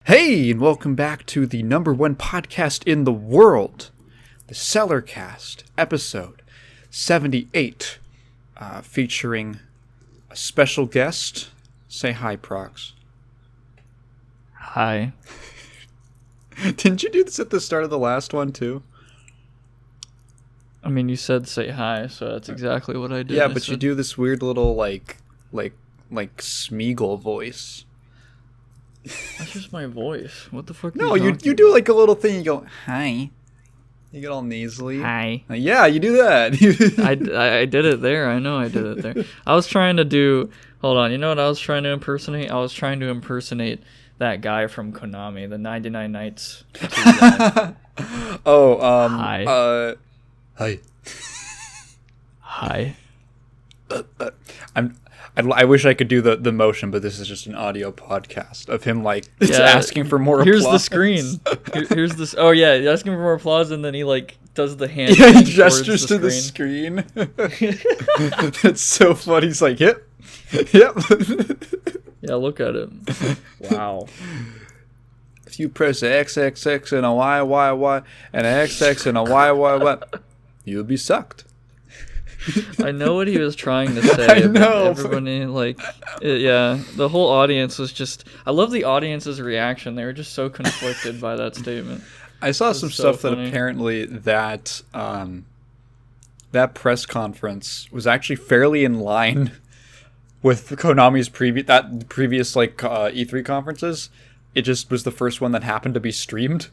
Hey, and welcome back to the number one podcast in the world, the Cellarcast, episode 78, featuring a special guest. Say hi, Prox. Hi. Didn't you do this at the start of the last one, too? I mean, you said say hi, so that's exactly what I did. Yeah, but you do this weird little, like Smeagol voice. That's just my voice. What the fuck? No, you do like a little thing. You go, hi. You get all nasally. Hi. Yeah, you do that. I did it there. I know I did it there. I was trying to do... Hold on. You know what I was trying to impersonate? I was trying to impersonate that guy from Konami, the 99 Nights. Hi. Hi. Hi. I wish I could do the motion, but this is just an audio podcast of him asking for more here's applause. The screen. Here's this. Oh yeah, asking for more applause, and then he does the hand. Yeah, he gestures to the screen. That's so funny. He's like, yep. Yeah, look at him. Wow. If you press XXX and a YYY and an XX and a YYY, you'll be sucked. I know what he was trying to say. I know. Everybody, the whole audience was just... I love the audience's reaction. They were just so conflicted by that statement. I saw some stuff that apparently that press conference was actually fairly in line with Konami's previous E3 conferences. It just was the first one that happened to be streamed.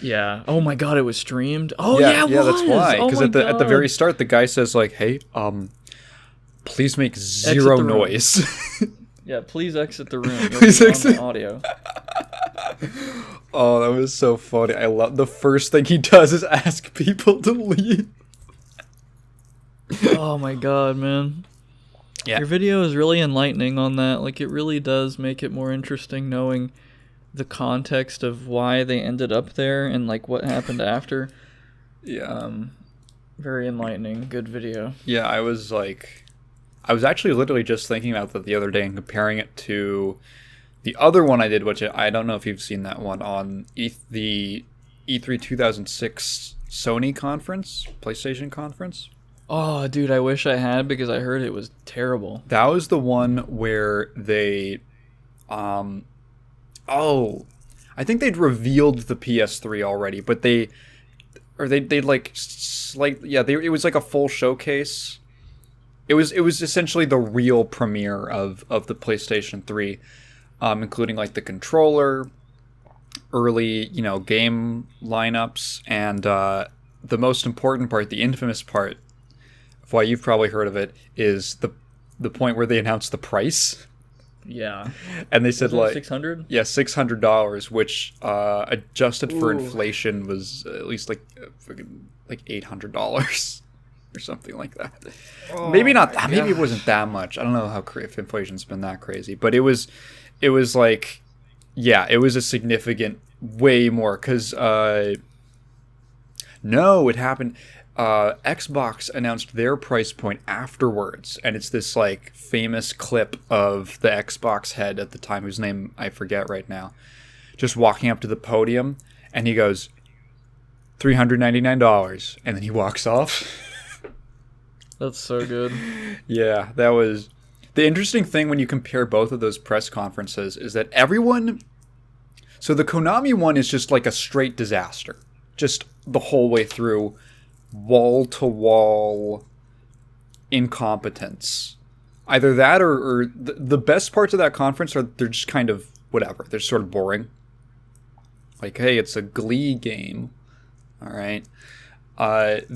Yeah. Oh my god, it was streamed. Oh yeah, that's why. Because at the very start, the guy says like, "Hey, please make zero noise." Yeah, please exit the room. Please exit on the audio. Oh, that was so funny. I love the first thing he does is ask people to leave. Oh my god, man. Yeah. Your video is really enlightening on that. Like, it really does make it more interesting knowing the context of why they ended up there and like what happened after. Yeah. Very enlightening. Good video. Yeah, I was actually literally just thinking about that the other day and comparing it to the other one I did, which I don't know if you've seen that one on the E3 2006 Sony conference, PlayStation conference. Oh, dude, I wish I had because I heard it was terrible. That was the one where they I think they'd revealed the PS3 already, but it was like a full showcase. It was essentially the real premiere of the PlayStation 3, including like the controller, early, game lineups, and the most important part, the infamous part, of why you've probably heard of it, is the point where they announced the price. Yeah. And they said like $600? Yeah, $600, which adjusted for inflation was at least like $800 or something like that. Oh, maybe not that. Maybe it wasn't that much. I don't know if inflation's been that crazy, but it was like, yeah, it was a significant way more because no, it happened. Xbox announced their price point afterwards, and it's this like famous clip of the Xbox head at the time, whose name I forget right now, just walking up to the podium, and he goes, $399, and then he walks off. That's so good. Yeah, that was the interesting thing when you compare both of those press conferences is that everyone. So the Konami one is just like a straight disaster, just the whole way through. Wall-to-wall incompetence. Either that or the best parts of that conference are they're just kind of whatever. They're sort of boring. Like, hey, it's a Glee game. All right. The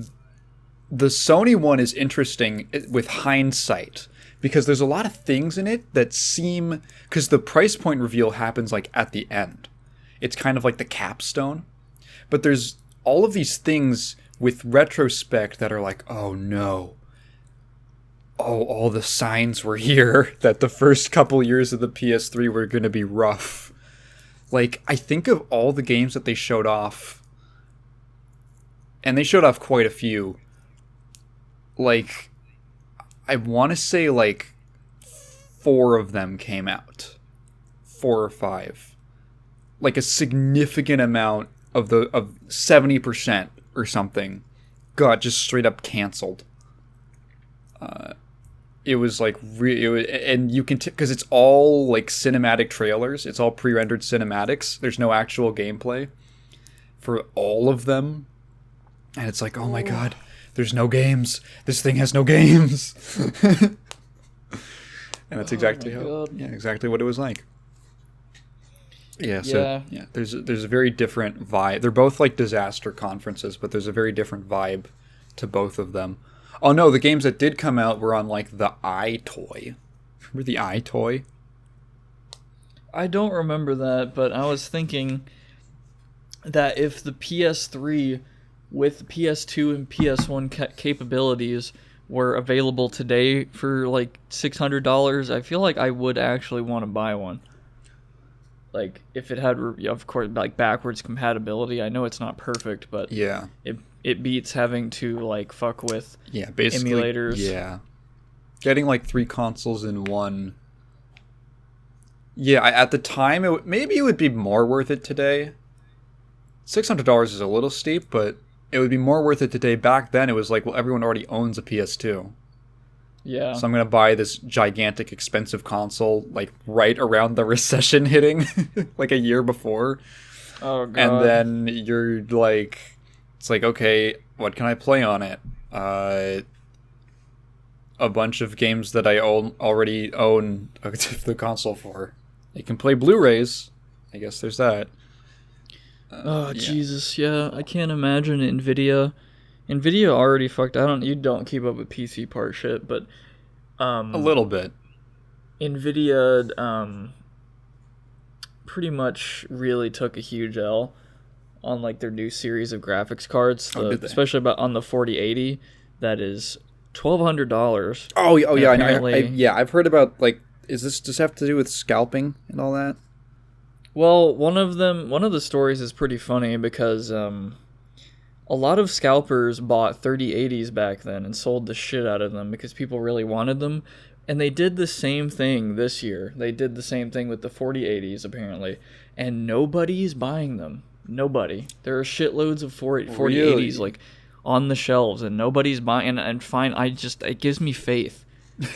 Sony one is interesting with hindsight because there's a lot of things in it that seem... Because the price point reveal happens like at the end. It's kind of like the capstone. But there's all of these things... with retrospect that are like, oh no. Oh, all the signs were here that the first couple years of the PS3 were going to be rough. Like, I think of all the games that they showed off, and they showed off quite a few. Like, I want to say like 4 of them came out. 4 or 5. like a significant amount of 70% or something got just straight up canceled. It was like and you can because it's all like cinematic trailers. It's all pre-rendered cinematics. There's no actual gameplay for all of them, and it's like, oh my god, there's no games. This thing has no games. And that's exactly exactly what it was like. Yeah, so yeah, there's a very different vibe. They're both like disaster conferences, but there's a very different vibe to both of them. Oh no, the games that did come out were on like the iToy. Remember the iToy? I don't remember that, but I was thinking that if the PS3 with PS2 and PS1 capabilities were available today for like $600, I feel like I would actually want to buy one. Like, if it had, of course, like backwards compatibility. I know it's not perfect, but yeah, it beats having to like fuck with basically emulators. Yeah, getting like 3 consoles in one. Yeah, at the time, maybe it would be more worth it today. $600 is a little steep, but it would be more worth it today. Back then, it was like, well, everyone already owns a PS2. Yeah. So I'm going to buy this gigantic, expensive console, like, right around the recession hitting, like a year before. Oh, God. And then you're like, it's like, okay, what can I play on it? A bunch of games that I already own the console for. You can play Blu-rays. I guess there's that. Jesus, yeah. I can't imagine NVIDIA already fucked. You don't keep up with PC part shit, but a little bit. NVIDIA pretty much really took a huge L on like their new series of graphics cards, especially on the 4080. That is $1,200. Oh yeah, I've heard about like. Does this have to do with scalping and all that? Well, one of the stories is pretty funny because a lot of scalpers bought 3080s back then and sold the shit out of them because people really wanted them. And they did the same thing this year. They did the same thing with the 4080s, apparently. And nobody's buying them. Nobody. There are shitloads of 4080s like on the shelves, and nobody's buying. And fine, it gives me faith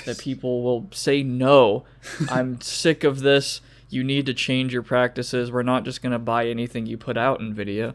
that people will say, no, I'm sick of this. You need to change your practices. We're not just going to buy anything you put out, NVIDIA.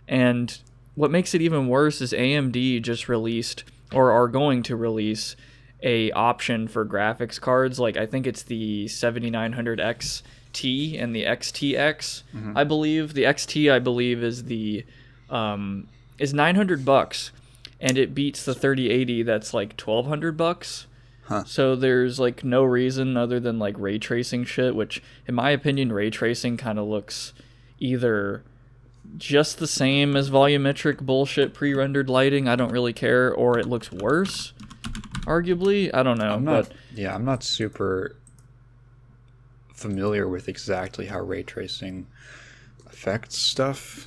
And what makes it even worse is AMD just released, or are going to release, a option for graphics cards. Like, I think it's the 7900 XT and the XTX, I believe. The XT, I believe, is is $900, and it beats the 3080 that's like $1,200. Huh. So there's like no reason other than like ray tracing shit, which in my opinion, ray tracing kind of looks either just the same as volumetric bullshit pre-rendered lighting. I don't really care, or it looks worse, arguably. I don't know. I'm not super familiar with exactly how ray tracing affects stuff.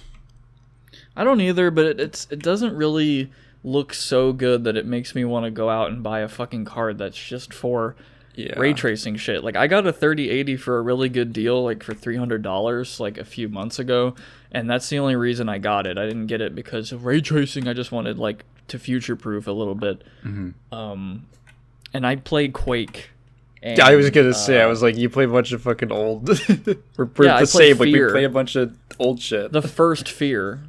I don't either, but it doesn't really look so good that it makes me want to go out and buy a fucking card that's just for ray tracing shit. Like, I got a 3080 for a really good deal, like for $300 like a few months ago, and that's the only reason I got it. I didn't get it because of ray tracing. I just wanted like to future proof a little bit. And I played Quake. And, I was gonna say, I was like, you play a bunch of fucking old. We're the same. Like, we play a bunch of old shit. The first Fear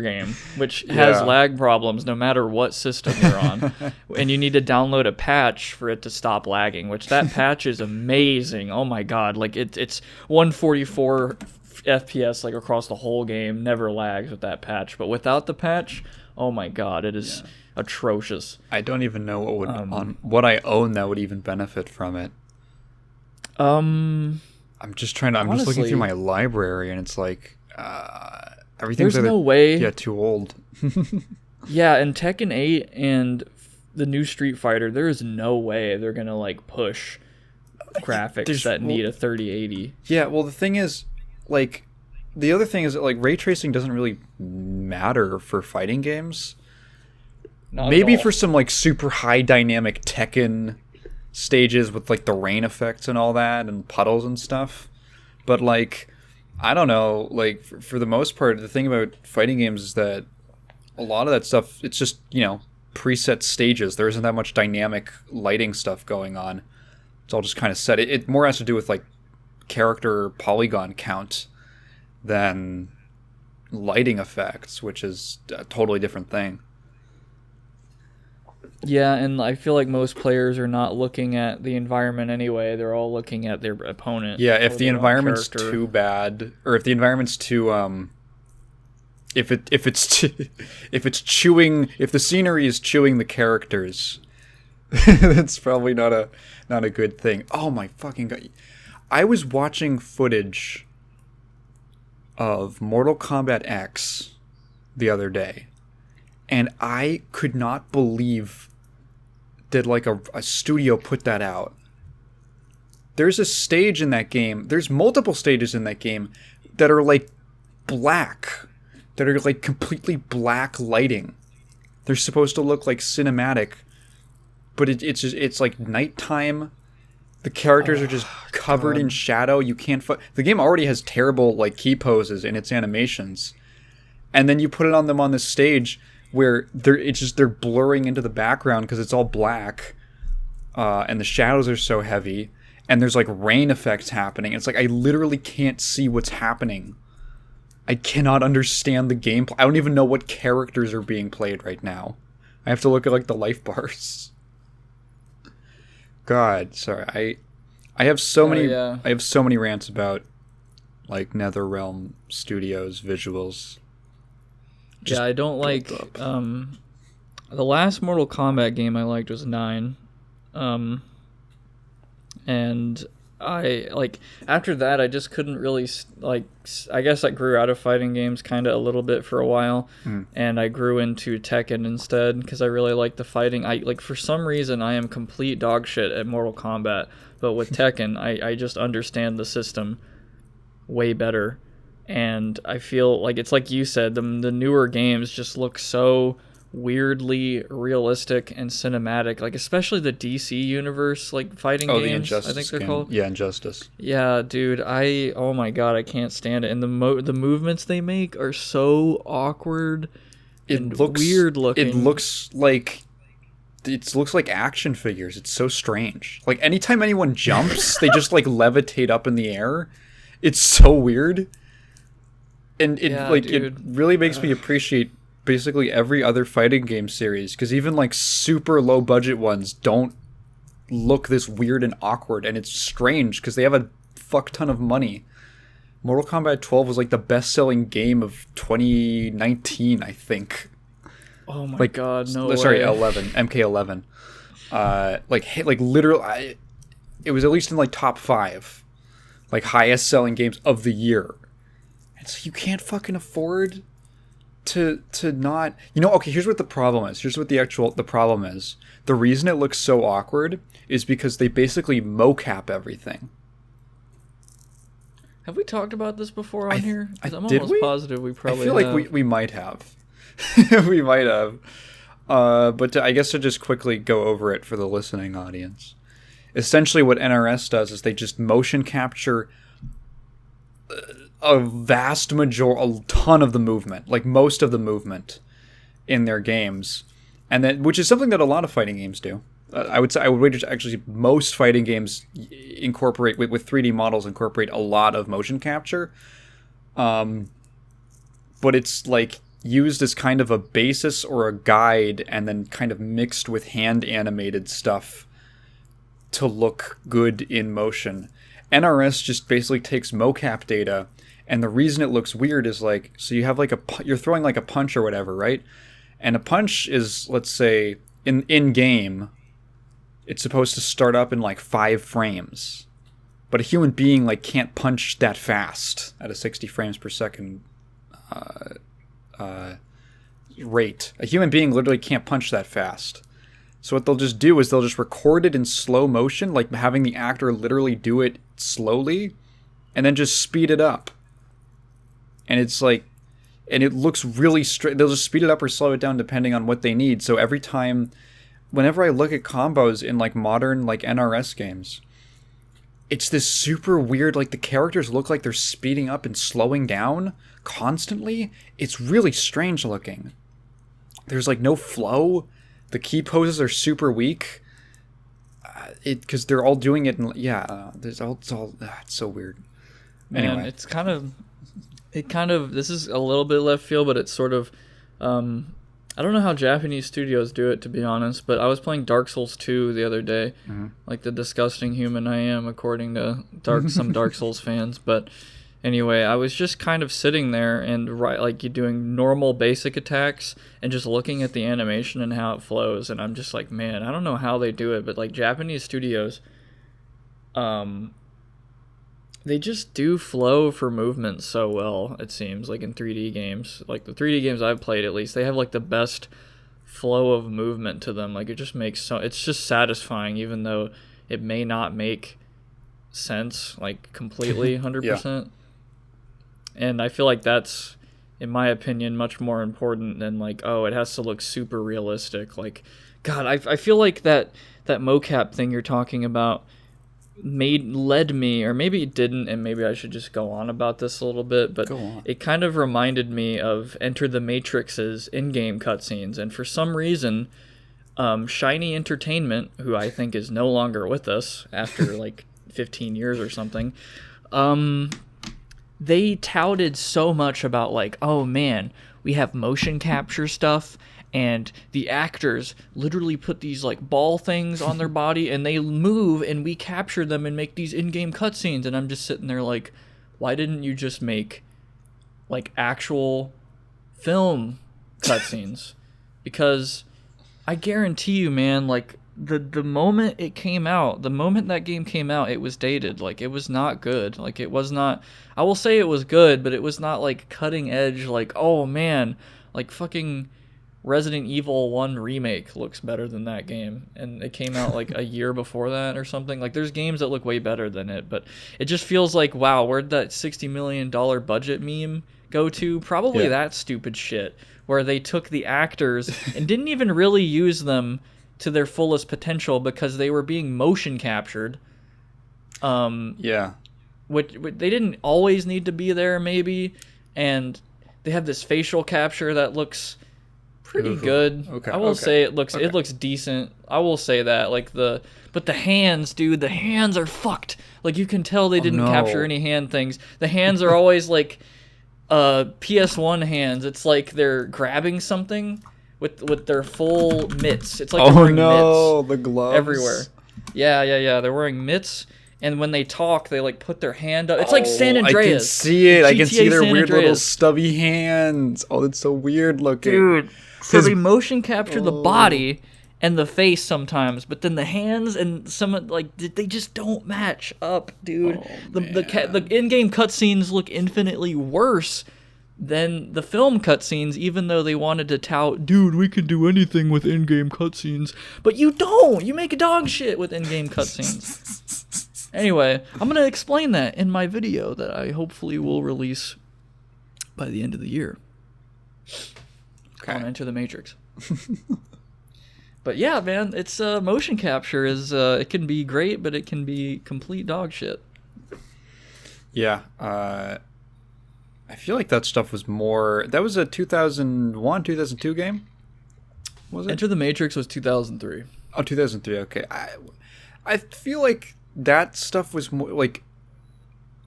game, which has lag problems no matter what system you're on, and you need to download a patch for it to stop lagging. Which that patch is amazing. Oh my god! Like it's 144 FPS like across the whole game. Never lags with that patch. But without the patch, oh my god, it is atrocious. I don't even know what would on what I own that would even benefit from it. I'm just looking through my library, and it's like everything's there's no way. Yeah, too old. Yeah, and Tekken 8 and the new Street Fighter, there is no way they're gonna like push graphics that need a 3080. Yeah, well, the thing is, like, the other thing is that, like, ray tracing doesn't really matter for fighting games. Maybe for some like super high dynamic Tekken stages with like the rain effects and all that and puddles and stuff, but like I don't know. Like for the most part, the thing about fighting games is that a lot of that stuff, it's just preset stages. There isn't that much dynamic lighting stuff going on. It's all just kind of set. It more has to do with like character polygon count than lighting effects, which is a totally different thing. Yeah, and I feel like most players are not looking at the environment anyway. They're all looking at their opponent. Yeah, if or the their own environment's character. too bad, or if the environment's too if the scenery is chewing the characters, that's probably not a good thing. Oh my fucking god. I was watching footage of Mortal Kombat X the other day, and I could not believe that like a studio put that out. There's a stage in that game. There's multiple stages in that game that are like black, that are like completely black lighting. They're supposed to look like cinematic, but it's like nighttime. The characters are just covered in shadow. You can't. The game already has terrible like key poses in its animations, and then you put it on them on this stage where they're blurring into the background because it's all black, and the shadows are so heavy, and there's like rain effects happening. It's like I literally can't see what's happening. I cannot understand the gameplay. I don't even know what characters are being played right now. I have to look at like the life bars. God, sorry. I have so many. Yeah. I have so many rants about like NetherRealm Studios visuals. Yeah, I don't like the last Mortal Kombat game I liked was 9. And I like after that I just couldn't really I guess I grew out of fighting games kind of a little bit for a while, and I grew into Tekken instead because I really like the fighting. I like for some reason I am complete dog shit at Mortal Kombat, but with Tekken I just understand the system way better. And I feel like it's like you said, the newer games just look so weirdly realistic and cinematic, like especially the DC universe like fighting games. The Injustice I think they're game. called. Yeah, Injustice. Yeah, dude, oh my god, I can't stand it. And the movements they make are so awkward and weird looking. It looks like action figures. It's so strange. Like anytime anyone jumps, they just like levitate up in the air. It's so weird. And it really makes me appreciate basically every other fighting game series, because even like super low budget ones don't look this weird and awkward, and it's strange because they have a fuck ton of money. Mortal Kombat 12 was like the best-selling game of 2019, I think. Oh my god, no way. Sorry, MK11. Like literally, it was at least in like top 5, like highest selling games of the year. And so you can't fucking afford to not, okay, here's what the problem is. Here's what the problem is. The reason it looks so awkward is because they basically mocap everything. Have we talked about this before on here? I'm did almost we? positive we probably I feel like we might have. We might have. But I guess to just quickly go over it for the listening audience. Essentially what NRS does is they just motion capture a ton of the movement, like most of the movement in their games, and then which is something that a lot of fighting games do. I would wager actually most fighting games incorporate with 3D models incorporate a lot of motion capture, but it's like used as kind of a basis or a guide, and then kind of mixed with hand animated stuff to look good in motion. NRS just basically takes mocap data, and the reason it looks weird is like, so you have like you're throwing like a punch or whatever, right? And a punch is, let's say, in game, it's supposed to start up in like 5 frames, but a human being like can't punch that fast at a 60 frames per second rate. A human being literally can't punch that fast. So what they'll just do is they'll just record it in slow motion, like having the actor literally do it slowly, and then just speed it up. And it's like, and it looks really straight. They'll just speed it up or slow it down depending on what they need. So every time, whenever I look at combos in like modern like NRS games, it's this super weird, like the characters look like they're speeding up and slowing down constantly. It's really strange looking. There's like no flow. The key poses are super weak. Because they're all doing it. It's so weird. Man, Anyway, it's kind of this is a little bit left field, but it's sort of I don't know how Japanese studios do it, to be honest, but I was playing Dark Souls 2 the other day, like the disgusting human I am, according to some Dark Souls fans. But anyway, I was just kind of sitting there and like you doing normal basic attacks and just looking at the animation and how it flows, and I'm just like, man, I don't know how they do it, but like Japanese studios, they just do flow for movement so well, it seems, like in 3D games. Like the 3D games I've played, at least, they have like the best flow of movement to them. Like it just makes it's just satisfying, even though it may not make sense like completely 100%. And I feel like that's, in my opinion, much more important than like, oh, it has to look super realistic. Like, God, I feel like that mocap thing you're talking about led me, or maybe it didn't, and maybe I should just go on about this a little bit, but it kind of reminded me of Enter the Matrix's in-game cutscenes, and for some reason, Shiny Entertainment, who I think is no longer with us after like 15 years or something, they touted so much about like, oh man, we have motion capture stuff, and the actors literally put these like ball things on their body and they move and we capture them and make these in-game cutscenes. And I'm just sitting there like, why didn't you just make like actual film cutscenes? Because I guarantee you, man, like the moment it came out, the moment that game came out, it was dated. Like it was not good. Like it was not, I will say it was good, but it was not like cutting edge. Like, oh man, like fucking Resident Evil 1 remake looks better than that game, and it came out like a year before that or something. Like there's games that look way better than it, but it just feels like, wow, where'd that $60 million budget meme go to? Probably that stupid shit where they took the actors and didn't even really use them to their fullest potential because they were being motion captured. Which they didn't always need to be there, maybe, and they have this facial capture that looks pretty good. I will say it looks decent. I will say that, like but the hands, dude, the hands are fucked. Like you can tell they didn't capture any hand things. The hands are always like PS1 hands. It's like they're grabbing something with their full mitts. It's like they're wearing mitts the gloves everywhere. Yeah. They're wearing mitts. And when they talk, they like put their hand up. It's like San Andreas. I can see it. I can see their San weird Andreas. little stubby hands. Oh, that's so weird looking. Dude, so they motion capture the body and the face sometimes, but then the hands and some like they just don't match up, dude. The in-game cutscenes look infinitely worse than the film cutscenes, even though they wanted to tout, dude, we can do anything with in-game cutscenes. But you don't. You make dog shit with in-game cutscenes. Anyway, I'm going to explain that in my video that I hopefully will release by the end of the year. On Enter the Matrix. But yeah, man, it's motion capture is it can be great, but it can be complete dog shit. Yeah, I feel like that stuff was more. That was a 2001, 2002 game. Was it? Enter the Matrix was 2003. Oh, 2003. Okay, I feel like that stuff was more like,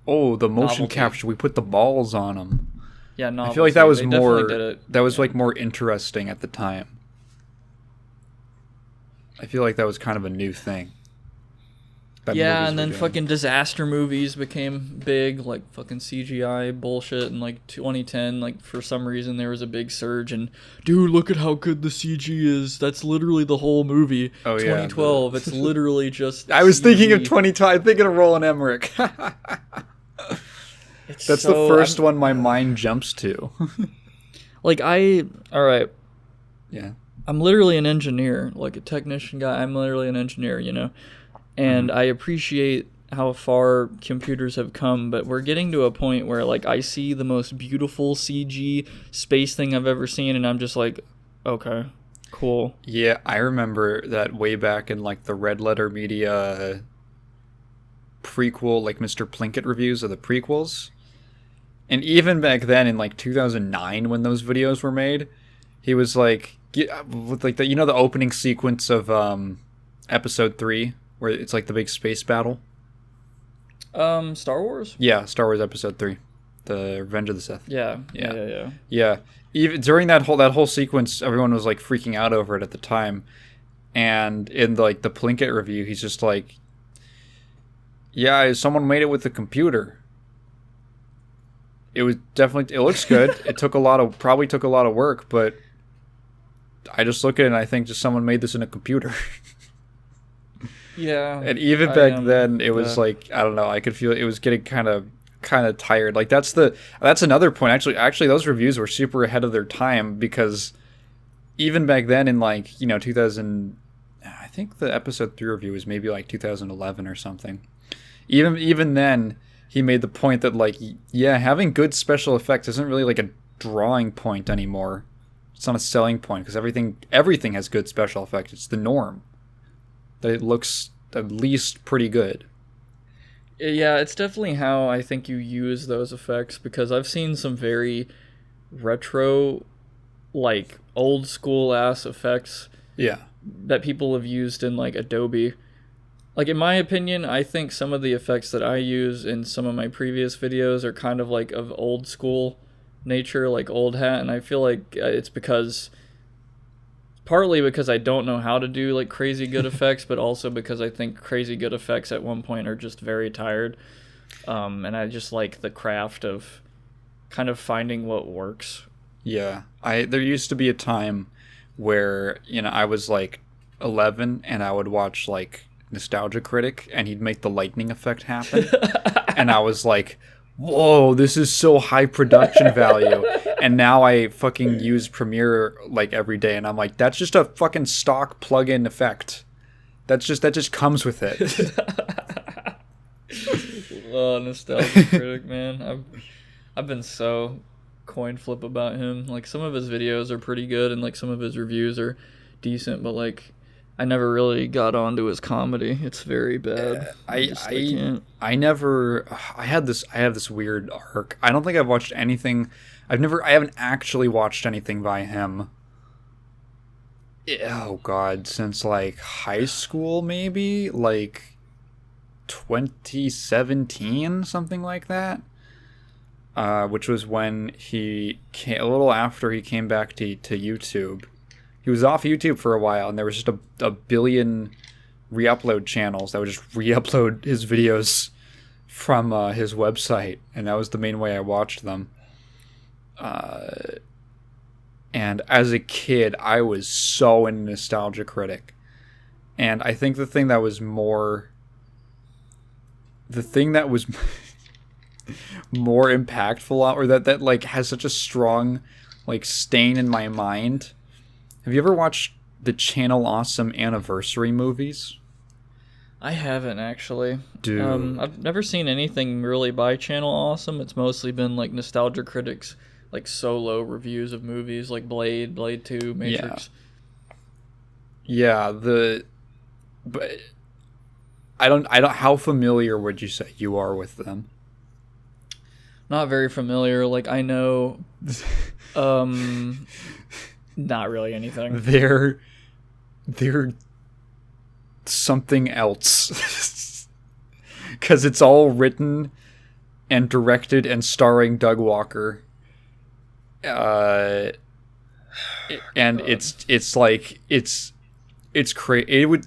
oh, the motion capture. We put the balls on them. Yeah, novelty. I feel like that was they more. Did it. That was like more interesting at the time. I feel like that was kind of a new thing. Yeah, and then fucking disaster movies became big, like fucking CGI bullshit in like 2010. Like for some reason there was a big surge, and dude, look at how good the CG is. That's literally the whole movie. Oh 2012. It's literally just. I was thinking of 2012. I'm thinking of Roland Emmerich. That's the first one my mind jumps to. Like all right. Yeah. I'm literally an engineer, like a technician guy. I'm literally an engineer, you know. And I appreciate how far computers have come, but we're getting to a point where like I see the most beautiful CG space thing I've ever seen, and I'm just like, okay, cool. Yeah, I remember that way back in like the Red Letter Media prequel, like Mr. Plinkett reviews of the prequels. And even back then, in like 2009, when those videos were made, he was like, with like the the opening sequence of Episode 3, where it's like the big space battle. Star Wars. Yeah, Star Wars Episode 3, the Revenge of the Sith. Yeah. Even during that whole sequence, everyone was like freaking out over it at the time. And in like the Plinkett review, he's just like, "Yeah, someone made it with the computer. It looks good. It probably took a lot of work, but I just look at it and I think just someone made this in a computer." Yeah. And even back then, it was like, I don't know, I could feel it was getting kind of tired. Like that's another point. Actually, those reviews were super ahead of their time, because even back then in like 2000, I think the Episode 3 review was maybe like 2011 or something. Even then, he made the point that like, yeah, having good special effects isn't really like a drawing point anymore. It's not a selling point, because everything has good special effects. It's the norm that it looks at least pretty good. Yeah, it's definitely how I think you use those effects, because I've seen some very retro, like old school ass effects. Yeah. That people have used in like Adobe. Like, in my opinion, I think some of the effects that I use in some of my previous videos are kind of like of old school nature, like old hat, and I feel like it's partly because I don't know how to do like crazy good effects, but also because I think crazy good effects at one point are just very tired. And I just like the craft of kind of finding what works. Yeah. There used to be a time where, I was like 11 and I would watch like Nostalgia Critic, and he'd make the lightning effect happen. And I was like, whoa, this is so high production value. And now I fucking use Premiere like every day, and I'm like, that's just a fucking stock plug-in effect. That just comes with it. Oh, Nostalgia Critic, man. I've been so coin flip about him. Like, some of his videos are pretty good, and like some of his reviews are decent, but like I never really got onto his comedy. It's very bad. I have this weird arc. I don't think I've watched anything. I haven't actually watched anything by him. Oh God, since like high school, maybe like 2017, something like that. Which was when a little after he came back to YouTube. He was off YouTube for a while, and there was just a billion re-upload channels that would just re-upload his videos from his website, and that was the main way I watched them. And as a kid, I was so into Nostalgia Critic, and I think the thing that was more impactful, or that like has such a strong like stain in my mind. Have you ever watched the Channel Awesome anniversary movies? I haven't, actually. Dude. I've never seen anything really by Channel Awesome. It's mostly been like Nostalgia Critics, like solo reviews of movies, like Blade 2, Matrix. Yeah, but I don't. How familiar would you say you are with them? Not very familiar. Like, I know, not really anything. They're something else. Because it's all written and directed and starring Doug Walker. And it's like, it's crazy. It would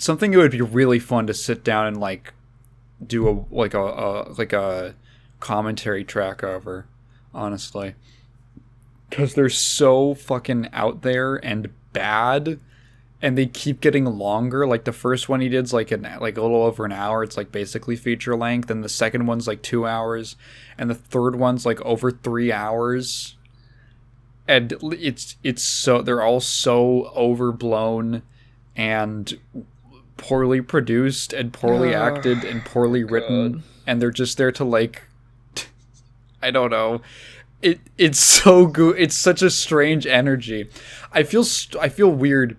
be really fun to sit down and like do a commentary track over, honestly. Because they're so fucking out there and bad, and they keep getting longer. Like, the first one he did's like a little over an hour. It's like basically feature length, and the second one's like 2 hours, and the third one's like over 3 hours. And it's so, they're all so overblown and poorly produced and poorly acted and poorly written, and they're just there to like, I don't know. It's so good. It's such a strange energy. I feel weird,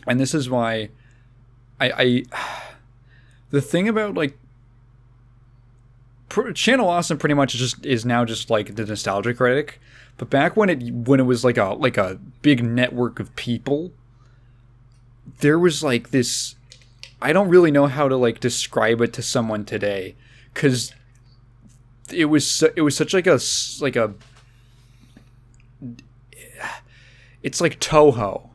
and this is why I the thing about like Channel Awesome pretty much is now just like the nostalgia critic, but back when it was like a big network of people, there was like this. I don't really know how to like describe it to someone today, because it was such like a it's like Toho.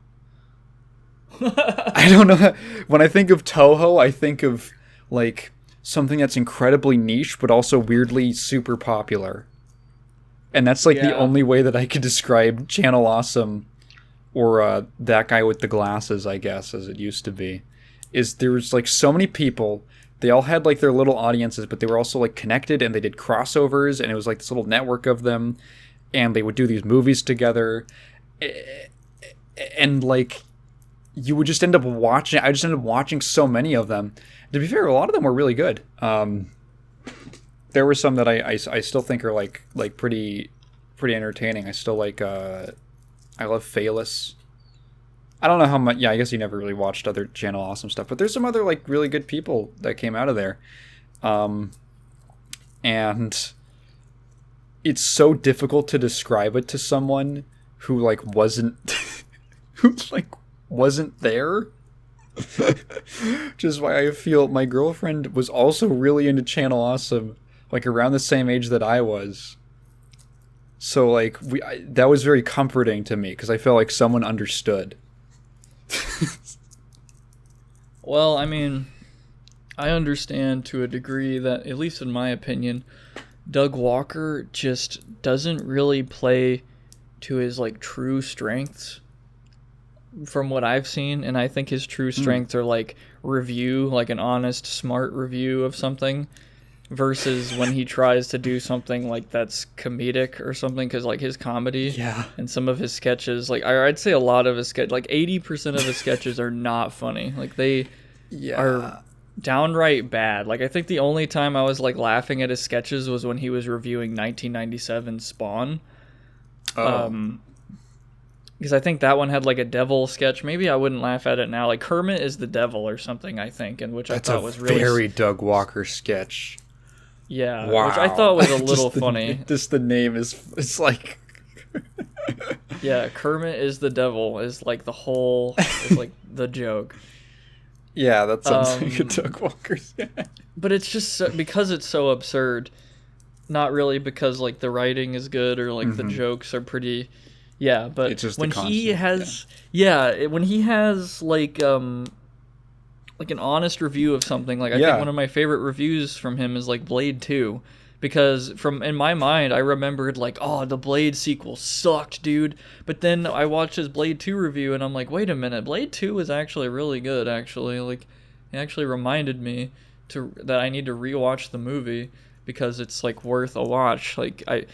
I don't know. When I think of Toho, I think of like something that's incredibly niche, but also weirdly super popular. And that's like the only way that I could describe Channel Awesome, or that guy with the glasses, I guess, as it used to be. Is there was like so many people. They all had like their little audiences, but they were also like connected, and they did crossovers, and it was like this little network of them, and they would do these movies together, and like you would just end up watching. I just ended up watching so many of them. To be fair, a lot of them were really good. There were some that I still think are like pretty entertaining. I still like I love Phalus. I don't know how much. Yeah, I guess you never really watched other Channel Awesome stuff, but there's some other like really good people that came out of there, and it's so difficult to describe it to someone who like wasn't who like wasn't there. Which is why I feel my girlfriend was also really into Channel Awesome, like around the same age that I was. So like that was very comforting to me, because I felt like someone understood. Well, I mean, I understand to a degree that, at least in my opinion, Doug Walker just doesn't really play to his like true strengths from what I've seen, and I think his true strengths are like review, like an honest, smart review of something, versus when he tries to do something like that's comedic or something, because like his comedy and some of his sketches, like I'd say a lot of his sketch, like 80% of his sketches are not funny. Like they are downright bad. Like I think the only time I was like laughing at his sketches was when he was reviewing 1997 Spawn. Because I think that one had like a devil sketch. Maybe I wouldn't laugh at it now. Like Kermit is the devil or something, I think, and which I thought was really very Doug Walker sketch. Yeah, wow. Which I thought was a little funny. Just the name it's like. Yeah, Kermit is the devil is like the whole is like the joke. Yeah, that sounds like a Doug Walker sketch. But it's just because it's so absurd. Not really because like the writing is good or like the jokes are pretty. Yeah, but it's just when he has when he has like an honest review of something, like I think one of my favorite reviews from him is like Blade 2, because in my mind I remembered like, oh, the Blade sequel sucked, dude. But then I watched his Blade 2 review and I'm like, wait a minute, Blade 2 was actually really good, actually. Like it actually reminded me that I need to rewatch the movie because it's like worth a watch. Like I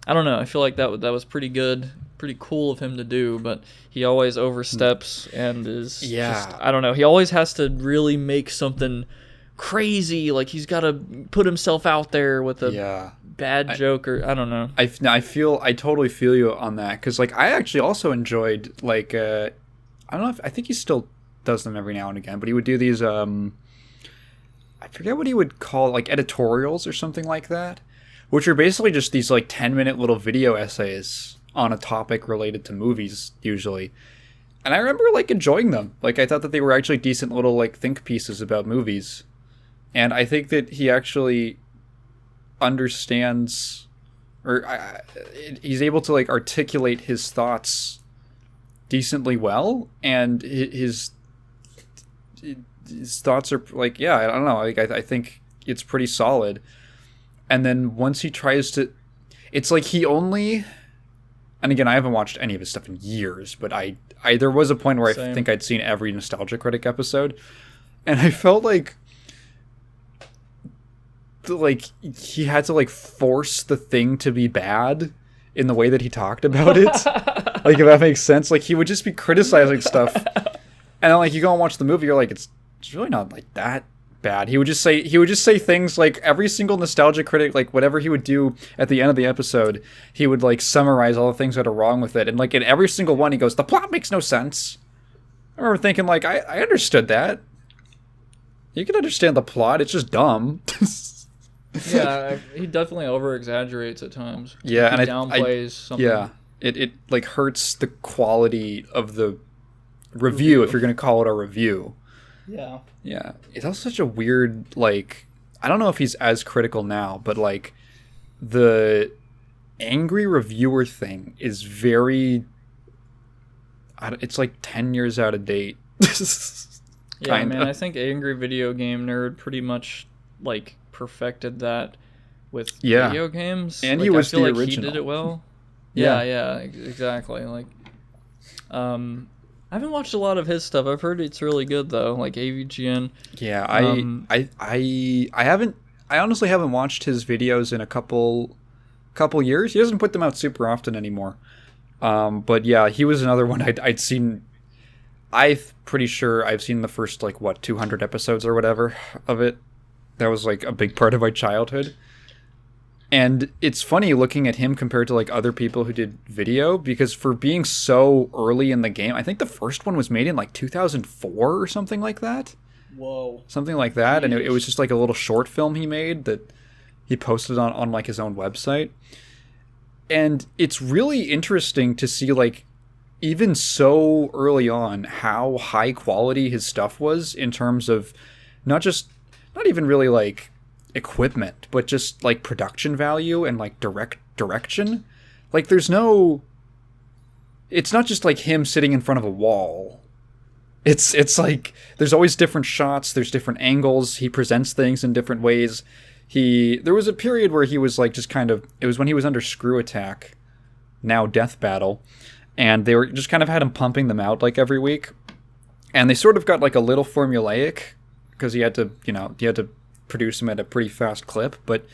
don't know, I feel like that was pretty good. Pretty cool of him to do, but he always oversteps and is just, I don't know, he always has to really make something crazy, like he's got to put himself out there with a bad joke, or I don't know. I totally feel you on that, because like I actually also enjoyed like I don't know I think he still does them every now and again, but he would do these I forget what he would call, like editorials or something like that, which are basically just these like 10-minute little video essays on a topic related to movies usually. And I remember like enjoying them. Like I thought that they were actually decent little like think pieces about movies. And I think that he actually understands, or he's able to like articulate his thoughts decently well, and his thoughts are like, I don't know, like I think it's pretty solid. And then once he tries to, it's like he only, and again, I haven't watched any of his stuff in years, but I there was a point where I think I'd seen every Nostalgia Critic episode, and I felt like he had to like force the thing to be bad in the way that he talked about it. Like, if that makes sense. Like, he would just be criticizing stuff, and then like you go and watch the movie, you're like, it's really not like that bad. He would just say things like every single Nostalgia Critic, like whatever he would do at the end of the episode, he would like summarize all the things that are wrong with it, and like in every single one he goes, the plot makes no sense. I remember thinking like, I understood that. You can understand the plot, it's just dumb. Yeah, he definitely over exaggerates at times. Yeah, He and downplays something. yeah, it like hurts the quality of the review if you're gonna call it a review. Yeah. Yeah, it's also such a weird, like, I don't know if he's as critical now, but like the angry reviewer thing is very, it's like 10 years out of date. Yeah, Kinda. man, I think Angry Video Game Nerd pretty much like perfected that with Yeah. video games. And like, he was I feel the like original. he did it well. Yeah. Yeah, exactly. Like, I haven't watched a lot of his stuff. I've heard it's really good though, like AVGN. Yeah, I honestly haven't watched his videos in a couple years. He doesn't put them out super often anymore. But yeah, he was another one I'd seen. I'm pretty sure I've seen the first, like, 200 episodes or whatever of it. That was like a big part of my childhood. And it's funny looking at him compared to like other people who did video, because for being so early in the game, I think the first one was made in like 2004 or something like that. Whoa. Something like that. Jeez. And it was just like a little short film he made that he posted on like his own website. And it's really interesting to see, like, even so early on, how high quality his stuff was in terms of not even really like equipment, but just like production value and like direction. Like, it's not just like him sitting in front of a wall. It's like there's always different shots, there's different angles, he presents things in different ways. There was a period where he was like just kind of, it was when he was under Screw Attack, now Death Battle, and they were just kind of had him pumping them out like every week, and they sort of got like a little formulaic because he had to produce them at a pretty fast clip. But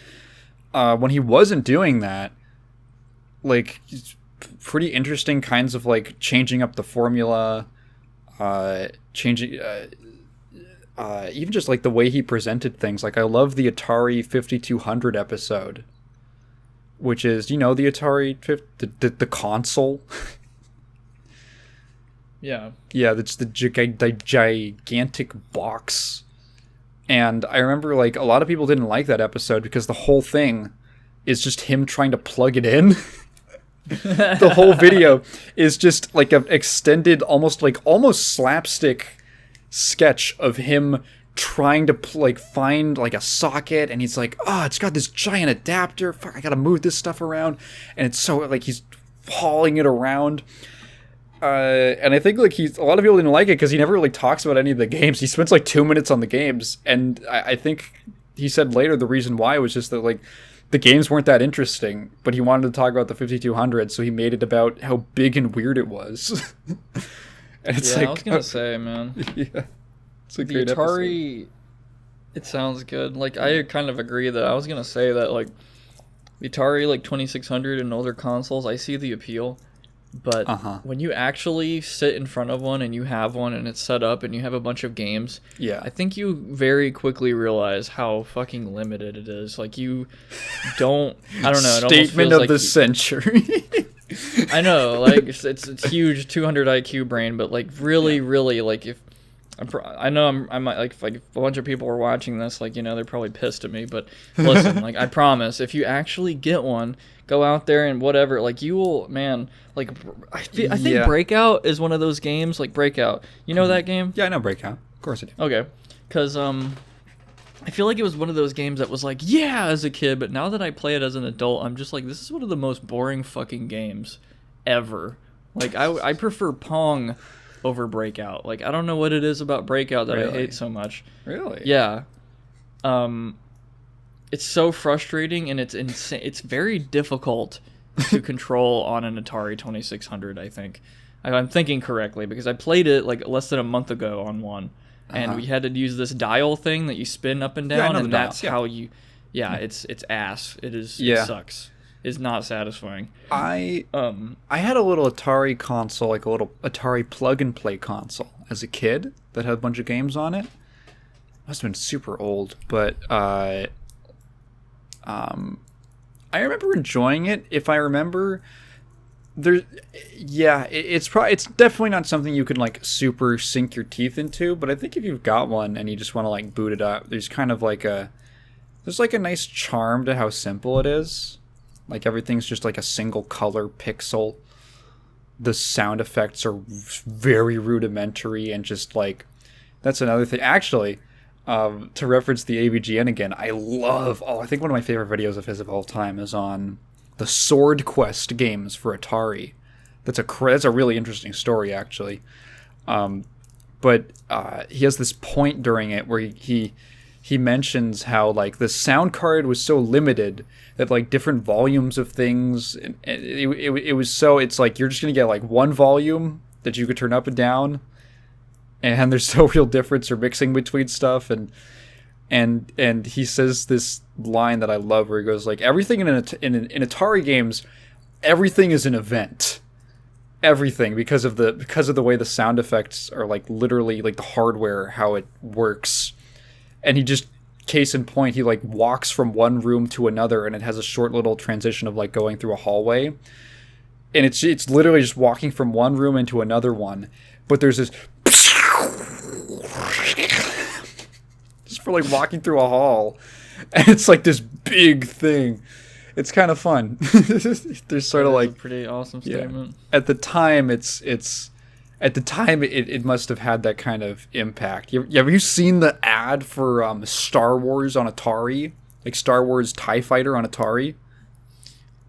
when he wasn't doing that, like, pretty interesting kinds of like changing up the formula, changing even just like the way he presented things. Like, I love the Atari 5200 episode, which is, the Atari the console. Yeah. Yeah, that's the gigantic box. And I remember, like, a lot of people didn't like that episode because the whole thing is just him trying to plug it in. The whole video is just like an extended, almost slapstick sketch of him trying to find like a socket, and he's like, it's got this giant adapter, fuck, I gotta move this stuff around, and it's so like he's hauling it around. And I think like a lot of people didn't like it because he never really talks about any of the games. He spends like 2 minutes on the games, and I think he said later the reason why was just that, like, the games weren't that interesting, but he wanted to talk about the 5200, so he made it about how big and weird it was. And it's I was gonna say, man. Yeah, it's a The great Atari, it sounds good. Like, I kind of agree that I was gonna say that, like, the Atari, like, 2600 and older consoles, I see the appeal. But when you actually sit in front of one and you have one and it's set up and you have a bunch of games, Yeah. I think you very quickly realize how fucking limited it is. Like, you don't, I don't know. It Statement almost of feels the like century. I know, like, it's huge 200 IQ brain, but like really, like, if I know I might, like, if a bunch of people are watching this, like, they're probably pissed at me, but listen, like, I promise, if you actually get one, go out there and whatever, like, you will, man, like, I think Breakout is one of those games, like, Breakout, that game? Yeah, I know Breakout. Of course I do. Okay, because I feel like it was one of those games that was like, yeah, as a kid, but now that I play it as an adult, I'm just like, this is one of the most boring fucking games ever. Like, I prefer Pong over Breakout. Like, I don't know what it is about Breakout that I hate so much. Really? Yeah. It's so frustrating, and it's insane. It's very difficult to control on an Atari 2600, I think. I'm thinking correctly, because I played it like less than a month ago on one. And we had to use this dial thing that you spin up and down, and that's how you... Yeah, it's ass. It is. Yeah. It sucks. It's not satisfying. I had a little Atari console, like a little Atari plug-and-play console as a kid that had a bunch of games on it. Must have been super old, but I remember enjoying it. If I remember... it's definitely not something you can like super sink your teeth into, but I think if you've got one and you just want to like boot it up, there's there's like a nice charm to how simple it is. Like everything's just like a single color pixel. The sound effects are very rudimentary and just like, that's another thing. Actually, to reference the AVGN again, I think one of my favorite videos of his of all time is on the Sword Quest games for Atari. That's a really interesting story, actually. But he has this point during it where he mentions how like the sound card was so limited that like different volumes of things, and it was so, it's like you're just gonna get like one volume that you could turn up and down, and there's no real difference or mixing between stuff, and he says this line that I love where he goes like, everything in Atari games, everything is an event. Everything, because of the way the sound effects are like literally like the hardware, how it works. And he just, case in point, he like walks from one room to another, and it has a short little transition of like going through a hallway, and it's literally just walking from one room into another one, but there's this just for like walking through a hall, and it's like this big thing. It's kind of fun. There's sort of like a pretty awesome statement. At the time, it must have had that kind of impact. Have you seen the ad for Star Wars on Atari? Like Star Wars TIE Fighter on Atari?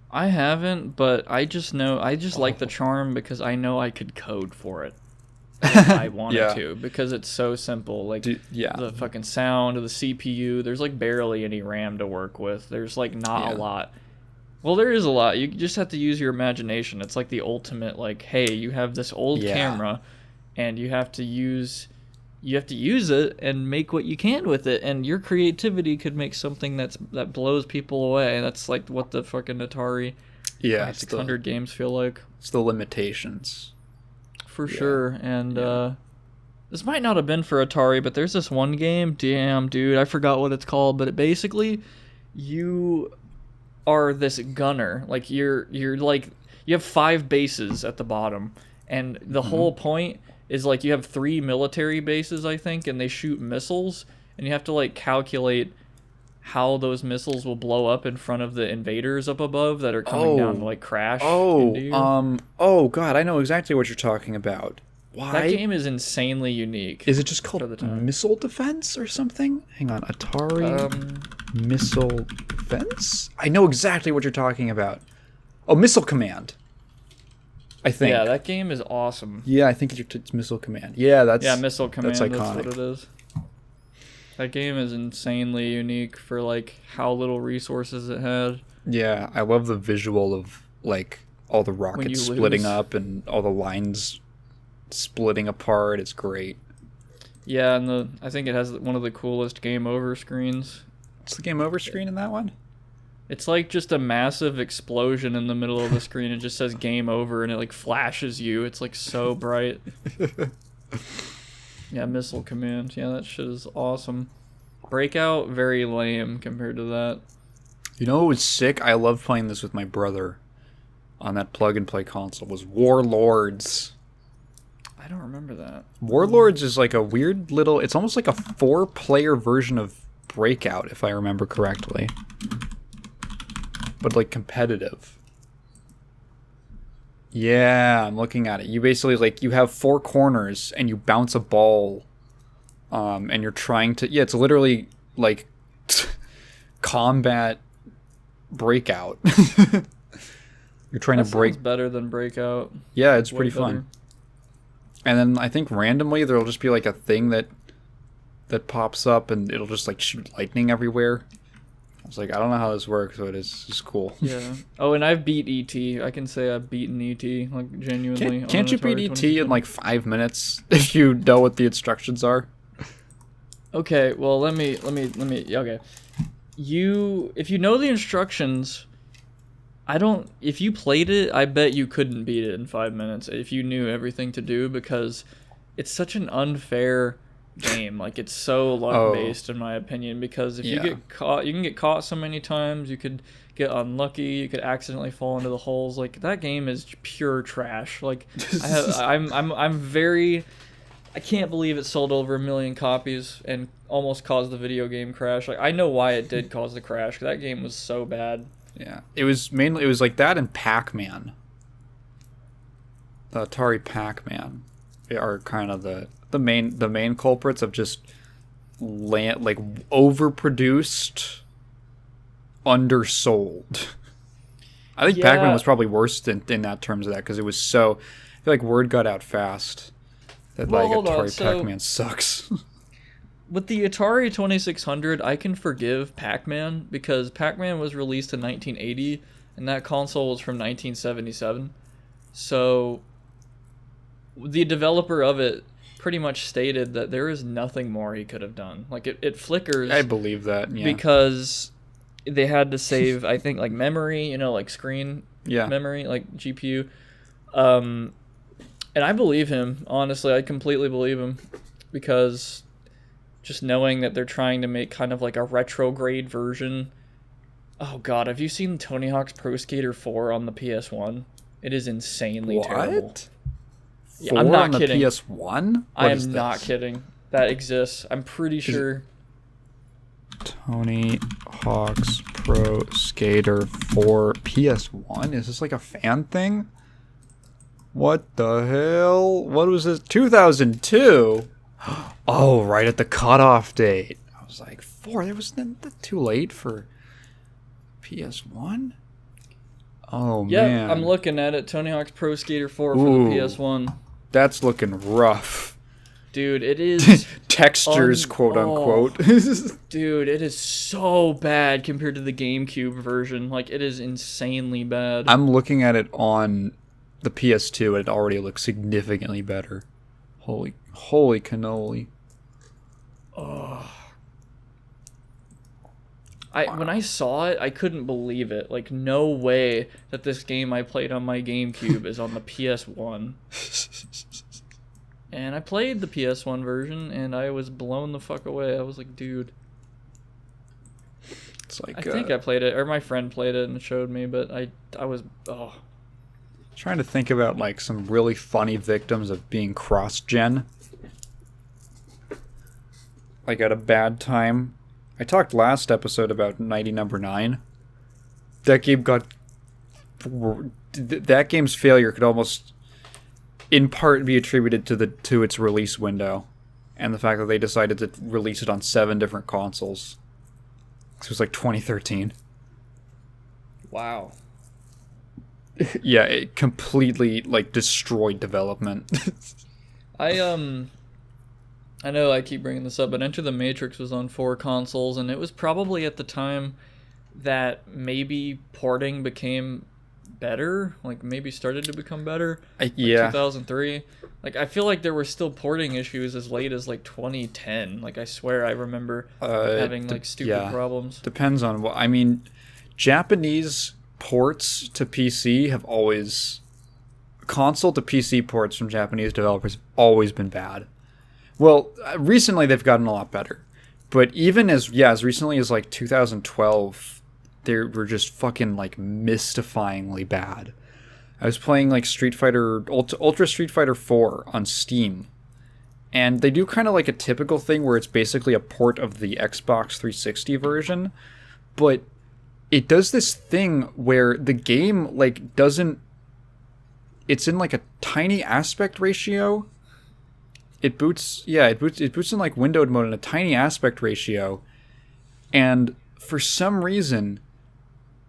I haven't, but I just like the charm because I know I could code for it if I wanted to, because it's so simple. Like the fucking sound of the CPU, there's like barely any RAM to work with. There's like not a lot. Well, there is a lot. You just have to use your imagination. It's like the ultimate, like, hey, you have this old camera, and you have to use it and make what you can with it, and your creativity could make something that blows people away. That's like what the fucking Atari 600 games feel like. It's the limitations. For sure. And this might not have been for Atari, but there's this one game, damn, dude, I forgot what it's called, but you are this gunner. Like you're like, you have 5 bases at the bottom, and the whole point is like you have 3 military bases, I think, and they shoot missiles, and you have to like calculate how those missiles will blow up in front of the invaders up above that are coming down to like crash into you. Oh god, I know exactly what you're talking about. Why? That game is insanely unique. Is it just called Missile Defense or something? Hang on, Atari Missile Defense? I know exactly what you're talking about. Oh, Missile Command. I think. Yeah, that game is awesome. Yeah, I think it's Missile Command. Yeah, Missile Command. That's iconic. That's what it is. That game is insanely unique for like how little resources it had. Yeah, I love the visual of like all the rockets splitting up and all the lines splitting apart. It's great. Yeah, and I think it has one of the coolest game over screens. What's the game over screen in that one? It's like just a massive explosion in the middle of the screen. It just says game over, and it like flashes you. It's like so bright. Yeah, Missile Command. Yeah, that shit is awesome. Breakout, very lame compared to that. You know what was sick? I loved playing this with my brother on that plug-and-play console, was Warlords. I don't remember that. Warlords is like a weird little... It's almost like a 4-player version of Breakout, if I remember correctly. But like competitive. Yeah, I'm looking at it. You basically like, you have 4 corners and you bounce a ball, and you're trying to... Yeah, it's literally like combat Breakout. You're trying to break... Sounds better than Breakout. Yeah, it's pretty fun. And then I think randomly there'll just be like a thing that pops up and it'll just like shoot lightning everywhere. I was like, I don't know how this works, but it's just cool. Yeah. Oh, and I've beat E.T. I can say I've beaten E.T. like genuinely. Can't you beat E.T. in like 5 minutes if you know what the instructions are? Okay, well let me. Okay, if you know the instructions, if you played it, I bet you couldn't beat it in 5 minutes if you knew everything to do, because it's such an unfair game. Like, it's so luck based in my opinion, because if you get caught, you can get caught so many times. You could get unlucky, you could accidentally fall into the holes. Like, that game is pure trash. Like, I'm very I can't believe it sold over 1 million copies and almost caused the video game crash. Like, I know why it did cause the crash. That game was so bad. Yeah, it was like that and Pac-Man. The Atari Pac-Man are kind of the main culprits of just overproduced, undersold. I think Pac-Man was probably worse in that terms of that because it was so. I feel like word got out fast that Atari Pac-Man sucks. With the Atari 2600, I can forgive Pac-Man because Pac-Man was released in 1980 and that console was from 1977. So the developer of it pretty much stated that there is nothing more he could have done. Like, it flickers. I believe that, yeah. Because they had to save, I think, like memory, like screen memory, like GPU. And I believe him, honestly. I completely believe him because just knowing that they're trying to make kind of like a retrograde version. Oh god, have you seen Tony Hawk's Pro Skater 4 on the PS1? It is insanely terrible. Yeah, I'm not kidding. The PS1? I am not kidding. That exists. I'm pretty sure. Tony Hawk's Pro Skater 4 PS1? Is this like a fan thing? What the hell? What was this? 2002? Oh, right at the cutoff date. I was like, 4? That was too late for PS1? Oh, man. I'm looking at it. Tony Hawk's Pro Skater 4 for the PS1. That's looking rough. Dude, it is... Textures, quote unquote. Dude, it is so bad compared to the GameCube version. Like, it is insanely bad. I'm looking at it on the PS2, and it already looks significantly better. Holy cannoli. When I saw it, I couldn't believe it. Like, no way that this game I played on my GameCube is on the PS1. And I played the PS1 version, and I was blown the fuck away. I was like, dude. It's like, I think I played it, or my friend played it and showed me, but I was, Trying to think about, like, some really funny victims of being cross-gen. Like, at a bad time. I talked last episode about Nighty Number 9. That game that game's failure could almost, in part, be attributed to its release window, and the fact that they decided to release it on 7 different consoles. It was like 2013. Wow. Yeah, it completely destroyed development. I know I keep bringing this up, but Enter the Matrix was on 4 consoles, and it was probably at the time that maybe porting became better, maybe started to become better. 2003. I feel like there were still porting issues as late as 2010. I swear I remember having stupid problems. Depends on what. I mean, Japanese ports to PC have always, console to PC ports from Japanese developers have always been bad. Well, recently they've gotten a lot better, but even as recently as 2012, they were just fucking mystifyingly bad. I was playing Street Fighter Ultra Street Fighter 4 on Steam, and they do kind of a typical thing where it's basically a port of the Xbox 360 version, but it does this thing where the game doesn't. It's in a tiny aspect ratio. It boots in windowed mode in a tiny aspect ratio, and for some reason,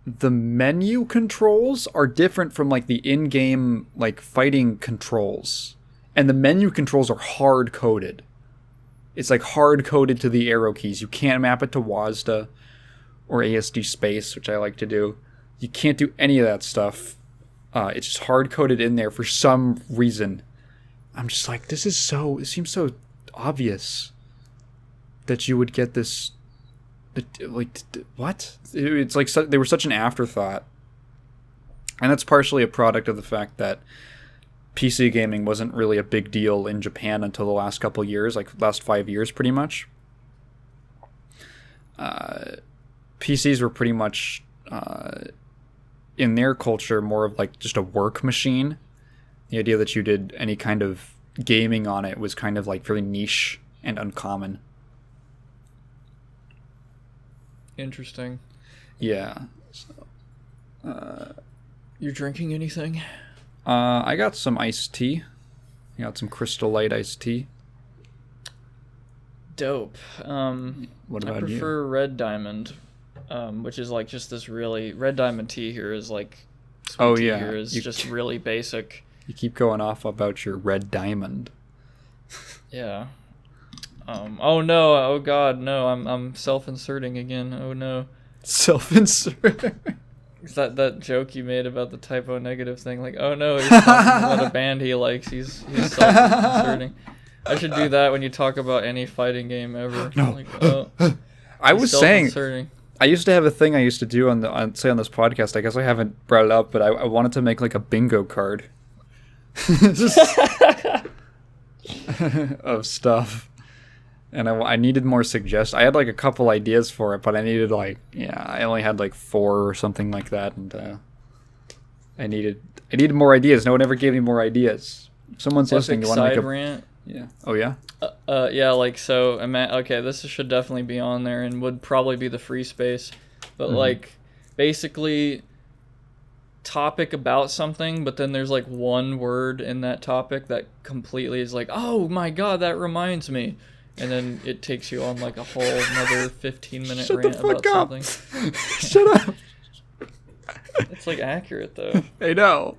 the menu controls are different from the in-game fighting controls, and the menu controls are hard coded. It's hard coded to the arrow keys. You can't map it to WASD or ASD space, which I like to do. You can't do any of that stuff. It's just hard coded in there for some reason. I'm just it seems so obvious that you would get this. What? It's they were such an afterthought. And that's partially a product of the fact that PC gaming wasn't really a big deal in Japan until the last couple years, last 5 years pretty much. PCs were pretty much, in their culture, more of just a work machine. The idea that you did any kind of gaming on it was kind of like very niche and uncommon. Interesting. Yeah. You're drinking anything? I got some iced tea. I got some Crystal Light iced tea. Dope. What about I prefer Red Diamond, which is like just this really Red Diamond tea here is like. Sweet tea here is just really basic. You keep going off about your Red Diamond. Yeah. Oh no! Oh god! No! I'm self-inserting again. Oh no! Self-insert. Is that joke you made about the typo negative thing? Like, oh no, he's talking about a band he likes. He's self-inserting. I should do that when you talk about any fighting game ever. No. Like, oh, I was saying, I used to have a thing I used to do on this podcast. I guess I haven't brought it up, but I wanted to make like a bingo card of stuff. And I needed more suggestions. I had like a couple ideas for it, but I needed I only had like 4 or something like that, and I needed more ideas. No one ever gave me more ideas. If someone's listening. You want to make a rant? Yeah. Oh yeah. Yeah. Like so. Okay, this should definitely be on there, and would probably be the free space. But like, basically, topic about something, but then there's like one word in that topic that completely is like, oh my god, that reminds me. And then it takes you on like a whole another 15-minute rant about something. Shut up. It's like accurate though. I know.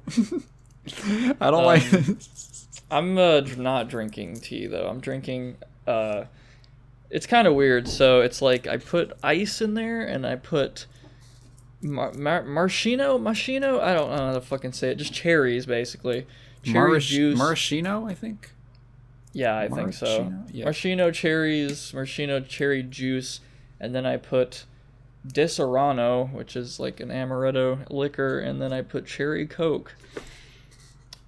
I don't like this. I'm not drinking tea though. I'm drinking. It's kind of weird. So it's like I put ice in there and I put maraschino. I don't know how to fucking say it. Just cherries basically. Cherry juice. Maraschino, I think. Yeah, I think so. Yeah. Maraschino cherries, maraschino cherry juice, and then I put Disaronno, which is like an amaretto liquor, and then I put cherry Coke.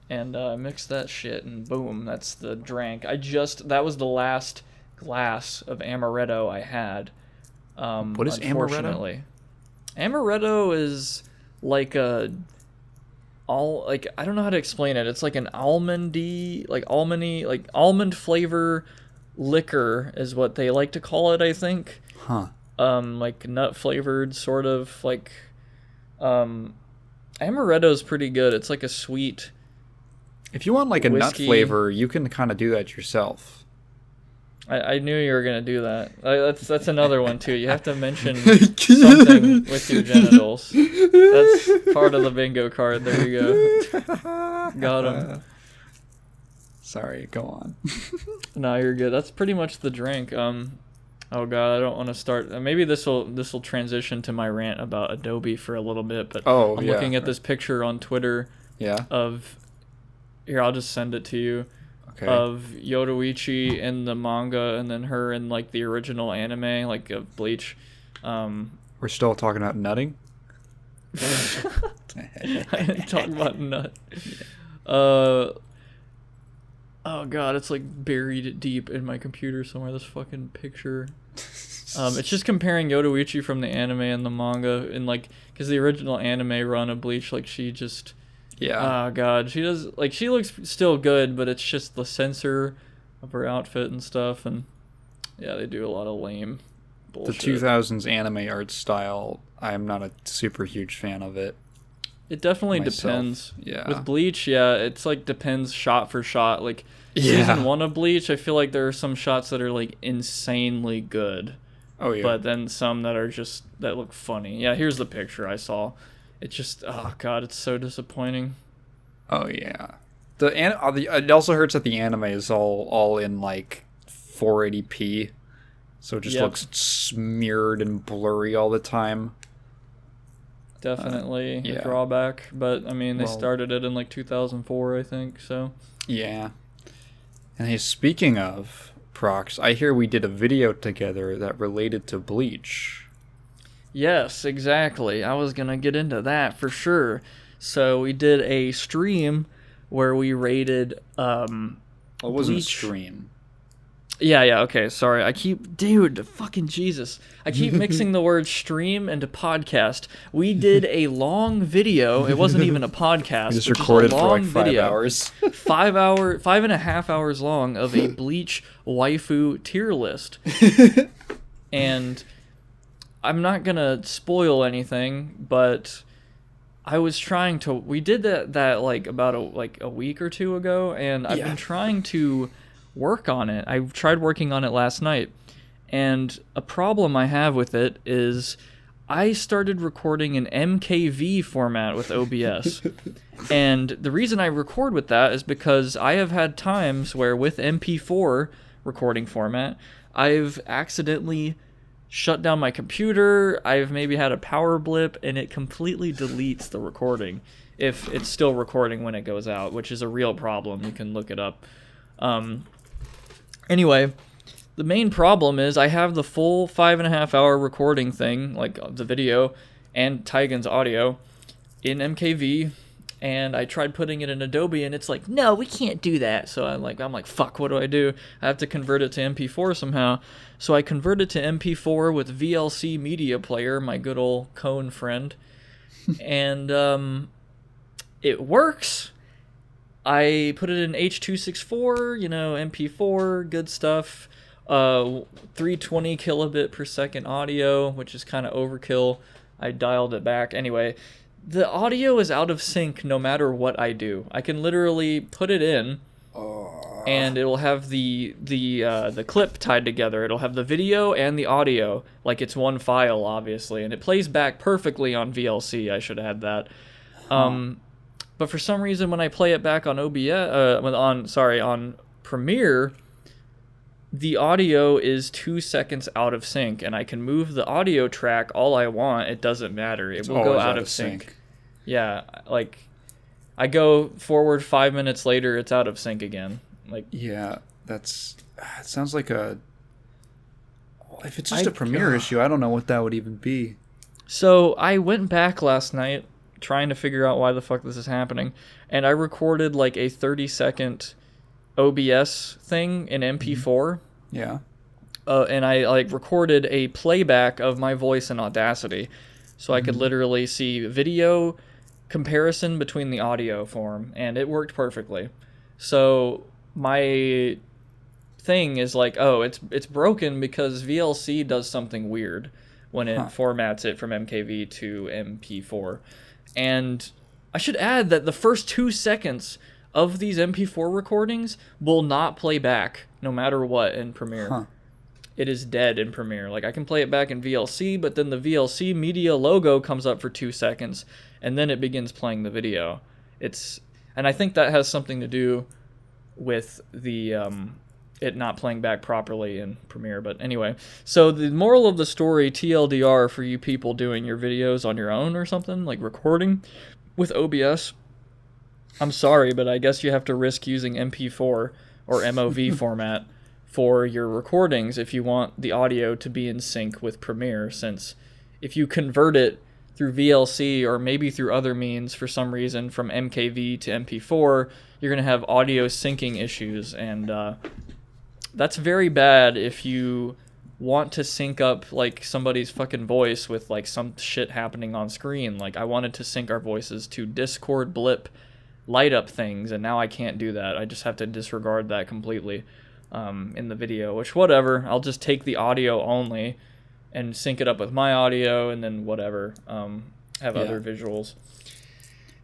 And mix that shit, and boom, that's the drink. That was the last glass of amaretto I had. What is amaretto? Amaretto is like I don't know how to explain it. It's like an almondy, like almond flavor liquor is what they like to call it, I think. Huh. Like nut flavored sort of like amaretto's pretty good. It's like a sweet. If you want like a whiskey. Nut flavor, you can kind of do that yourself. I knew you were gonna do that. That's another one too. You have to mention something with your genitals. That's part of the bingo card. There you go. Got him. Sorry, go on. No, you're good. That's pretty much the drink. Oh god, I don't want to start. Maybe this will transition to my rant about Adobe for a little bit. But I'm looking at this picture on Twitter. Yeah. Here, I'll just send it to you. Okay. Of Yoruichi in the manga, and then her in like the original anime, like of Bleach. We're still talking about nutting. I didn't talk about nut. Oh god, it's like buried deep in my computer somewhere. This fucking picture. It's just comparing Yoruichi from the anime and the manga, and like because the original anime run of Bleach, like she just. Yeah. Oh god, she looks still good, but it's just the censor of her outfit and stuff, and yeah, they do a lot of lame bullshit. The 2000s anime art style, I'm not a super huge fan of it. It definitely depends. Yeah. With Bleach, yeah, it's like depends shot for shot. Like season 1 of Bleach, I feel like there are some shots that are like insanely good. Oh yeah. But then some that are just that look funny. Yeah, here's the picture I saw. It's just, oh god, it's so disappointing. Oh yeah, it also hurts that the anime is all in like 480p, so it just looks smeared and blurry all the time. Definitely a drawback, but I mean they started it in like 2004, I think. So yeah. And hey, speaking of Prox, I hear we did a video together that related to Bleach. Yes, exactly. I was going to get into that for sure. So we did a stream where we rated It wasn't a stream. Yeah, okay, sorry. Dude, fucking Jesus. I keep mixing the word stream into podcast. We did a long video. It wasn't even a podcast. We just but recorded a for long like 5 video, hours. 5.5 hours long of a Bleach waifu tier list. And I'm not gonna spoil anything, but I was trying to. We did that like about a week or two ago, and I've been trying to work on it. I tried working on it last night, and a problem I have with it is I started recording in MKV format with OBS. And the reason I record with that is because I have had times where with MP4 recording format, I've accidentally shut down my computer, I've maybe had a power blip, and it completely deletes the recording if it's still recording when it goes out, which is a real problem. You can look it up. Anyway, the main problem is I have the full 5.5 hour recording thing, like the video and Tigan's audio, in MKV, and I tried putting it in Adobe, and it's like, no, we can't do that. So I'm like, fuck, what do? I have to convert it to MP4 somehow. So I converted to MP4 with VLC Media Player, my good old Cone friend, and it works. I put it in H.264, MP4, good stuff. 320 kilobit per second audio, which is kind of overkill. I dialed it back. Anyway, the audio is out of sync no matter what I do. I can literally put it in, and it'll have the clip tied together. It'll have the video and the audio, like it's one file, obviously, and it plays back perfectly on VLC. I should add that. But for some reason, when I play it back on on Premiere, the audio is 2 seconds out of sync, and I can move the audio track all I want. It doesn't matter. It will go out of sync. Yeah, like I go forward 5 minutes later, it's out of sync again. Like, yeah, it sounds like if it's just a Premiere issue, I don't know what that would even be. So I went back last night trying to figure out why the fuck this is happening, and I recorded like a 30-second OBS thing in MP4. Yeah. And I like recorded a playback of my voice in Audacity, so I could literally see video comparison between the audio form, and it worked perfectly. So my thing is like, oh, it's broken because VLC does something weird when it formats it from MKV to MP4. And I should add that the first 2 seconds of these MP4 recordings will not play back no matter what in Premiere. It is dead in Premiere. Like, I can play it back in VLC, but then the VLC media logo comes up for 2 seconds, and then it begins playing the video. And I think that has something to do with the it not playing back properly in Premiere. But anyway, so the moral of the story, TLDR, for you people doing your videos on your own or something, like recording with OBS, I'm sorry, but I guess you have to risk using MP4 or MOV format for your recordings if you want the audio to be in sync with Premiere, since if you convert it through VLC or maybe through other means for some reason from MKV to MP4, you're going to have audio syncing issues, and that's very bad if you want to sync up like somebody's fucking voice with like some shit happening on screen. Like, I wanted to sync our voices to Discord blip light up things, and now I can't do that. I just have to disregard that completely in the video, which whatever. I'll just take the audio only and sync it up with my audio, and then whatever, have other visuals.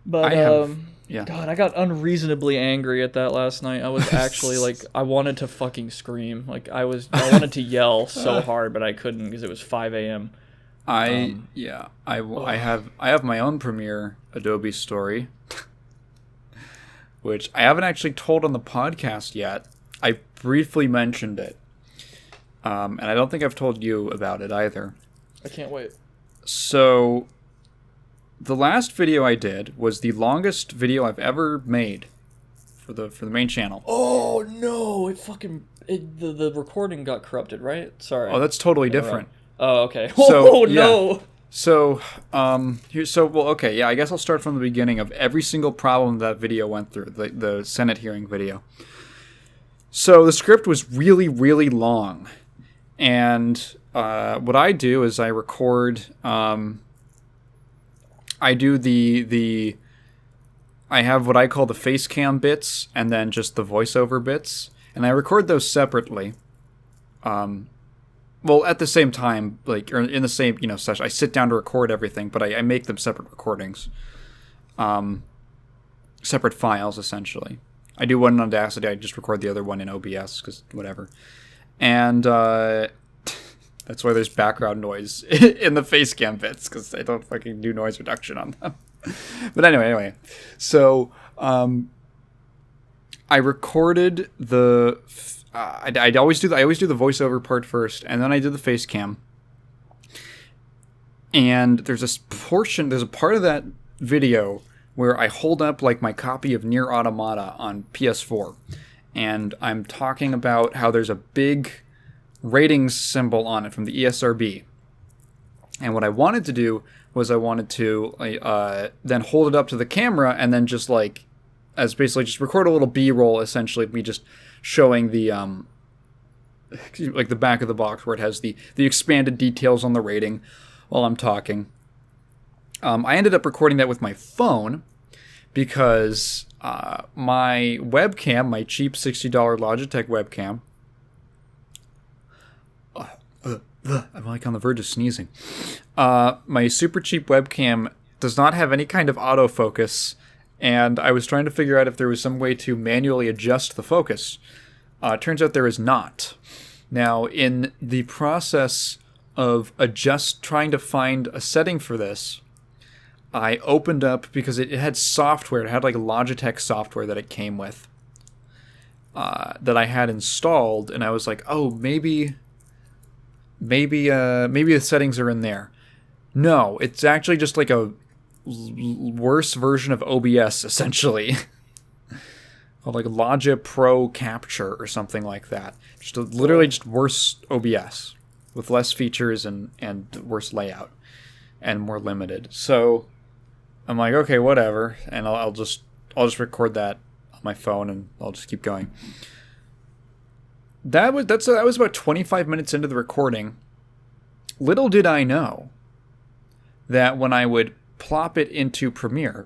But God, I got unreasonably angry at that last night. I was actually like, I wanted to fucking scream. Like, I wanted to yell so hard, but I couldn't because it was 5 a.m. I have my own Premiere Adobe story, which I haven't actually told on the podcast yet. I briefly mentioned it, and I don't think I've told you about it either. I can't wait. So, the last video I did was the longest video I've ever made for the main channel. Oh no! The recording got corrupted, right? Sorry. Oh, that's totally different. Oh, okay. So, no. So, okay, I guess I'll start from the beginning of every single problem that video went through, the Senate hearing video. So the script was really, really long. And what I do is I record... I do I have what I call the face cam bits, and then just the voiceover bits. And I record those separately. Well, at the same time, like, or in the same, session. I sit down to record everything, but I make them separate recordings. Separate files, essentially. I do one in Audacity, I just record the other one in OBS, because whatever. And that's why there's background noise in the face cam bits, because I don't fucking do noise reduction on them. But anyway. So, I recorded the... I always do the voiceover part first, and then I did the face cam. And there's a part of that video where I hold up like my copy of Nier Automata on PS4, and I'm talking about how there's a big ratings symbol on it from the ESRB. And what I wanted to do was I wanted to then hold it up to the camera and then just like as basically just record a little B-roll, essentially me just showing the like the back of the box where it has the expanded details on the rating while I'm talking. I ended up recording that with my phone because my webcam, my cheap $60 Logitech webcam, I'm like on the verge of sneezing. My super cheap webcam does not have any kind of autofocus, and I was trying to figure out if there was some way to manually adjust the focus. Turns out there is not. Now, in the process of trying to find a setting for this, I opened up, because it had software, it had like Logitech software that it came with, that I had installed, and I was like, oh, maybe the settings are in there. No, it's actually just like a worse version of OBS, essentially. Called like Logic Pro Capture or something like that. Literally just worse OBS with less features and worse layout and more limited. So I'm like, okay, whatever, and I'll just record that on my phone and I'll just keep going. That was about 25 minutes into the recording. Little did I know that when I would plop it into Premiere,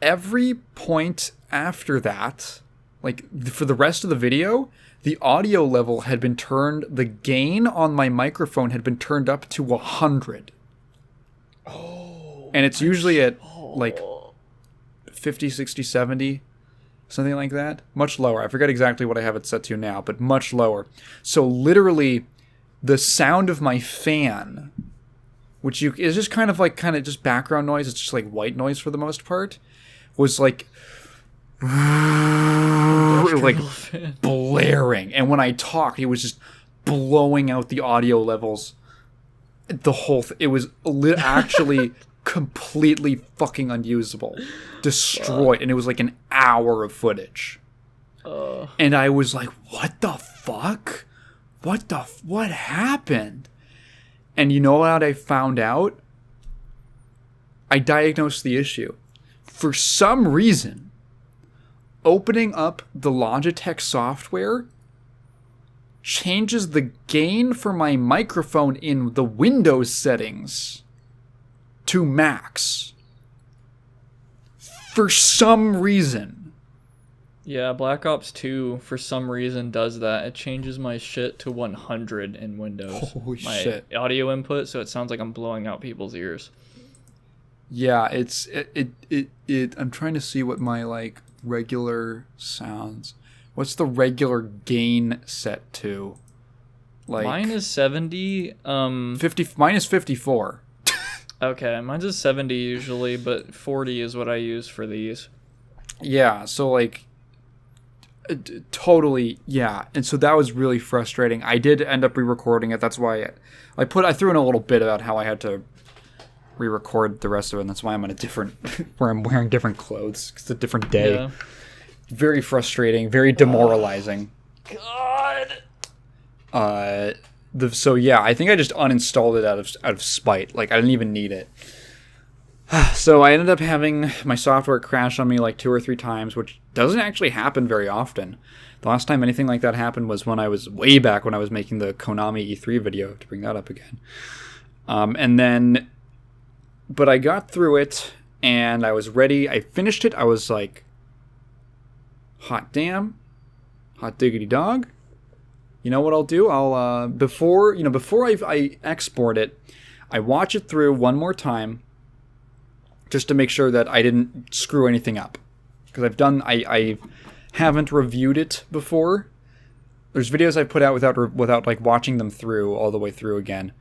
every point after that, like for the rest of the video, the audio level had been turned, the gain on my microphone had been turned up to 100. Oh. And it's usually at like 50, 60, 70, something like that. Much lower. I forget exactly what I have it set to now, but much lower. So literally the sound of my fan, which is just kind of just background noise, it's just like white noise for the most part, was like blaring. And when I talked, it was just blowing out the audio levels. The whole it was actually completely fucking unusable. Destroyed. And it was like an hour of footage. And I was like, what the fuck? What happened? And you know what I found out? I diagnosed the issue. For some reason, opening up the Logitech software changes the gain for my microphone in the Windows settings to max. For some reason. Yeah, Black Ops 2 for some reason does that. It changes my shit to 100 in Windows. Holy my shit. Audio input, so it sounds like I'm blowing out people's ears. Yeah, I'm trying to see what my like regular sounds. What's the regular gain set to? Like mine is 70. 50. Mine is 54. Okay, mine's is 70 usually, but 40 is what I use for these. Yeah, so like totally, yeah. And so that was really frustrating. I did end up re-recording it. That's why I threw in a little bit about how I had to re-record the rest of it, and that's why I'm on a different where I'm wearing different clothes. It's a different day. Yeah. Very frustrating, very demoralizing. God. So yeah, I think I just uninstalled it out of spite. Like I didn't even need it. So I ended up having my software crash on me like 2 or 3 times, which doesn't actually happen very often. The last time anything like that happened was when I was way back when I was making the Konami E3 video, to bring that up again. And then, but I got through it and I was ready. I finished it. I was like, hot damn, hot diggity dog. You know what I'll do? I'll before I export it, I watch it through one more time, just to make sure that I didn't screw anything up. Because I haven't reviewed it before. There's videos I put out without like watching them through all the way through again,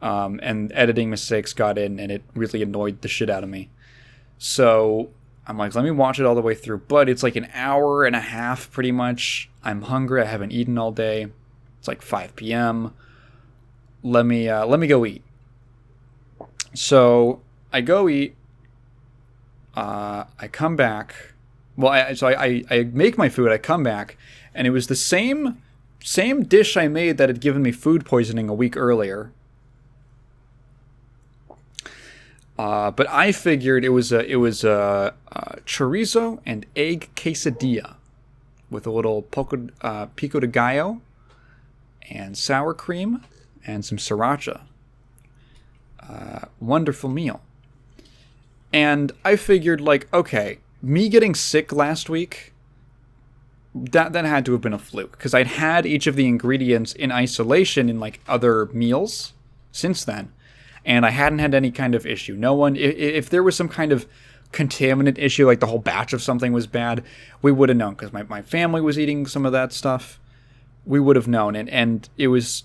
and editing mistakes got in, and it really annoyed the shit out of me. So I'm like, let me watch it all the way through. But it's like an hour and a half, pretty much. I'm hungry. I haven't eaten all day. It's like 5 p.m. Let me go eat. So I go eat. I come back. Well, I make my food. I come back, and it was the same dish I made that had given me food poisoning a week earlier. But I figured it was a chorizo and egg quesadilla with a little pico de gallo and sour cream and some sriracha. Wonderful meal. And I figured, like, okay, me getting sick last week, that had to have been a fluke. Because I'd had each of the ingredients in isolation in, like, other meals since then. And I hadn't had any kind of issue. No one, if there was some kind of contaminant issue, like the whole batch of something was bad, we would have known. Because my family was eating some of that stuff. We would have known. And it was,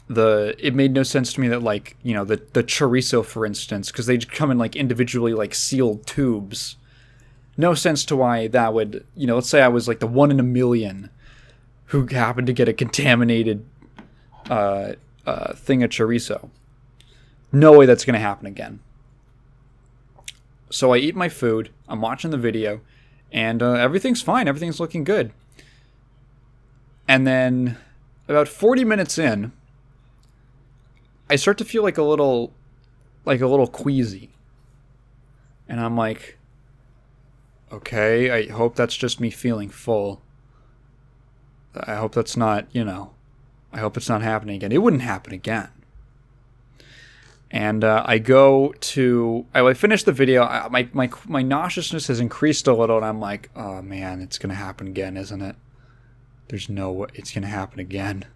it made no sense to me that, like, the chorizo, for instance, because they come in like individually like sealed tubes. No sense to why that would, let's say I was like the 1 in a million who happened to get a contaminated thing of chorizo. No way that's going to happen again. So I eat my food, I'm watching the video, and everything's fine, everything's looking good. And then about 40 minutes in, I start to feel like a little queasy. And I'm like, okay, I hope that's just me feeling full. I hope that's not, I hope it's not happening again. It wouldn't happen again. And I finish the video. My nauseousness has increased a little, and I'm like, oh man, it's going to happen again, isn't it? There's no way it's going to happen again.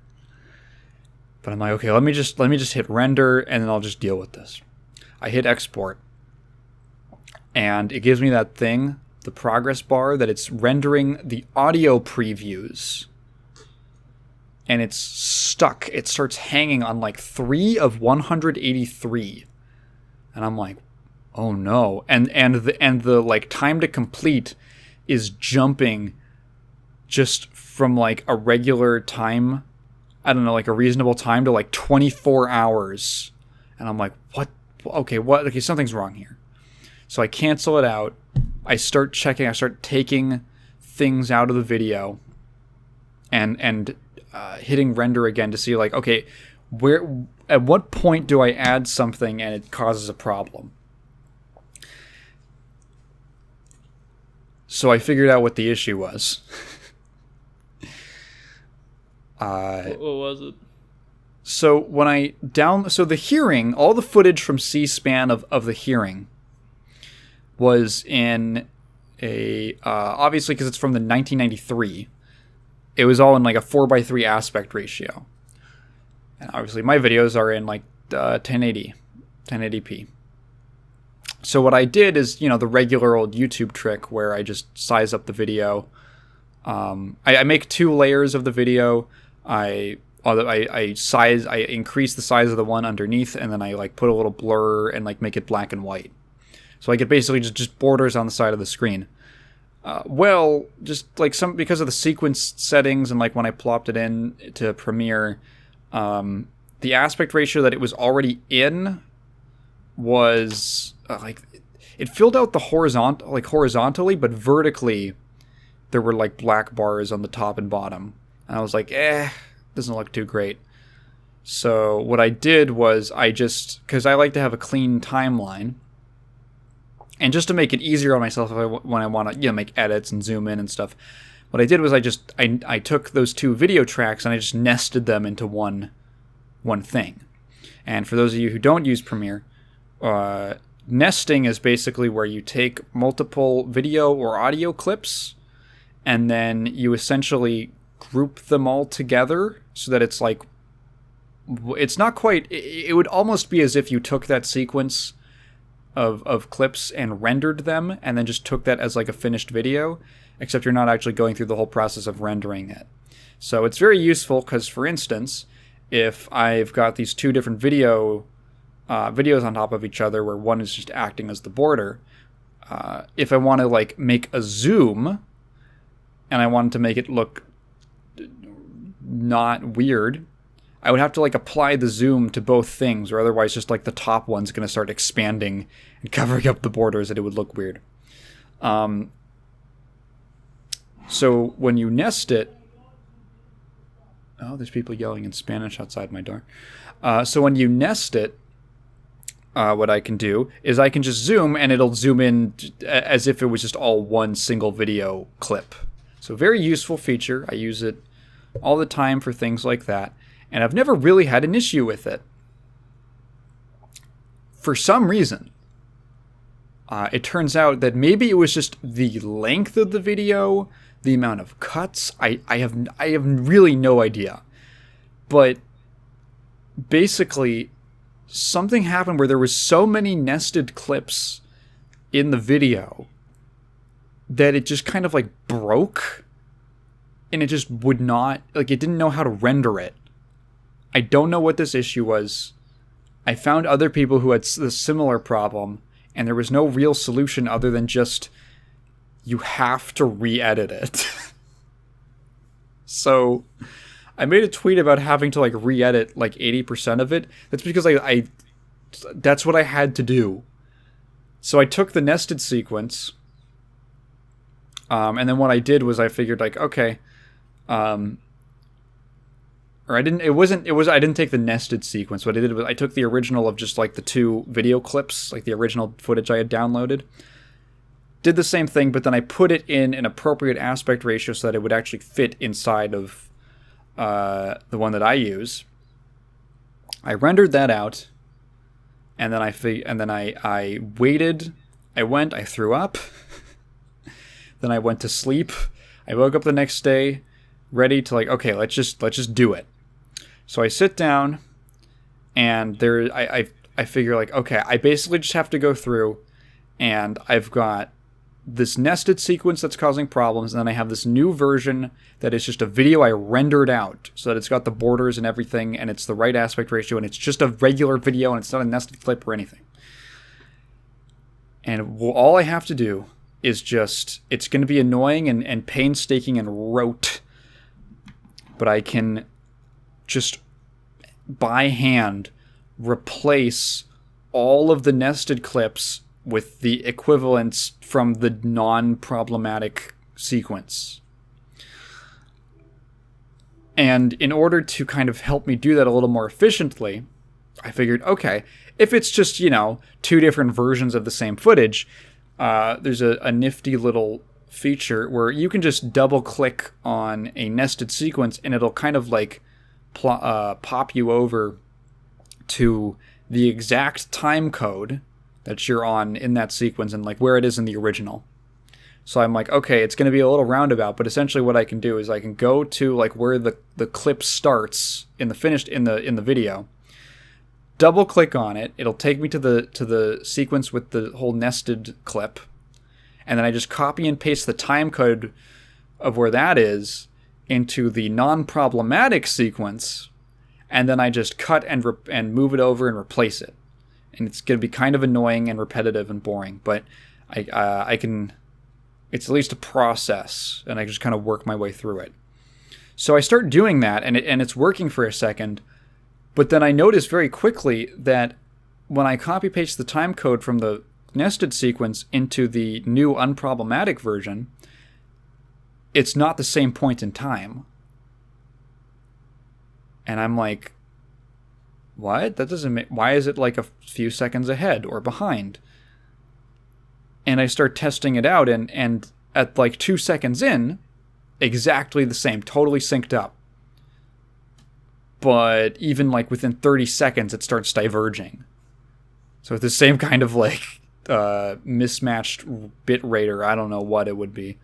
But I'm like, okay, let me just hit render, and then I'll just deal with this. I hit export, and it gives me that thing, the progress bar, that it's rendering the audio previews. And it's stuck. It starts hanging on like 3 of 183. And I'm like, oh no. And the like time to complete is jumping just from like a regular time, I don't know, like a reasonable time, to like 24 hours. And I'm like, what? Okay, what? Okay, something's wrong here. So I cancel it out. I start taking things out of the video and hitting render again to see, like, okay, at what point do I add something and it causes a problem? So I figured out what the issue was. What was it? So when so the hearing, all the footage from C-SPAN of the hearing was in a, obviously because it's from the 1993, it was all in like a 4:3 aspect ratio. And obviously my videos are in like 1080p. So what I did is, the regular old YouTube trick where I just size up the video. I make 2 layers of the video. I increase the size of the one underneath, and then I like put a little blur and like make it black and white. So I get basically just borders on the side of the screen. Just like because of the sequence settings and like when I plopped it in to Premiere, the aspect ratio that it was already in was like it filled out the horizontally, but vertically there were like black bars on the top and bottom. And I was like, doesn't look too great. So what I did was because I like to have a clean timeline, and just to make it easier on myself when I want to make edits and zoom in and stuff, what I did was I took those two video tracks and I just nested them into one thing. And for those of you who don't use Premiere, nesting is basically where you take multiple video or audio clips and then you essentially group them all together so that it's like, it's not quite, it would almost be as if you took that sequence of clips and rendered them and then just took that as like a finished video, except you're not actually going through the whole process of rendering it. So it's very useful because, for instance, if I've got these two different videos on top of each other where one is just acting as the border, if I want to like make a zoom and I wanted to make it look not weird, I would have to like apply the zoom to both things, or otherwise just like the top one's going to start expanding and covering up the borders and it would look weird. So when you nest it, oh, there's people yelling in Spanish outside my door. So when you nest it, what I can do is I can just zoom and it'll zoom in as if it was just all one single video clip. So very useful feature. I use it all the time for things like that. And I've never really had an issue with it. For some reason, it turns out that maybe it was just the length of the video, the amount of cuts. I have really no idea. But basically, something happened where there was so many nested clips in the video that it just kind of like broke, and it just would not, like, it didn't know how to render it. I don't know what this issue was. I found other people who had a similar problem, and there was no real solution other than just, you have to re-edit it. So I made a tweet about having to like re-edit like 80% of it. That's because that's what I had to do. So I took the nested sequence, and then what I did was I figured like, okay, I didn't take the nested sequence. What I did was I took the original of just like the two video clips, like the original footage I had downloaded. Did the same thing, but then I put it in an appropriate aspect ratio so that it would actually fit inside of the one that I use. I rendered that out, and then I waited. I threw up. Then I went to sleep. I woke up the next day, ready to like, okay, let's just do it. So I sit down, and I figure like, okay, I basically just have to go through, and I've got this nested sequence that's causing problems, and then I have this new version that is just a video I rendered out so that it's got the borders and everything, and it's the right aspect ratio, and it's just a regular video, and it's not a nested clip or anything. And all I have to do is just, it's going to be annoying and painstaking and rote, but I can just by hand replace all of the nested clips with the equivalents from the non-problematic sequence. And in order to kind of help me do that a little more efficiently, I figured, okay, if it's just, two different versions of the same footage, there's a nifty little feature where you can just double-click on a nested sequence and it'll kind of like pop you over to the exact time code that you're on in that sequence and like where it is in the original. So I'm like, okay, it's going to be a little roundabout, but essentially what I can do is I can go to like where the clip starts in the video, double click on it, it'll take me to the sequence with the whole nested clip, and then I just copy and paste the time code of where that is into the non-problematic sequence, and then I just cut and move it over and replace it. And it's going to be kind of annoying and repetitive and boring, but I can, it's at least a process, and I just kind of work my way through it. So I start doing that, and it's working for a second, but then I notice very quickly that when I copy paste the time code from the nested sequence into the new unproblematic version, it's not the same point in time. And I'm like, what? That doesn't make... Why is it like a few seconds ahead or behind? And I start testing it out, and at like 2 seconds in, exactly the same, totally synced up. But even like within 30 seconds, it starts diverging. So it's the same kind of like mismatched bit rate, or I don't know what it would be.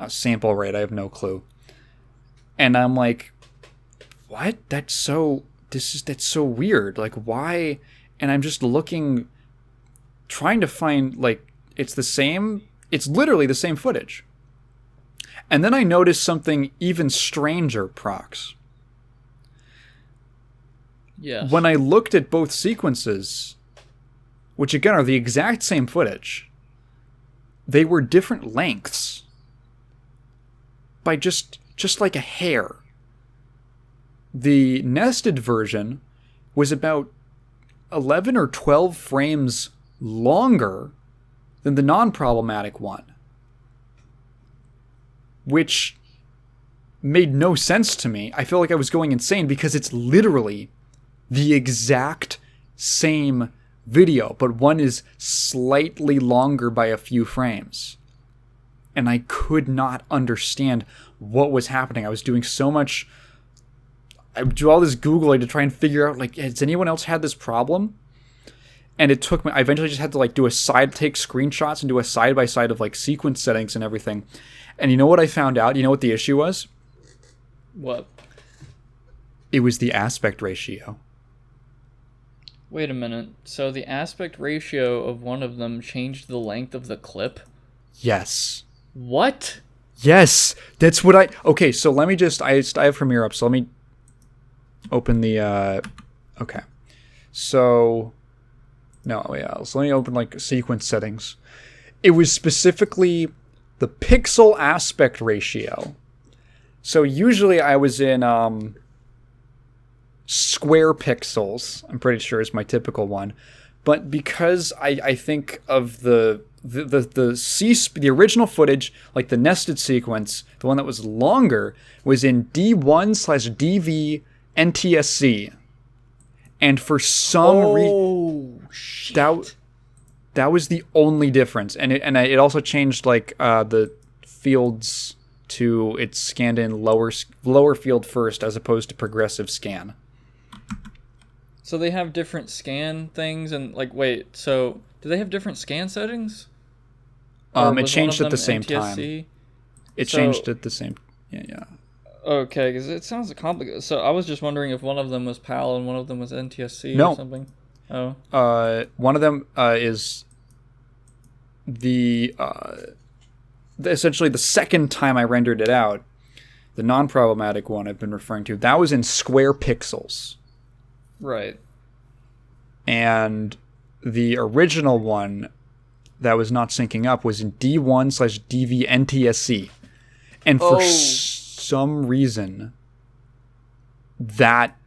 Sample rate, I have no clue. And I'm like, what? That's so weird. Like, why? And I'm just looking, trying to find, like, it's literally the same footage. And then I noticed something even stranger, Prox. Yes. When I looked at both sequences, which again are the exact same footage, they were different lengths by just like a hair. The nested version was about 11 or 12 frames longer than the non-problematic one, which made no sense to me. I feel like I was going insane because it's literally the exact same video, but one is slightly longer by a few frames. And I could not understand what was happening. I was doing so much... I would do all this Googling to try and figure out, like, has anyone else had this problem? And it took me... I eventually just had to, like, take screenshots and do a side-by-side of, like, sequence settings and everything. And you know what I found out? You know what the issue was? What? It was the aspect ratio. Wait a minute. So the aspect ratio of one of them changed the length of the clip? Yes. What? Yes! That's what I... Okay, so let me just... I have Premiere up, so let me open the... Okay. So... No, yeah. So let me open, like, sequence settings. It was specifically the pixel aspect ratio. So usually I was in... square pixels, I'm pretty sure is my typical one, but because I think of the original footage, like the nested sequence, the one that was longer, was in D1/DV NTSC, and for some reason that was the only difference, and it also changed like the fields to it scanned in lower field first as opposed to progressive scan. So they have different scan things, and like, wait, so do they have different scan settings? It changed at the same time. It changed at the same. Yeah. Okay, because it sounds complicated. So I was just wondering if one of them was PAL and one of them was NTSC or something. Oh. One of them is essentially the second time I rendered it out. The non-problematic one I've been referring to, that was in square pixels. Right. And the original one that was not syncing up was in D1/DV NTSC. And for some reason, that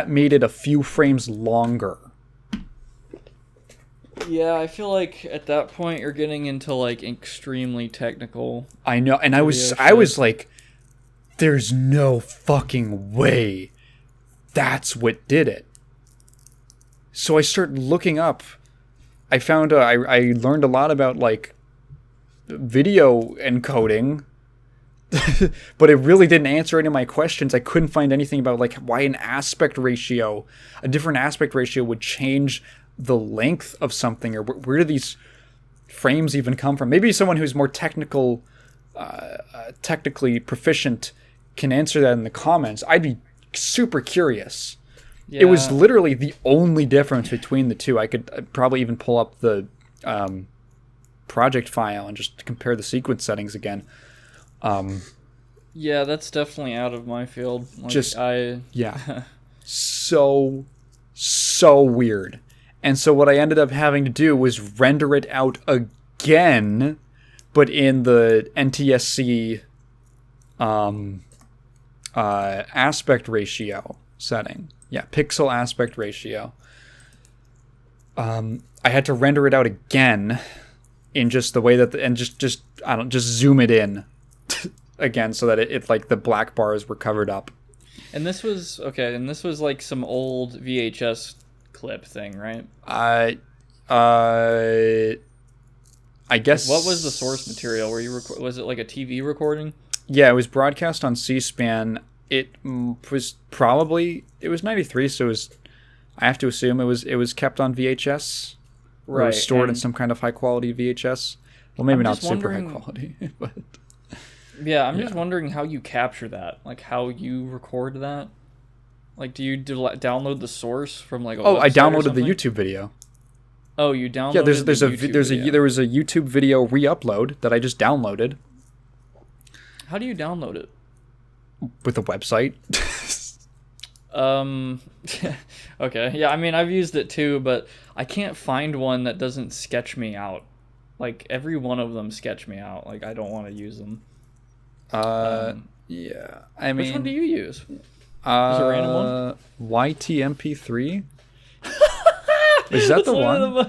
made it a few frames longer. Yeah, I feel like at that point you're getting into like extremely technical. I know, and I was like, there's no fucking way that's what did it. So I started looking up. I found I learned a lot about like video encoding, but it really didn't answer any of my questions. I couldn't find anything about like why a different aspect ratio would change the length of something, or where do these frames even come from? Maybe someone who's more technically proficient can answer that in the comments. I'd be super curious. Yeah. It was literally the only difference between the two. I could probably even pull up the project file and just compare the sequence settings again. Yeah, that's definitely out of my field. So weird. And so what I ended up having to do was render it out again, but in the NTSC aspect ratio setting. Yeah, pixel aspect ratio. I had to render it out again in just the way that just zoom it in again so that it like the black bars were covered up. And this was okay. And this was like some old VHS clip thing, right? I guess. What was the source material? Were you was it like a TV recording? Yeah, it was broadcast on C-SPAN. It was probably it was 93, so it was. I have to assume it was kept on VHS, or it was stored in some kind of high quality VHS. Well, maybe not super high quality, but yeah, I'm just wondering how you capture that, like how you record that. Like, do you download the source from like a website I downloaded or something? the YouTube video. Oh, you downloaded? Yeah, there was a YouTube video re-upload that I just downloaded. How do you download it? With a website. Okay. Yeah, I mean, I've used it too, but I can't find one that doesn't sketch me out. Like, every one of them sketch me out. Like, I don't want to use them. Yeah. I mean, which one do you use? Is it a random one? YTMP3? Is that the one? I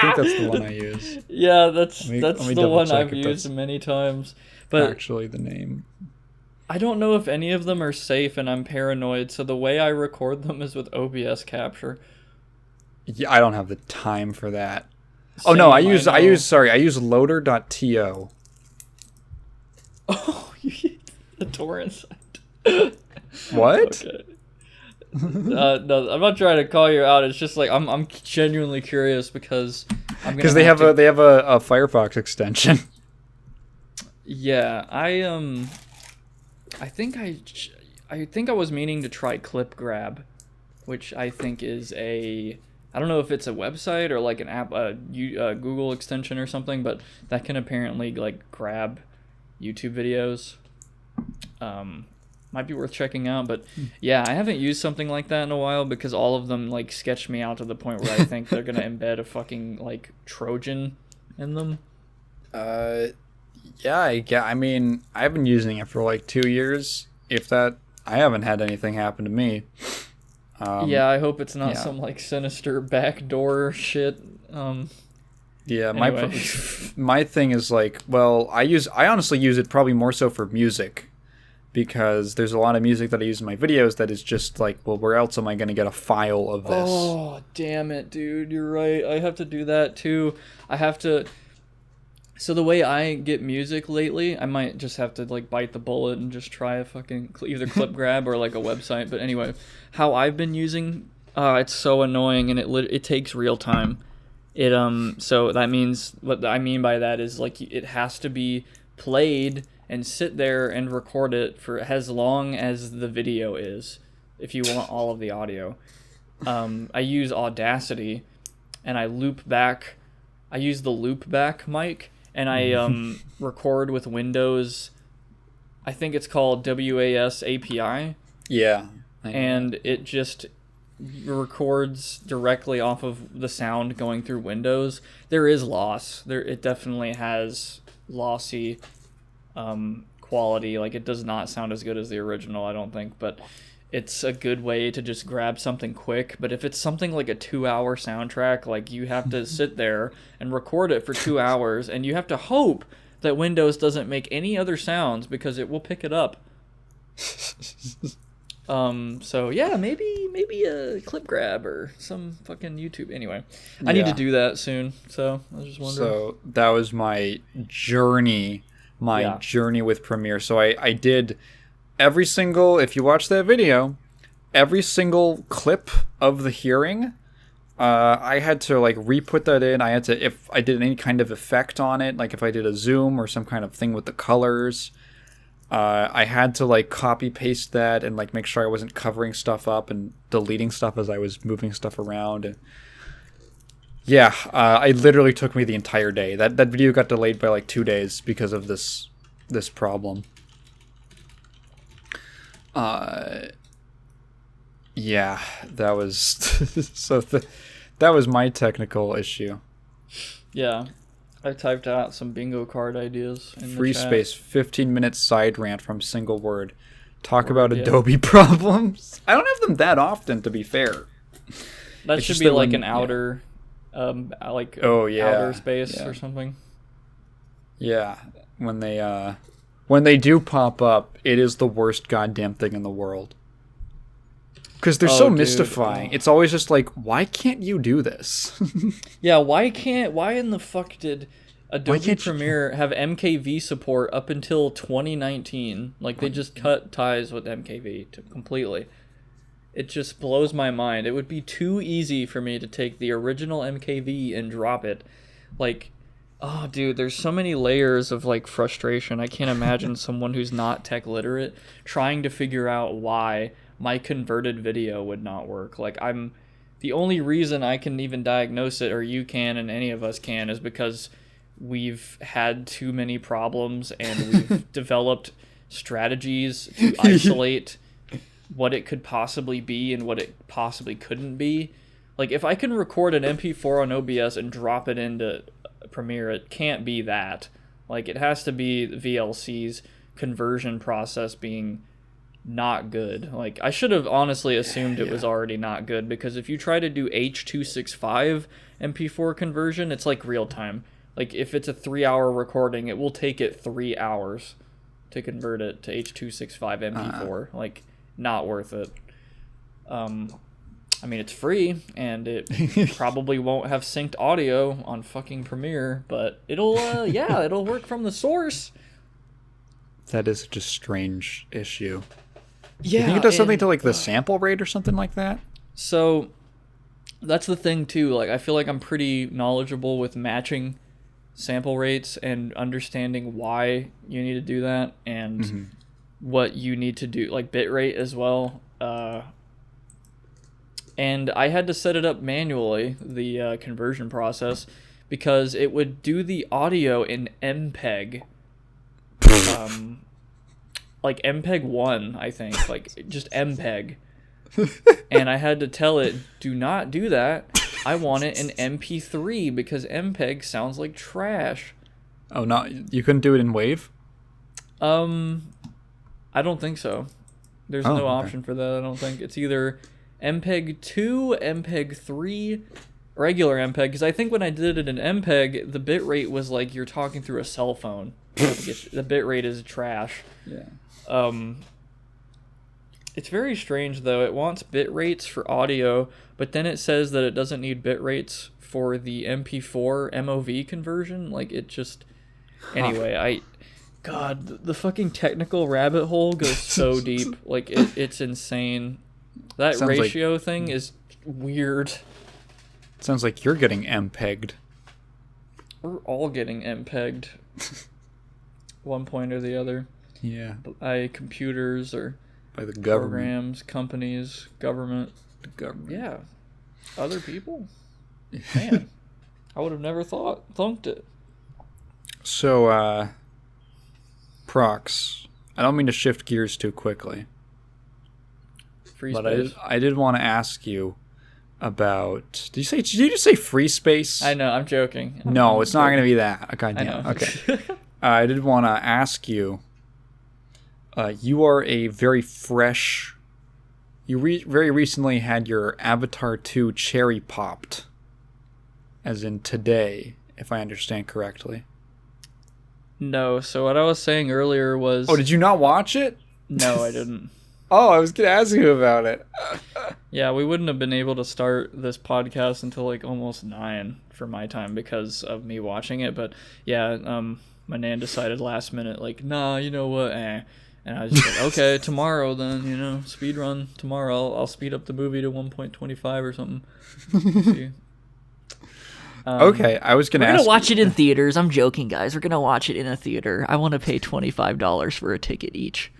think that's the one I use. Yeah, that's let me the one double-check I've if used that's many times. But actually the name. I don't know if any of them are safe, and I'm paranoid, so the way I record them is with OBS capture. Yeah, I don't have the time for that. Oh no, I use loader.to. Oh, the torrent site. What? Okay. No, I'm not trying to call you out. It's just like I'm genuinely curious because they have a Firefox extension. Yeah, I think I was meaning to try Clip Grab, which I think is I don't know if it's a website or like an app, Google extension or something, but that can apparently like grab YouTube videos. Might be worth checking out, but yeah, I haven't used something like that in a while because all of them like sketch me out to the point where I think they're gonna embed a fucking like Trojan in them. Yeah, I mean, I've been using it for like 2 years. If that, I haven't had anything happen to me. Yeah, I hope it's not some like sinister backdoor shit. Yeah, anyway. my thing is like, well, I honestly use it probably more so for music. Because there's a lot of music that I use in my videos that is just like, well, where else am I going to get a file of this? Oh, damn it, dude. You're right. I have to do that too. So the way I get music lately, I might just have to like bite the bullet and just try a fucking either Clip Grab or like a website. But anyway, how I've been using, it's so annoying and it takes real time. So that means, what I mean by that is like it has to be played and sit there and record it for as long as the video is, if you want all of the audio. I use Audacity, and I loop back. I use the loop back mic, and I record with Windows. I think it's called WAS API. Yeah. And it just records directly off of the sound going through Windows. There is loss. It definitely has lossy quality. Like, it does not sound as good as the original, I don't think, but it's a good way to just grab something quick. But if it's something like a 2-hour soundtrack, like, you have to sit there and record it for 2 hours, and you have to hope that Windows doesn't make any other sounds because it will pick it up. So yeah, maybe a Clip Grab or some fucking YouTube. Anyway, I need to do that soon, so I was just wondering. So that was my journey with Premiere. So I did every single, if you watch that video, every single clip of the hearing, I had to like re-put that in. I had to, if I did any kind of effect on it, like if I did a zoom or some kind of thing with the colors, I had to like copy paste that and like make sure I wasn't covering stuff up and deleting stuff as I was moving stuff around. And yeah, it literally took me the entire day. That video got delayed by like 2 days because of this problem. Yeah, that was so that was my technical issue. Yeah, I typed out some bingo card ideas in Free the chat. space, 15-minute side rant from single word. Talk about Adobe problems. I don't have them that often, to be fair. That should be like an outer, outer space or something. Yeah, when they when they do pop up, it is the worst goddamn thing in the world. Because they're so mystifying. It's always just like, why can't you do this? Yeah, why in the fuck did Adobe Premiere have MKV support up until 2019? Like, they just cut ties with MKV completely. It just blows my mind. It would be too easy for me to take the original MKV and drop it. Like, oh, dude, there's so many layers of, like, frustration. I can't imagine someone who's not tech literate trying to figure out why my converted video would not work. Like, the only reason I can even diagnose it, or you can, and any of us can, is because we've had too many problems and we've developed strategies to isolate what it could possibly be and what it possibly couldn't be. Like, if I can record an MP4 on OBS and drop it into Premiere, it can't be that. Like, it has to be VLC's conversion process being not good. Like, I should have honestly assumed it was already not good, because if you try to do H.265 MP4 conversion, it's like real time. Like, if it's a 3-hour recording, it will take it 3 hours to convert it to H.265 MP4. Like, not worth it. I mean, it's free, and it probably won't have synced audio on fucking Premiere, but it'll it'll work from the source. That is such a strange issue. Yeah, you think it does something to, like, the sample rate or something like that? So that's the thing too. Like, I feel like I'm pretty knowledgeable with matching sample rates and understanding why you need to do that, and what you need to do, like bit rate as well. And I had to set it up manually, the conversion process, because it would do the audio in MPEG. Like MPEG 1, I think, like just MPEG. And I had to tell it, do not do that. I want it in MP3 because MPEG sounds like trash. Oh, no, you couldn't do it in WAV? I don't think so. There's no option for that, I don't think. It's either MPEG 2, MPEG 3, regular MPEG, because I think when I did it in MPEG, the bitrate was like you're talking through a cell phone. The bitrate is trash. Yeah. It's very strange, though. It wants bit rates for audio, but then it says that it doesn't need bit rates for the MP4 MOV conversion. Like, it just... Anyway, God, the fucking technical rabbit hole goes so deep. Like, it's insane. That sounds ratio thing is weird. Sounds like you're getting MPEG'd. We're all getting MPEG'd. One point or the other. Yeah. By computers or by the government. Programs, companies, government. The government. Yeah. Other people. Man. I would have never thunked it. So, Prox, I don't mean to shift gears too quickly. Free space. But I did want to ask you about... Did you just say free space? I know, I'm joking. No, it's not going to be that. Okay, I know. Okay. I did want to ask you, you are a very fresh... You very recently had your Avatar 2 cherry popped. As in today, if I understand correctly. No, so what I was saying earlier was... Oh, did you not watch it? No, I didn't. Oh, I was going to ask you about it. Yeah, we wouldn't have been able to start this podcast until like almost 9 for my time because of me watching it. But yeah, my nan decided last minute, like, nah, you know what, And I was just like, okay, tomorrow then, speed run tomorrow. I'll speed up the movie to 1.25 or something. See. Okay, I was going to ask... We're going to watch it in theaters. I'm joking, guys. We're going to watch it in a theater. I want to pay $25 for a ticket each.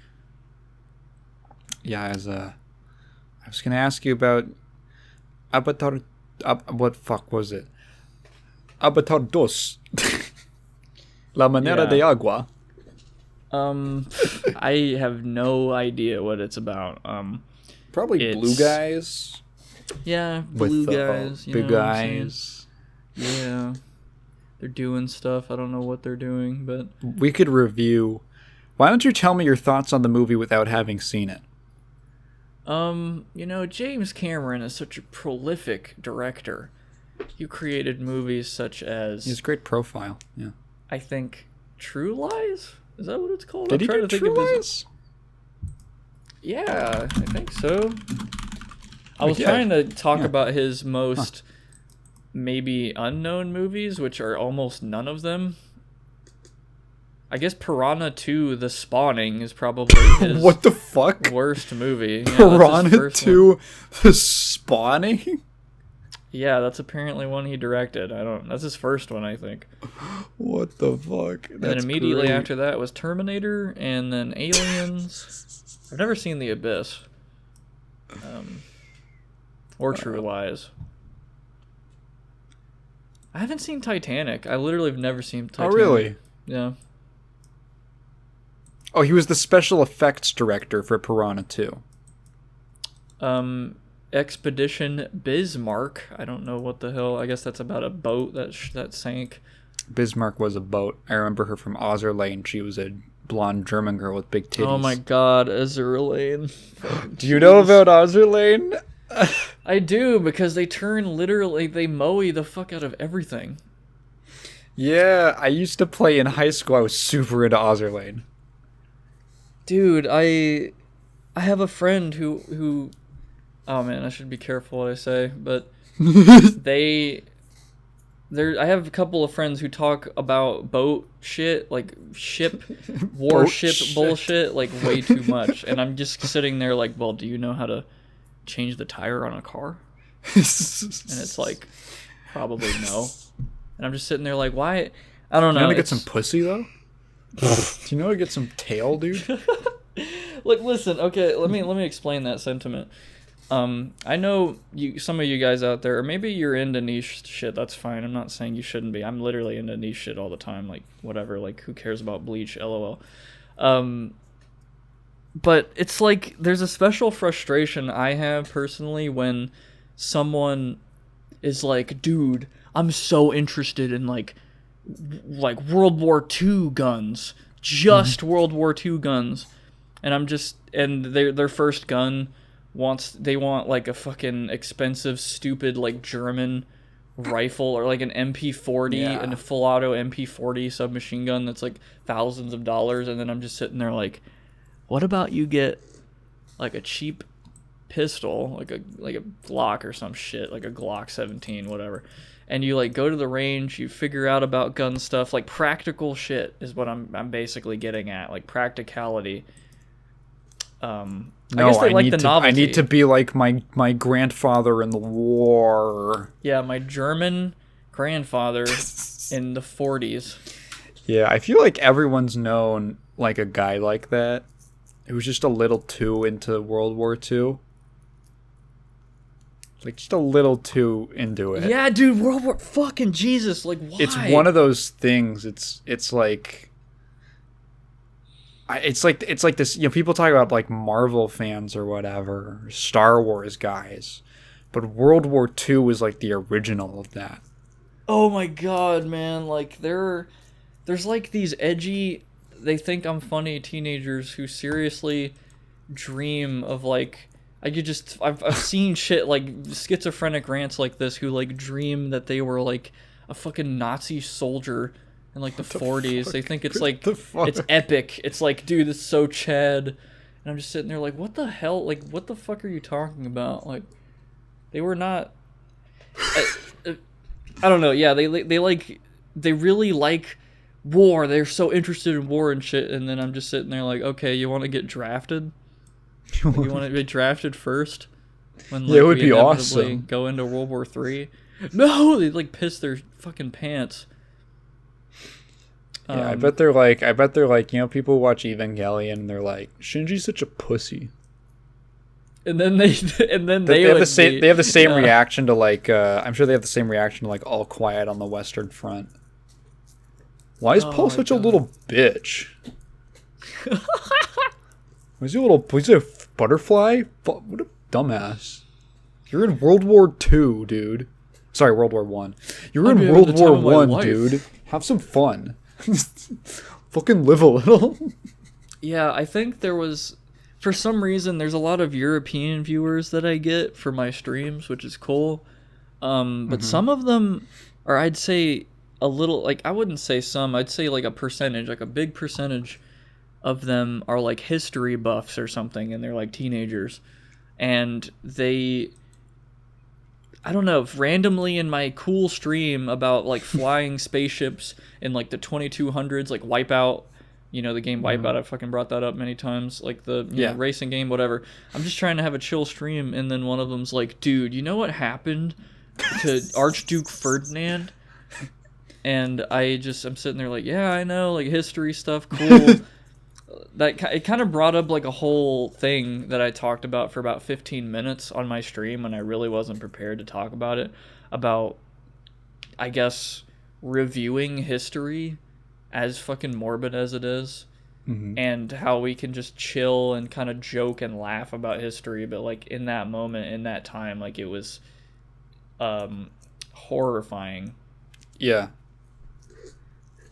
Yeah, I was going to ask you about Avatar... what fuck was it? Avatar 2. La Manera de Agua. I have no idea what it's about. Probably blue guys. Yeah, blue guys. Big guys. Yeah. They're doing stuff. I don't know what they're doing, but... We could review... Why don't you tell me your thoughts on the movie without having seen it? James Cameron is such a prolific director. You created movies such as... He has a great profile, yeah. I think True Lies? Is that what it's called? Did I'm he trying do to think True of his. Lies? Yeah, I think so. I was Yeah. trying to talk Yeah. about his most maybe unknown movies, which are almost none of them. I guess Piranha 2: The Spawning is probably his What the fuck? worst movie. Yeah, that's his Piranha first one. 2, The Spawning? Yeah, that's apparently one he directed. That's his first one, I think. What the fuck? And then immediately after that was Terminator, and then Aliens. I've never seen The Abyss. Or True Lies. I haven't seen Titanic. I literally have never seen Titanic. Oh, really? Yeah. Oh, he was the special effects director for Piranha 2. Expedition Bismarck. I don't know what the hell. I guess that's about a boat that sank. Bismarck was a boat. I remember her from Ozzer Lane. She was a blonde German girl with big titties. Oh my god, Ezra Lane. Do you know about Ozzer Lane? I do, because they mow the fuck out of everything. Yeah, I used to play in high school. I was super into Ozzer Lane. Dude, I have a friend who oh man, I should be careful what I say, but I have a couple of friends who talk about boat shit, like warship bullshit, like way too much. And I'm just sitting there like, well, do you know how to change the tire on a car? And it's like, probably no. And I'm just sitting there like, why? I don't know. You know how to get some pussy, though? Do you know how to get some tail, dude? Look, listen, okay, let me explain that sentiment. I know some of you guys out there, or maybe you're into niche shit, that's fine. I'm not saying you shouldn't be. I'm literally into niche shit all the time, like, whatever, like, who cares about Bleach, lol. But it's like, there's a special frustration I have, personally, when someone is like, dude, I'm so interested in, like World War II guns. Just World War II guns. And their first gun they want like a fucking expensive, stupid, like German rifle, or like an MP40, and a full auto MP40 submachine gun that's like thousands of dollars. And then I'm just sitting there like, what about you get like a cheap pistol, like a Glock or some shit, like a Glock 17, whatever. And you like go to the range, you figure out about gun stuff, like practical shit is what I'm basically getting at, like practicality. I guess they like the novelty. I need to be like my grandfather in the war. Yeah, my German grandfather in the 40s. Yeah, I feel like everyone's known like a guy like that who's just a little too into World War II. Like, just a little too into it. Yeah, dude, World War fucking Jesus, like, why? It's one of those things. It's like this, you know, people talk about like Marvel fans or whatever, Star Wars guys, but World War II is like the original of that. Oh my god, man, like there's like these edgy, they think I'm funny teenagers who seriously dream of like, I've seen shit like schizophrenic rants like this who like dream that they were like a fucking Nazi soldier in like the 40s. Fuck? They think it's like it's epic. It's like, dude, it's so Chad. And I'm just sitting there like, what the hell? Like, what the fuck are you talking about? Like, they were not. I don't know. Yeah, they really like war. They're so interested in war and shit. And then I'm just sitting there like, okay, you want to get drafted? Like, you want to be drafted first? When, like, yeah, it would be awesome. Go into World War III? No, they like piss their fucking pants. Yeah, I bet they're like, you know, people watch Evangelion and they're like, Shinji's such a pussy. And then they have the same reaction to like, I'm sure they have the same reaction to like All Quiet on the Western Front. Why is Paul such a little bitch? He's a butterfly? What a dumbass. You're in World War II, dude. Sorry, World War One. You're in World War One, dude. Have some fun. Fucking live a little. Yeah, I think there was, for some reason, there's a lot of European viewers that I get for my streams, which is cool. But some of them are, I'd say, a little, like, I wouldn't say some, I'd say like a percentage, like a big percentage of them are like history buffs or something, and they're like teenagers, and I don't know, randomly in my cool stream about like flying spaceships in like the 2200s, like Wipeout, the game Wipeout, I fucking brought that up many times, like the racing game, whatever. I'm just trying to have a chill stream, and then one of them's like, dude, you know what happened to Archduke Ferdinand? And I'm sitting there like, yeah, I know, like history stuff, cool. It kind of brought up like a whole thing that I talked about for about 15 minutes on my stream when I really wasn't prepared to talk about it, about, I guess, reviewing history, as fucking morbid as it is, and how we can just chill and kind of joke and laugh about history, but like in that moment, in that time, like it was horrifying. Yeah.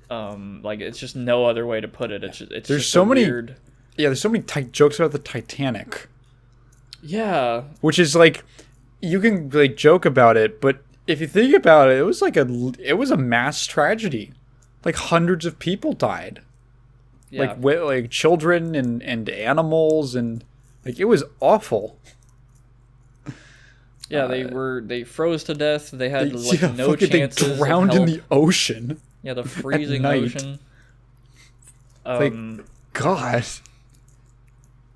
Like it's just no other way to put it. It's there's just so many weird... there's so many jokes about the Titanic. Yeah. Which is like, you can like joke about it, but if you think about it, it was a mass tragedy. Like hundreds of people died. Yeah. Like children and animals, and like it was awful. Yeah, they froze to death. They had no chances. They drowned in the ocean. Yeah, the freezing ocean. God.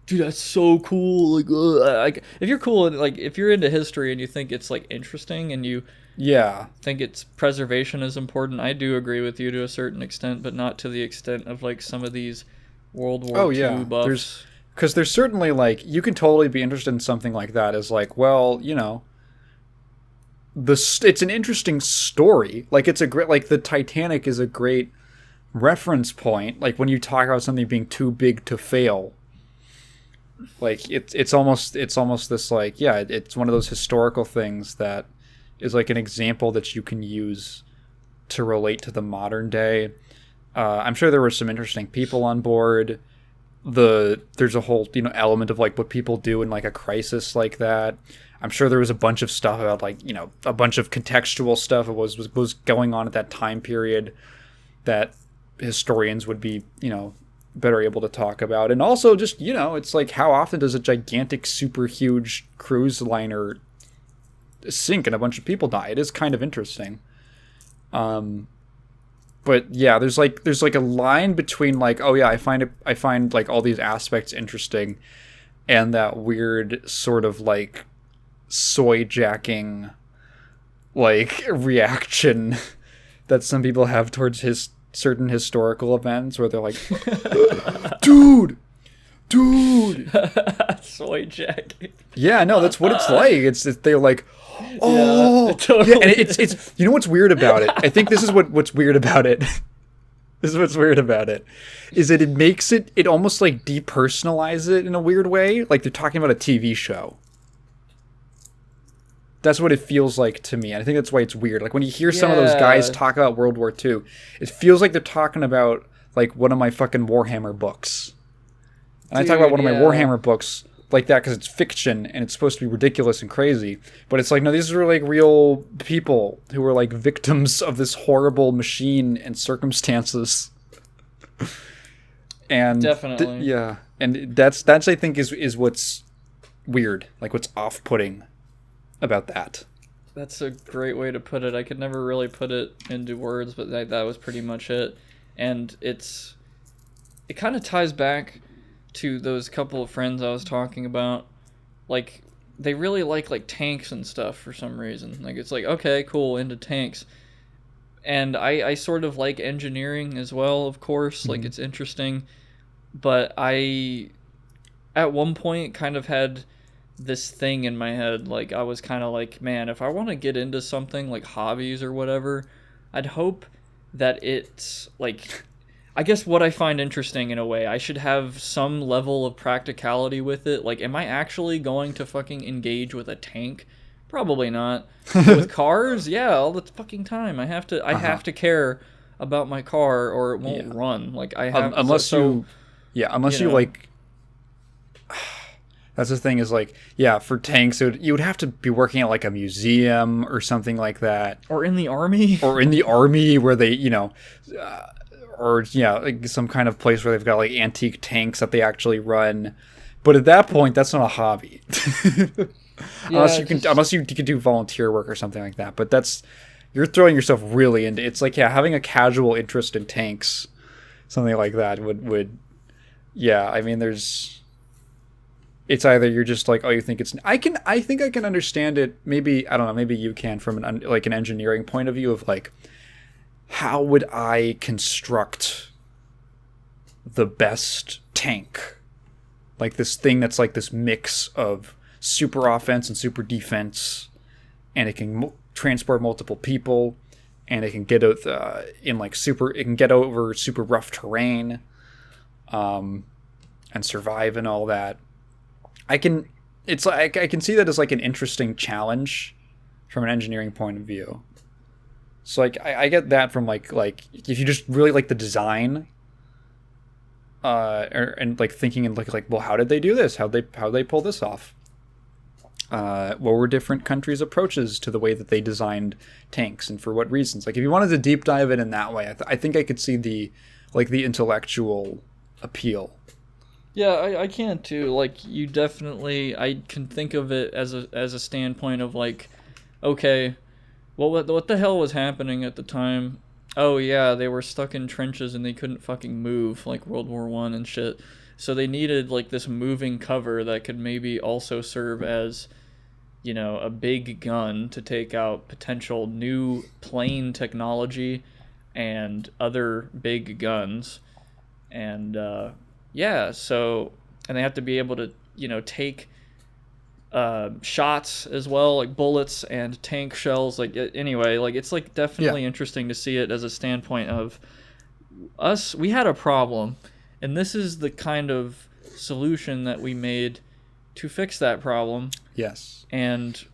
Dude, that's so cool. Like if you're cool, like if you're into history and you think it's like interesting and you think its preservation is important, I do agree with you to a certain extent, but not to the extent of like some of these World War II buffs. Because there's certainly like, you can totally be interested in something like that as like, well, it's an interesting story. Like it's a great, like the Titanic is a great reference point. Like when you talk about something being too big to fail, like it's almost this like, it's one of those historical things that is like an example that you can use to relate to the modern day. I'm sure there were some interesting people on board. There's a whole element of like what people do in like a crisis like that. I'm sure there was a bunch of stuff about like a bunch of contextual stuff that was going on at that time period that historians would be better able to talk about. And also just it's like, how often does a gigantic super huge cruise liner sink and a bunch of people die? It is kind of interesting. But yeah, there's like a line between like, oh yeah, I find like all these aspects interesting, and that weird sort of like soy jacking like reaction that some people have towards certain historical events, where they're like, dude, soy jacking. Yeah, no, that's what it's like. They're like, oh, yeah, totally. Yeah, and it's what's weird about it? I think this is what's weird about it. This is what's weird about it, is that it makes it almost like depersonalize it in a weird way, like they're talking about a TV show. That's what it feels like to me. And I think that's why it's weird. Like when you hear some of those guys talk about World War II, it feels like they're talking about like one of my fucking Warhammer books. And I talk about one of my Warhammer books like that because it's fiction and it's supposed to be ridiculous and crazy. But it's like, no, these are like real people who were like victims of this horrible machine and circumstances. And definitely. And that's I think is what's weird, like what's off-putting about that. That's a great way to put it. I could never really put it into words, but that was pretty much it. And it kind of ties back to those couple of friends I was talking about. Like they really like tanks and stuff for some reason. Like it's like, okay, cool, into tanks. And I sort of like engineering as well, of course. Like it's interesting. But I at one point kind of had this thing in my head, like I was kind of like, man, if I want to get into something like hobbies or whatever, I'd hope that it's like, I guess what I find interesting in a way, I should have some level of practicality with it. Like, am I actually going to fucking engage with a tank? Probably not. With cars, yeah, all the fucking time. I have to care about my car or it won't run. Like I have unless you like. That's the thing is like, for tanks, you would have to be working at like a museum or something like that. Or in the army. Or in the army where they, or yeah, like some kind of place where they've got like antique tanks that they actually run. But at that point, that's not a hobby. Unless you can do volunteer work or something like that. But you're throwing yourself really into. It's like, yeah, having a casual interest in tanks, something like that would yeah. I mean, it's either you're just like, oh, you think it's. I think I can understand it. Maybe I don't know. Maybe you can from an engineering point of view of like, how would I construct the best tank? Like this thing that's like this mix of super offense and super defense, and it can transport multiple people, and it can get out it can get over super rough terrain, and survive and all that. I can see that as like an interesting challenge from an engineering point of view. So like I get that from like if you just really like the design. And like thinking and like, well, how did they do this? How they pull this off? What were different countries' approaches to the way that they designed tanks, and for what reasons? Like, if you wanted to deep dive it in that way, I think I could see the intellectual appeal. Yeah, I can too. Like, you definitely, I can think of it as a standpoint of like, okay, well, what the hell was happening at the time? Oh yeah, they were stuck in trenches and they couldn't fucking move, like World War I and shit. So they needed like this moving cover that could maybe also serve as, you know, a big gun to take out potential new plane technology and other big guns. And yeah, so, and they have to be able to, you know, take shots as well, like bullets and tank shells. Like, anyway, like, it's like definitely interesting to see it as a standpoint of us. We had a problem, and this is the kind of solution that we made to fix that problem. Yes. And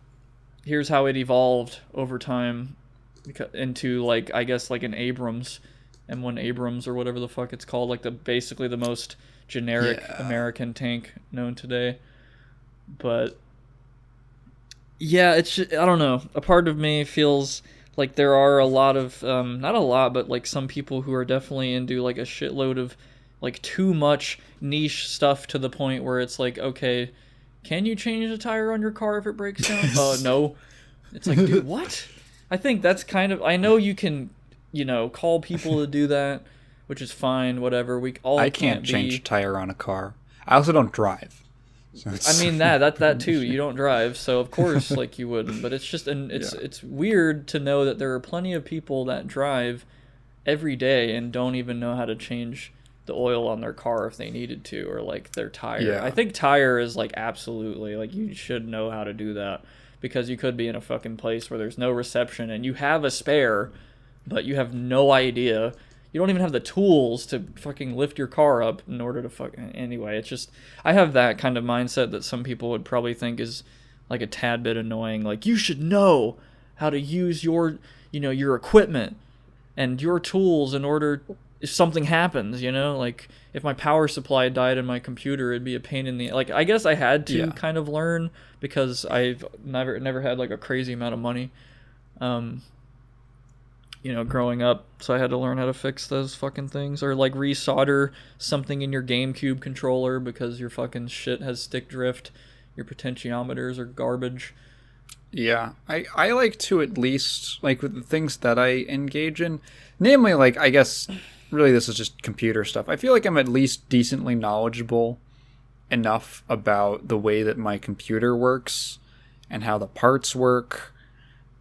here's how it evolved over time into, like, I guess like an Abrams, M1 Abrams or whatever the fuck it's called, like basically the most generic American tank known today. But yeah, it's just, I don't know. A part of me feels like there are a lot of, not a lot, but like some people who are definitely into like a shitload of like too much niche stuff to the point where it's like, okay, can you change a tire on your car if it breaks down? No. It's like, dude, what? I think that's kind of, I know you can, you know, call people to do that, which is fine, whatever. I can't change a tire on a car. I also don't drive. So I mean that too. You don't drive, so of course like you wouldn't. But it's just it's weird to know that there are plenty of people that drive every day and don't even know how to change the oil on their car if they needed to, or like their tire. Yeah. I think tire is like absolutely like you should know how to do that, because you could be in a fucking place where there's no reception and you have a spare, but you have no idea. You don't even have the tools to fucking lift your car up in order to anyway, it's just, I have that kind of mindset that some people would probably think is like a tad bit annoying. Like, you should know how to use your, you know, your equipment and your tools in order if something happens, you know, like if my power supply died in my computer, it'd be a pain in the, like, I guess I had to kind of learn because I've never had like a crazy amount of money. You know, growing up, so I had to learn how to fix those fucking things, or like resolder something in your GameCube controller because your fucking shit has stick drift, your potentiometers are garbage. Yeah, I like to at least, like with the things that I engage in, namely, like, I guess really this is just computer stuff. I feel like I'm at least decently knowledgeable enough about the way that my computer works and how the parts work,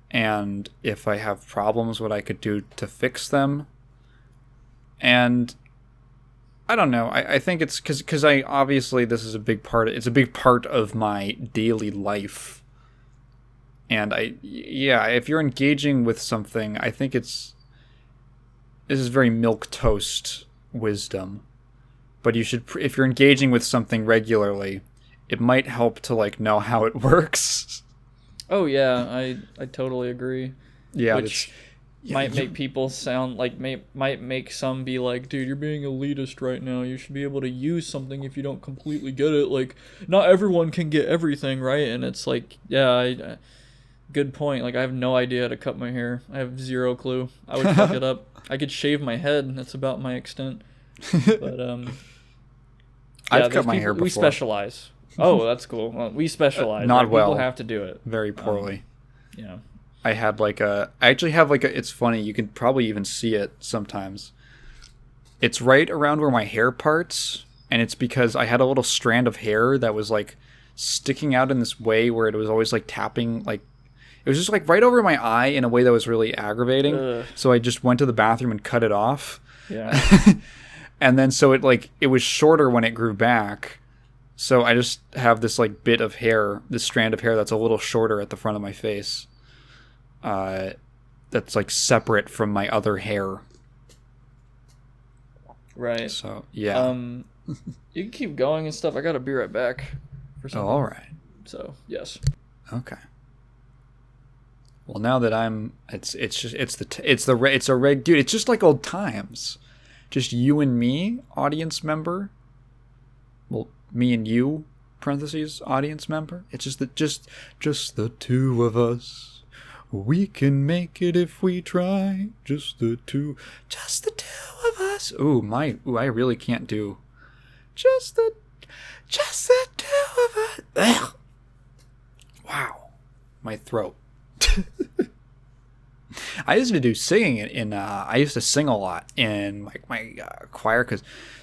and if I have problems, what I could do to fix them. And I don't know, I think it's because I obviously this is a big part of my daily life. And if you're engaging with something, I think this is very milquetoast wisdom. But you should, if you're engaging with something regularly, it might help to like know how it works. Oh yeah, I totally agree. Yeah, which might make people sound like might make some be like, dude, you're being elitist right now. You should be able to use something if you don't completely get it. Like, not everyone can get everything right, and it's like, yeah, Good point. Like, I have no idea how to cut my hair. I have zero clue. I would fuck it up. I could shave my head. That's about my extent. But I've cut my hair before. We specialize. Oh, that's cool. Well, we specialize. Not like, well. People have to do it. Very poorly. Yeah. I actually have like a, it's funny, you can probably even see it sometimes. It's right around where my hair parts, and it's because I had a little strand of hair that was like sticking out in this way where it was always like tapping, like, it was just like right over my eye in a way that was really aggravating. Ugh. So I just went to the bathroom and cut it off. Yeah. And then so it was shorter when it grew back. So I just have this like bit of hair, this strand of hair that's a little shorter at the front of my face. That's like separate from my other hair. Right. So yeah. You can keep going and stuff. I gotta be right back for Oh, something. all right. So yes. Okay. Well, now that dude. It's just like old times. Just you and me, audience member. Well, me and you, parentheses, audience member. It's just the two of us. We can make it if we try. Just the two of us. I really can't do. Just the two of us. Ugh. Wow, my throat. I used to do singing I used to sing a lot in my choir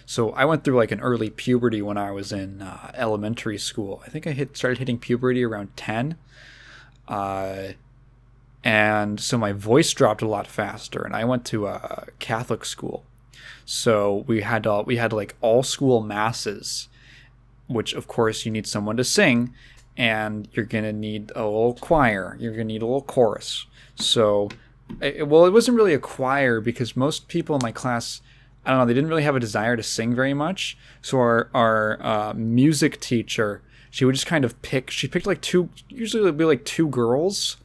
so I went through like an early puberty when I was in elementary school. I think I started hitting puberty around 10. And so my voice dropped a lot faster, and I went to a Catholic school. So we had like all school masses, which of course you need someone to sing, and you're going to need a little choir. You're going to need a little chorus. So, it wasn't really a choir because most people in my class, I don't know, they didn't really have a desire to sing very much. So our music teacher, she would just kind of she picked like usually it would be like two girls.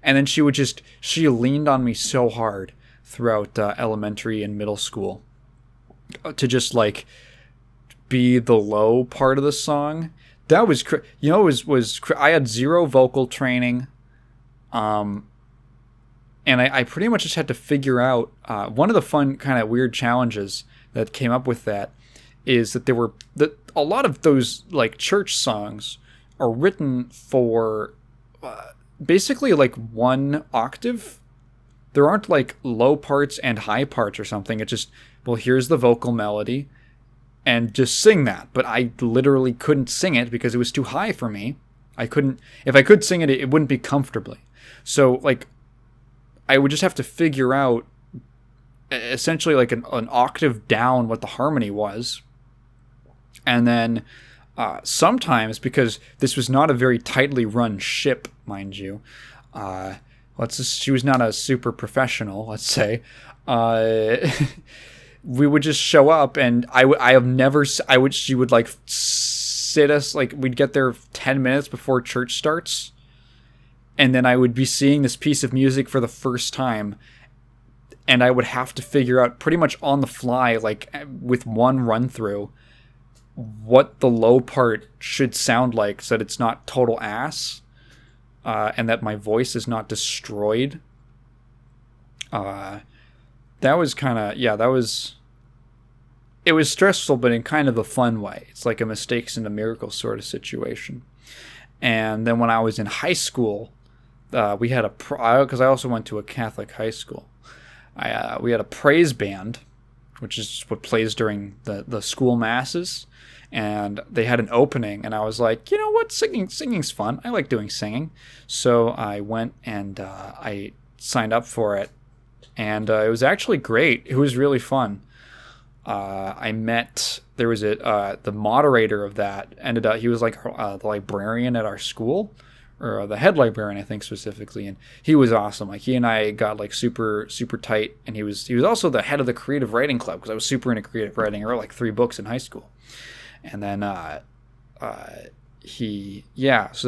And then she leaned on me so hard throughout elementary and middle school to just like be the low part of the song. That was, I had zero vocal training. And I pretty much just had to figure out, one of the fun kind of weird challenges that came up with that is that a lot of those like church songs are written for, basically like one octave. There aren't like low parts and high parts or something. It's just, well, here's the vocal melody and just sing that. But I literally couldn't sing it because it was too high for me. If I could sing it, it wouldn't be comfortably. So like I would just have to figure out essentially like an octave down what the harmony was. And then sometimes, because this was not a very tightly run ship, mind you, she was not a super professional, let's say. We would just show up, and she would like sit us, like we'd get there 10 minutes before church starts, and then I would be seeing this piece of music for the first time, and I would have to figure out pretty much on the fly, like with one run through, what the low part should sound like so that it's not total ass, and that my voice is not destroyed. That was kind of, it was stressful, but in kind of a fun way. It's like a mistakes and a miracle sort of situation. And then when I was in high school, we had because I also went to a Catholic high school. We had a praise band, which is what plays during the school masses. And they had an opening, and I was like, you know what, singing's fun. I like doing singing. So I went and I signed up for it, and it was actually great. It was really fun. There was the moderator of that he was like the librarian at our school, or the head librarian, I think specifically, and he was awesome. Like he and I got like super super tight, and he was also the head of the creative writing club because I was super into creative writing. I wrote like 3 books in high school. And then so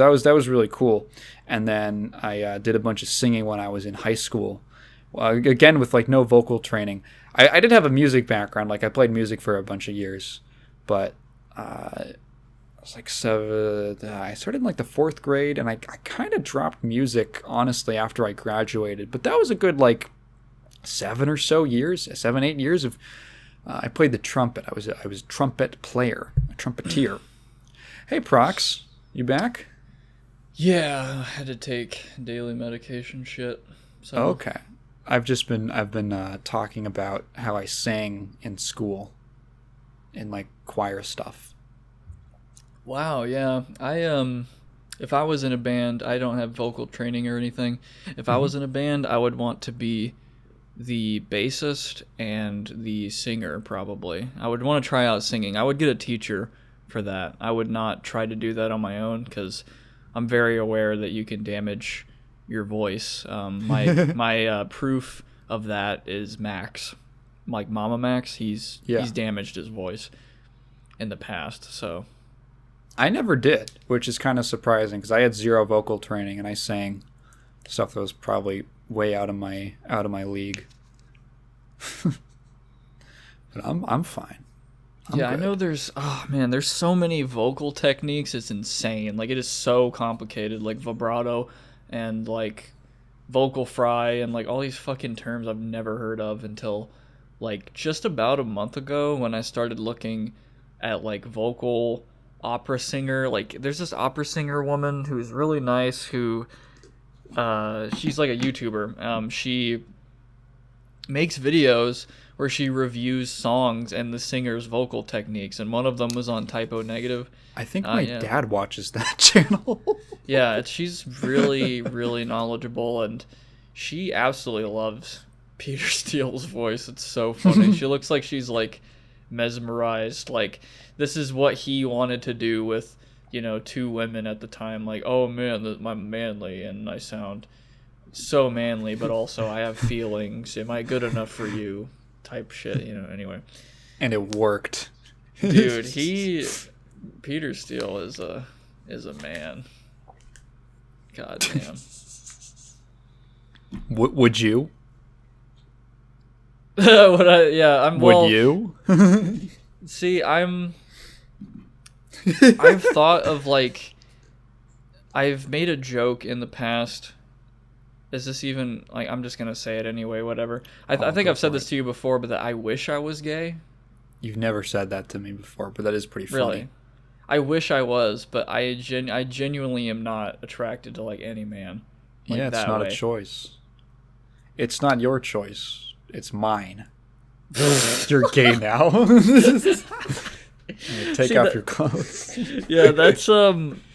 that was really cool. And then I did a bunch of singing when I was in high school, again with like no vocal training. I did have a music background, like I played music for a bunch of years, but was like seven. I started in like the 4th grade, and I kind of dropped music honestly after I graduated. But that was a good like 7, 8 years of. I played the trumpet. I was a trumpet player, a trumpeteer. Hey, Prox, you back? Yeah, I had to take daily medication shit. So. Okay. I've been talking about how I sang in school, in like choir stuff. Wow, yeah. If I was in a band, I don't have vocal training or anything. If I was in a band, I would want to be the bassist and the singer, probably. I would want to try out singing. I would get a teacher for that. I would not try to do that on my own because I'm very aware that you can damage your voice. My proof of that is Max. Like Mama Max, he's damaged his voice in the past, so... I never did, which is kind of surprising because I had 0 vocal training and I sang stuff that was probably way out of my league. But I'm fine. I'm good. I know there's so many vocal techniques. It's insane. Like it is so complicated. Like vibrato and like vocal fry and like all these fucking terms I've never heard of until like just about a month ago when I started looking at like vocal opera singer. Like there's this opera singer woman who's really nice who she's like a YouTuber. She makes videos where she reviews songs and the singer's vocal techniques, and one of them was on Typo Negative. I think my dad watches that channel. Yeah, she's really, really knowledgeable, and she absolutely loves Peter Steele's voice. It's so funny. She looks like she's like mesmerized. Like this is what he wanted to do with, 2 women at the time. Like, oh man, I'm manly and I sound so manly, but also I have feelings. Am I good enough for you? Type shit, anyway. And it worked. Dude, Peter Steele is a man. God damn. Would you? Would you? See, I've thought of like, I've made a joke in the past. Is this even, like, I'm just going to say it anyway, whatever. I think I've said this to you before, but that I wish I was gay. You've never said that to me before, but that is pretty funny. Really? I wish I was, but I genuinely am not attracted to, like, any man. Like, yeah, it's not a choice. It's not your choice. It's mine. You're gay now. Take off your clothes. Yeah, that's,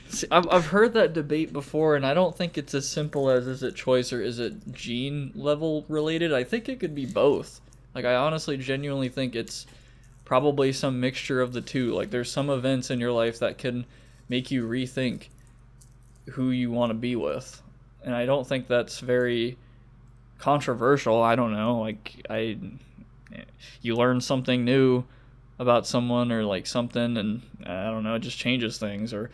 See, I've heard that debate before, and I don't think it's as simple as is it choice or is it gene level related. I think it could be both. Like, I honestly, genuinely think it's probably some mixture of the two. Like, there's some events in your life that can make you rethink who you want to be with. And I don't think that's very controversial. I don't know. Like, you learn something new about someone or, like, something, and I don't know, it just changes things. Or...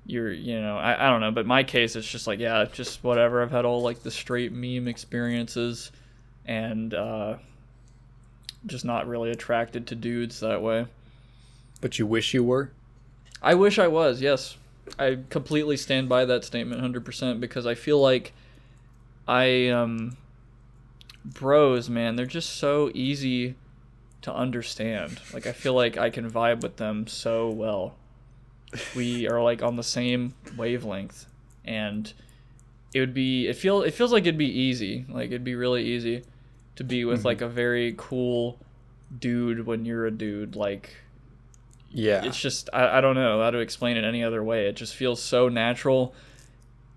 I don't know, but my case, it's just like, yeah, just whatever. I've had all like the straight meme experiences and just not really attracted to dudes that way. But you wish you were? I wish I was, yes. I completely stand by that statement 100% because I feel like bros, man, they're just so easy to understand. Like, I feel like I can vibe with them so well. We are like on the same wavelength, and it feels like it'd be easy. Like it'd be really easy to be with like a very cool dude when you're a dude. Like, yeah, it's just I don't know how to explain it any other way. It just feels so natural.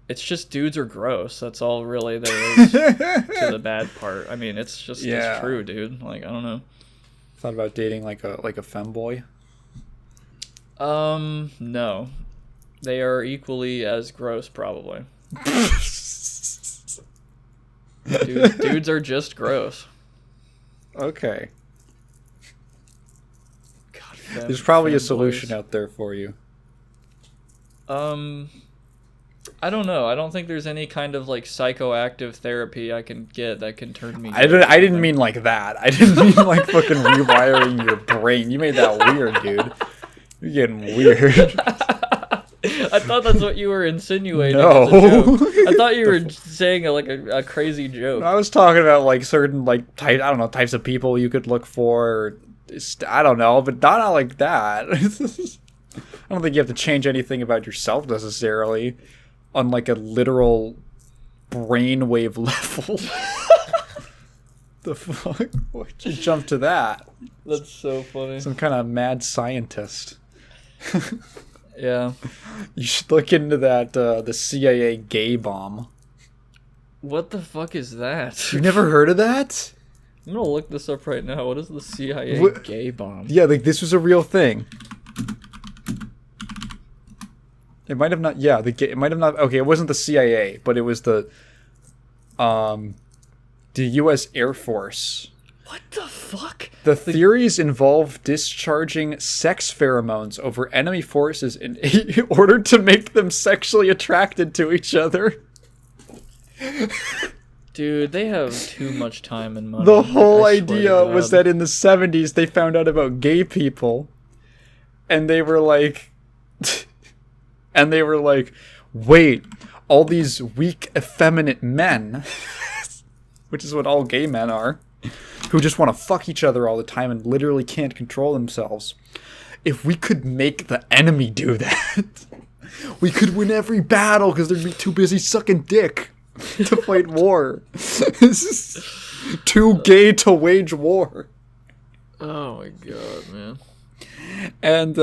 It's just dudes are gross. That's all really there is to the bad part. I mean, it's just it's true, dude. Like, I don't know. Thought about dating like a femboy. No. They are equally as gross, probably. Dudes are just gross. Okay. God, there's probably a solution out there for you. I don't know. I don't think there's any kind of like psychoactive therapy I can get that can turn me. I didn't mean like that. I didn't mean like fucking rewiring your brain. You made that weird, dude. You're getting weird. I thought that's what you were insinuating. No. As a joke. I thought you were saying like a crazy joke. I was talking about like certain like type, I don't know, types of people you could look for. Or, I don't know, but not like that. I don't think you have to change anything about yourself necessarily on like a literal brainwave level. The fuck? Why'd you jump to that? That's so funny. Some kind of mad scientist. Yeah. You should look into that, the CIA gay bomb. What the fuck is that? You never heard of that? I'm gonna look this up right now. What is the CIA gay bomb? Yeah, like this was a real thing. It might have not. Yeah, it might have not. Okay, it wasn't the CIA, but it was the U.S. Air Force. What the fuck? The theories involve discharging sex pheromones over enemy forces in order to make them sexually attracted to each other. Dude, they have too much time and money. The whole I swear idea to was God. that in the 70s they found out about gay people, and they were like, wait, all these weak, effeminate men, which is what all gay men are, who just want to fuck each other all the time and literally can't control themselves. If we could make the enemy do that, we could win every battle because they'd be too busy sucking dick to fight war. This is too gay to wage war. Oh my god, man. And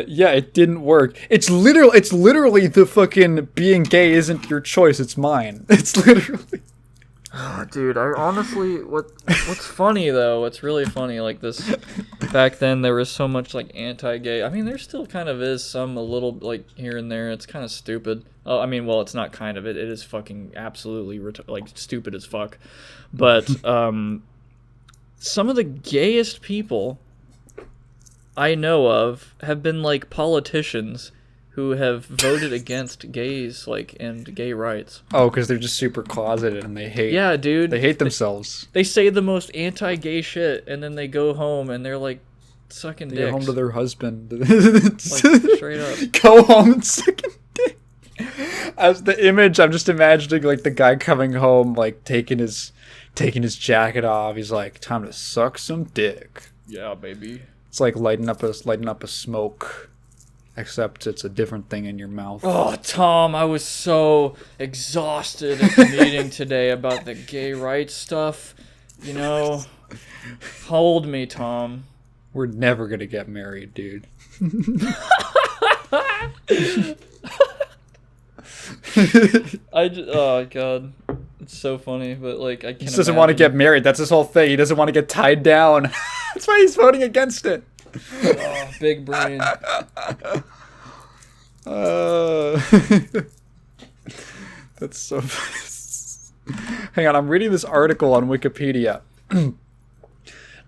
yeah, it didn't work. It's literally the fucking being gay isn't your choice, it's mine. It's literally. Oh, dude, I honestly, what's funny though, what's really funny, like this, back then there was so much like anti-gay, I mean there still kind of is some a little like here and there, it's kind of stupid. Oh, I mean, well, it's not kind of, it is fucking absolutely like stupid as fuck. But some of the gayest people I know of have been like politicians who have voted against gays, like, and gay rights. Oh, because they're just super closeted and they hate. Yeah, dude. They hate themselves. They say the most anti-gay shit, and then they go home and they're like sucking They dicks. go home to their husband. Like, straight up. Go home and sucking dick. As the image, I'm just imagining like the guy coming home, like taking his jacket off. He's like, time to suck some dick. Yeah, baby. It's like lighting up a smoke. Except it's a different thing in your mouth. Oh, Tom, I was so exhausted at the meeting today about the gay rights stuff. You know, hold me, Tom. We're never gonna get married, dude. Oh, God. It's so funny, but, like, I can't He doesn't want to get married. That's his whole thing. He doesn't want to get tied down. That's why he's voting against it. Oh, big brain. That's so funny. Hang on, I'm reading this article on Wikipedia.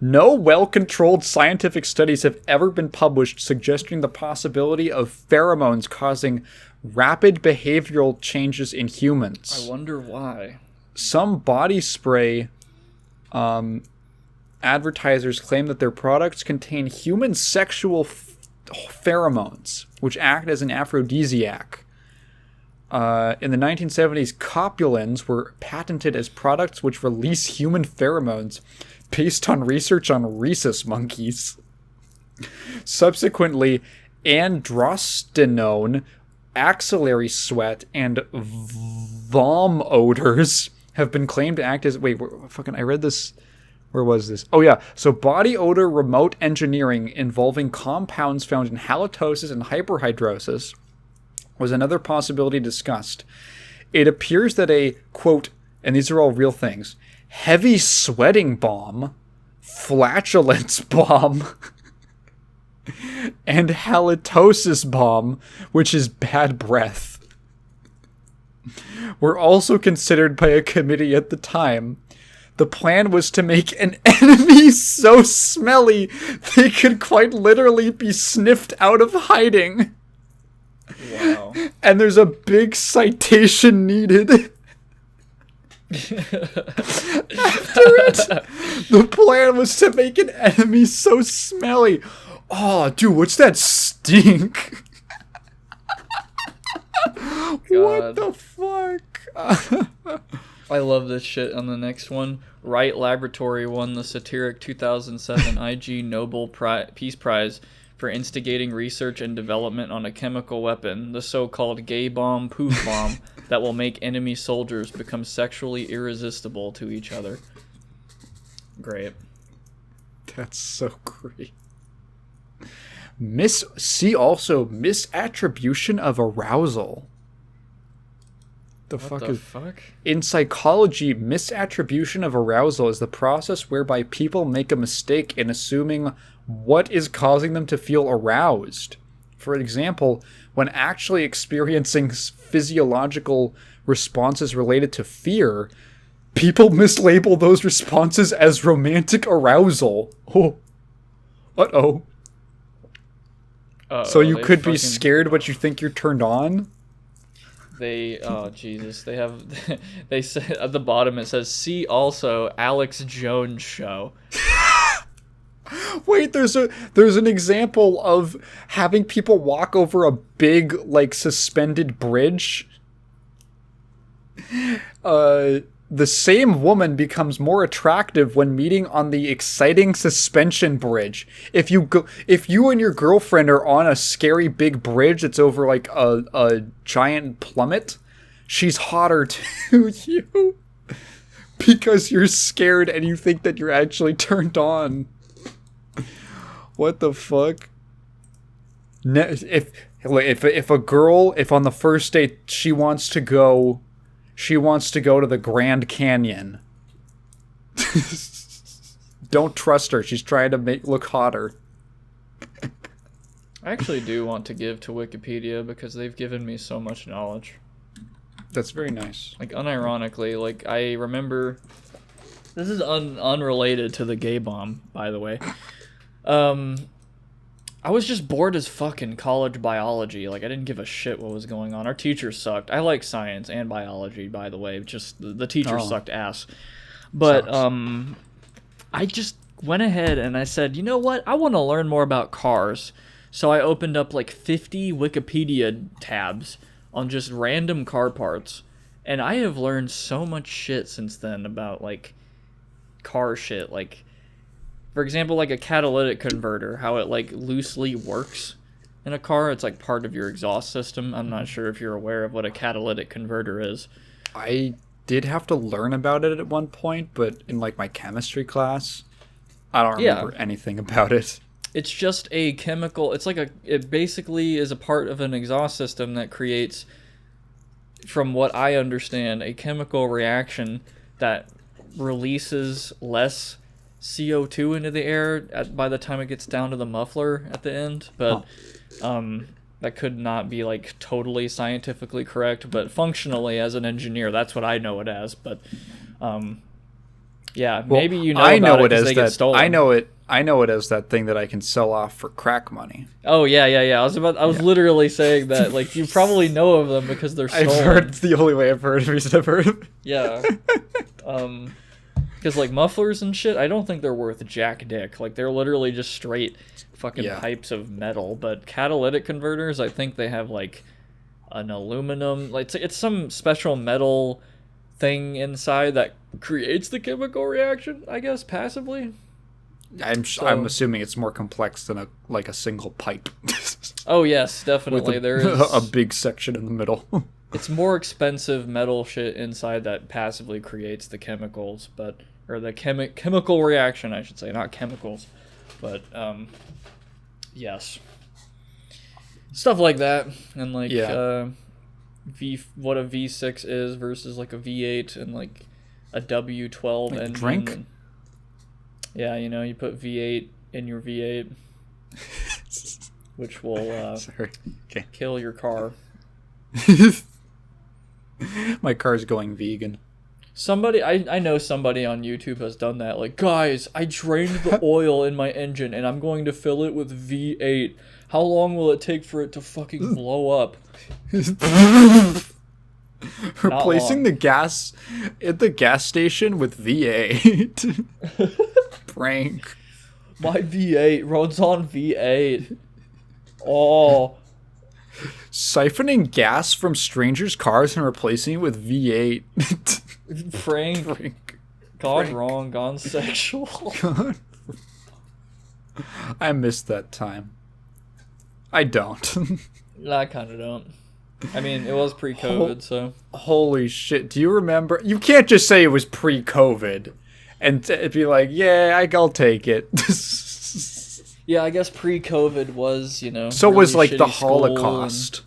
No well-controlled scientific studies have ever been published suggesting the possibility of pheromones causing rapid behavioral changes in humans. I wonder why. Some body spray advertisers claim that their products contain human sexual pheromones, which act as an aphrodisiac. In the 1970s, copulins were patented as products which release human pheromones based on research on rhesus monkeys. Subsequently, androstenone, axillary sweat, and vom odors have been claimed to act as... Wait, I read this... Where was this? Oh, yeah. So body odor remote engineering involving compounds found in halitosis and hyperhidrosis was another possibility discussed. It appears that a, quote, and these are all real things, heavy sweating bomb, flatulence bomb, and halitosis bomb, which is bad breath, were also considered by a committee at the time. The plan was to make an enemy so smelly they could quite literally be sniffed out of hiding. Wow. And there's a big citation needed. After it, the plan was to make an enemy so smelly. Oh, dude, what's that stink? What the fuck? I love this shit. On the next one, Wright Laboratory won the satiric 2007 IG Nobel Peace Prize for instigating research and development on a chemical weapon, the so-called gay bomb poof bomb, that will make enemy soldiers become sexually irresistible to each other. Great. That's so great. See also misattribution of arousal. What the fuck? In psychology, misattribution of arousal is the process whereby people make a mistake in assuming what is causing them to feel aroused. For example, when actually experiencing physiological responses related to fear, people mislabel those responses as romantic arousal. Oh. Uh-oh. So you could be scared, but you think you're turned on? Oh Jesus, they say at the bottom it says, see also Alex Jones show. Wait, there's an example of having people walk over a big, like, suspended bridge. The same woman becomes more attractive when meeting on the exciting suspension bridge. If you and your girlfriend are on a scary big bridge that's over like a giant plummet, she's hotter to you because you're scared and you think that you're actually turned on. What the fuck? If on the first date she wants to go to the Grand Canyon. Don't trust her. She's trying to look hotter. I actually do want to give to Wikipedia because they've given me so much knowledge. That's very nice. Like, unironically, like, I remember... This is unrelated to the gay bomb, by the way. I was just bored as fuck in college biology. Like, I didn't give a shit what was going on. Our teachers sucked. I like science and biology, by the way. Just the teachers sucked ass. But I just went ahead and I said, you know what? I want to learn more about cars. So I opened up like 50 Wikipedia tabs on just random car parts. And I have learned so much shit since then about like car shit. Like, for example, like a catalytic converter, how it like loosely works in a car. It's like part of your exhaust system. I'm not sure if you're aware of what a catalytic converter is. I did have to learn about it at one point, but in like my chemistry class, I don't remember anything about it. It's just a chemical. It basically is a part of an exhaust system that creates, from what I understand, a chemical reaction that releases less CO2 into the air by the time it gets down to the muffler at the end. But that could not be like totally scientifically correct, but functionally as an engineer, that's what I know it as. But yeah, maybe you know about it because they get stolen. I know it as that thing that I can sell off for crack money. Oh yeah. I was literally saying that, like, you probably know of them because they're stolen. I've heard, it's the only way I've heard of it. Yeah. Because, like, mufflers and shit, I don't think they're worth jack dick. Like, they're literally just straight fucking pipes of metal. But catalytic converters, I think they have, like, an aluminum... Like, it's some special metal thing inside that creates the chemical reaction, I guess, passively. I'm assuming it's more complex than a single pipe. Oh, yes, definitely. There is a big section in the middle. It's more expensive metal shit inside that passively creates the chemicals, or the chemical reaction, I should say, not chemicals. But yes, stuff like that, and like what a V6 is versus like a V8 and like a W12 engine. Drink. Yeah, you put V8 in your V8, which will kill your car. My car's going vegan. I know somebody on YouTube has done that. Like, guys, I drained the oil in my engine and I'm going to fill it with V8. How long will it take for it to fucking blow up? Replacing the gas at the gas station with V8. Prank. My V8 runs on V8. Oh. Siphoning gas from strangers' cars and replacing it with V8. Frank. Gone wrong, gone sexual. I missed that time. I don't. I kind of don't. I mean, it was pre-COVID, so. Holy shit. Do you remember? You can't just say it was pre-COVID and be like, yeah, I'll take it. Yeah, I guess pre-COVID was, So really was like the shitty school Holocaust.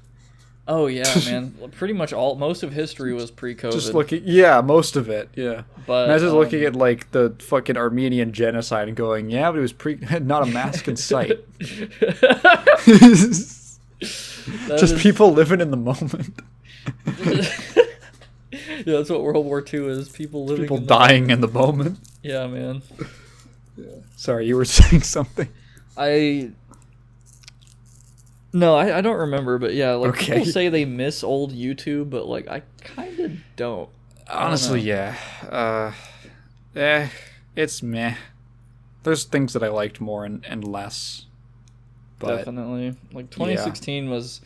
Oh yeah, man. Pretty much most of history was pre-COVID. Just looking, yeah, most of it, yeah. But imagine looking at like the fucking Armenian genocide and going, yeah, but it was not a mask in sight. Just people living in the moment. Yeah, that's what World War II is. People living. People dying in the moment. Yeah, man. Yeah. Sorry, you were saying something. No, I don't remember, but yeah, like Okay. people say they miss old YouTube, but like I kind of don't. Honestly, yeah. It's meh. There's things that I liked more and less. But, definitely. Like 2016 was,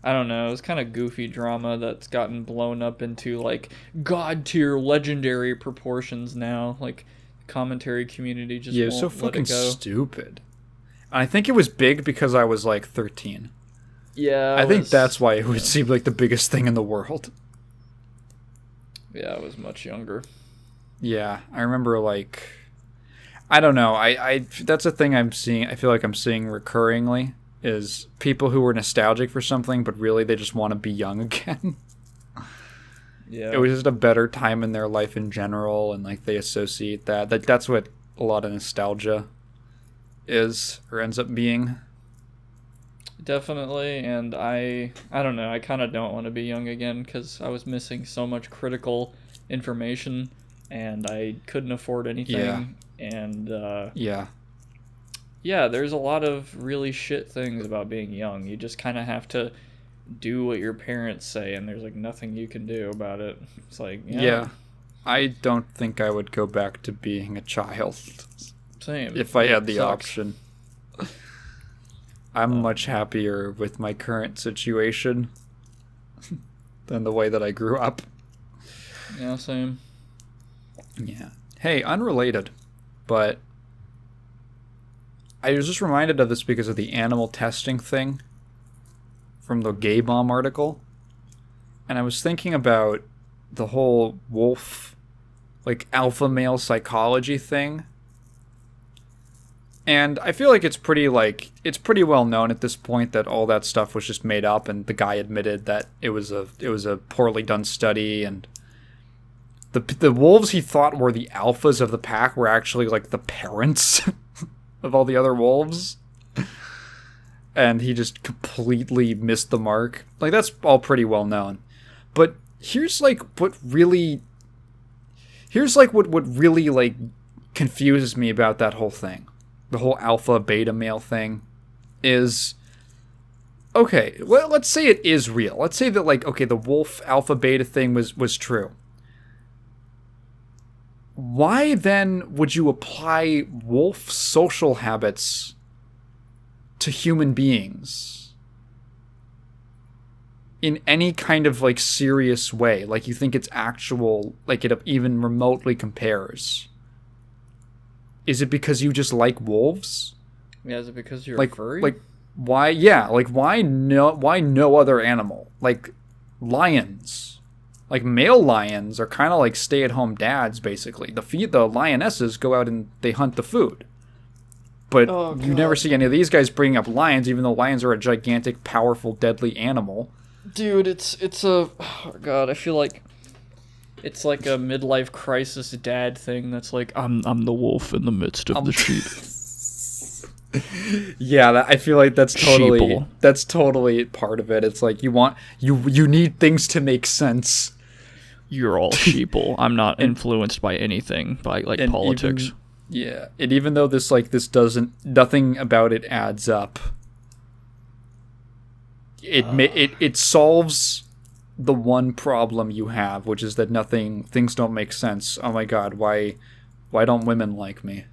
I don't know, it was kind of goofy drama that's gotten blown up into like god tier legendary proportions now. Like the commentary community just won't so let fucking it go. stupid. I think it was big because I was like 13. Yeah, I think that's why it would seem like the biggest thing in the world. Yeah, I was much younger. Yeah, I remember like, I don't know. I that's a thing I'm seeing. I feel like I'm seeing recurringly is people who were nostalgic for something, but really they just want to be young again. Yeah, It was just a better time in their life in general, and like they associate that's what a lot of nostalgia is or ends up being. definitely. And I don't know. I kind of don't want to be young again because I was missing so much critical information, and I couldn't afford anything. Yeah. And Yeah. yeah, there's a lot of really shit things about being young. You just kind of have to do what your parents say, and there's like nothing you can do about it. It's like, Yeah. I don't think I would go back to being a child same. if I had the Sucks. option. I'm much happier with my current situation than the way that I grew up. Yeah, same. Yeah. Hey, unrelated, but I was just reminded of this because of the animal testing thing from the Gay Bomb article. And I was thinking about the whole wolf, like alpha male psychology thing. And I feel like it's pretty well known at this point that all that stuff was just made up, and the guy admitted that it was a poorly done study, and the wolves he thought were the alphas of the pack were actually like the parents of all the other wolves. And he just completely missed the mark. Like, that's all pretty well known. But here's what really like confuses me about that whole thing. The whole alpha beta male thing is, okay, well, let's say it is real. Let's say that, like, okay, the wolf alpha beta thing was true. Why then would you apply wolf social habits to human beings in any kind of like serious way? Like, you think it's actual, like it even remotely compares? Is it because you just like wolves? Yeah, is it because you're Like, furry? like why? Yeah, like why no other animal? Like lions, like male lions are kind of like stay-at-home dads basically. The lionesses go out and they hunt the food. But you never see any of these guys bringing up lions, even though lions are a gigantic, powerful, deadly animal. Dude, it's a, oh god, I feel like it's like a midlife crisis dad thing that's like, I'm the wolf in the midst of the sheep. Yeah, I feel like that's totally Sheeple. part of it. It's like you need things to make sense. You're all sheeple. I'm not influenced by anything, by like politics. Even though this nothing about it adds up. It solves the one problem you have, which is that things don't make sense. Oh my god, why don't women like me?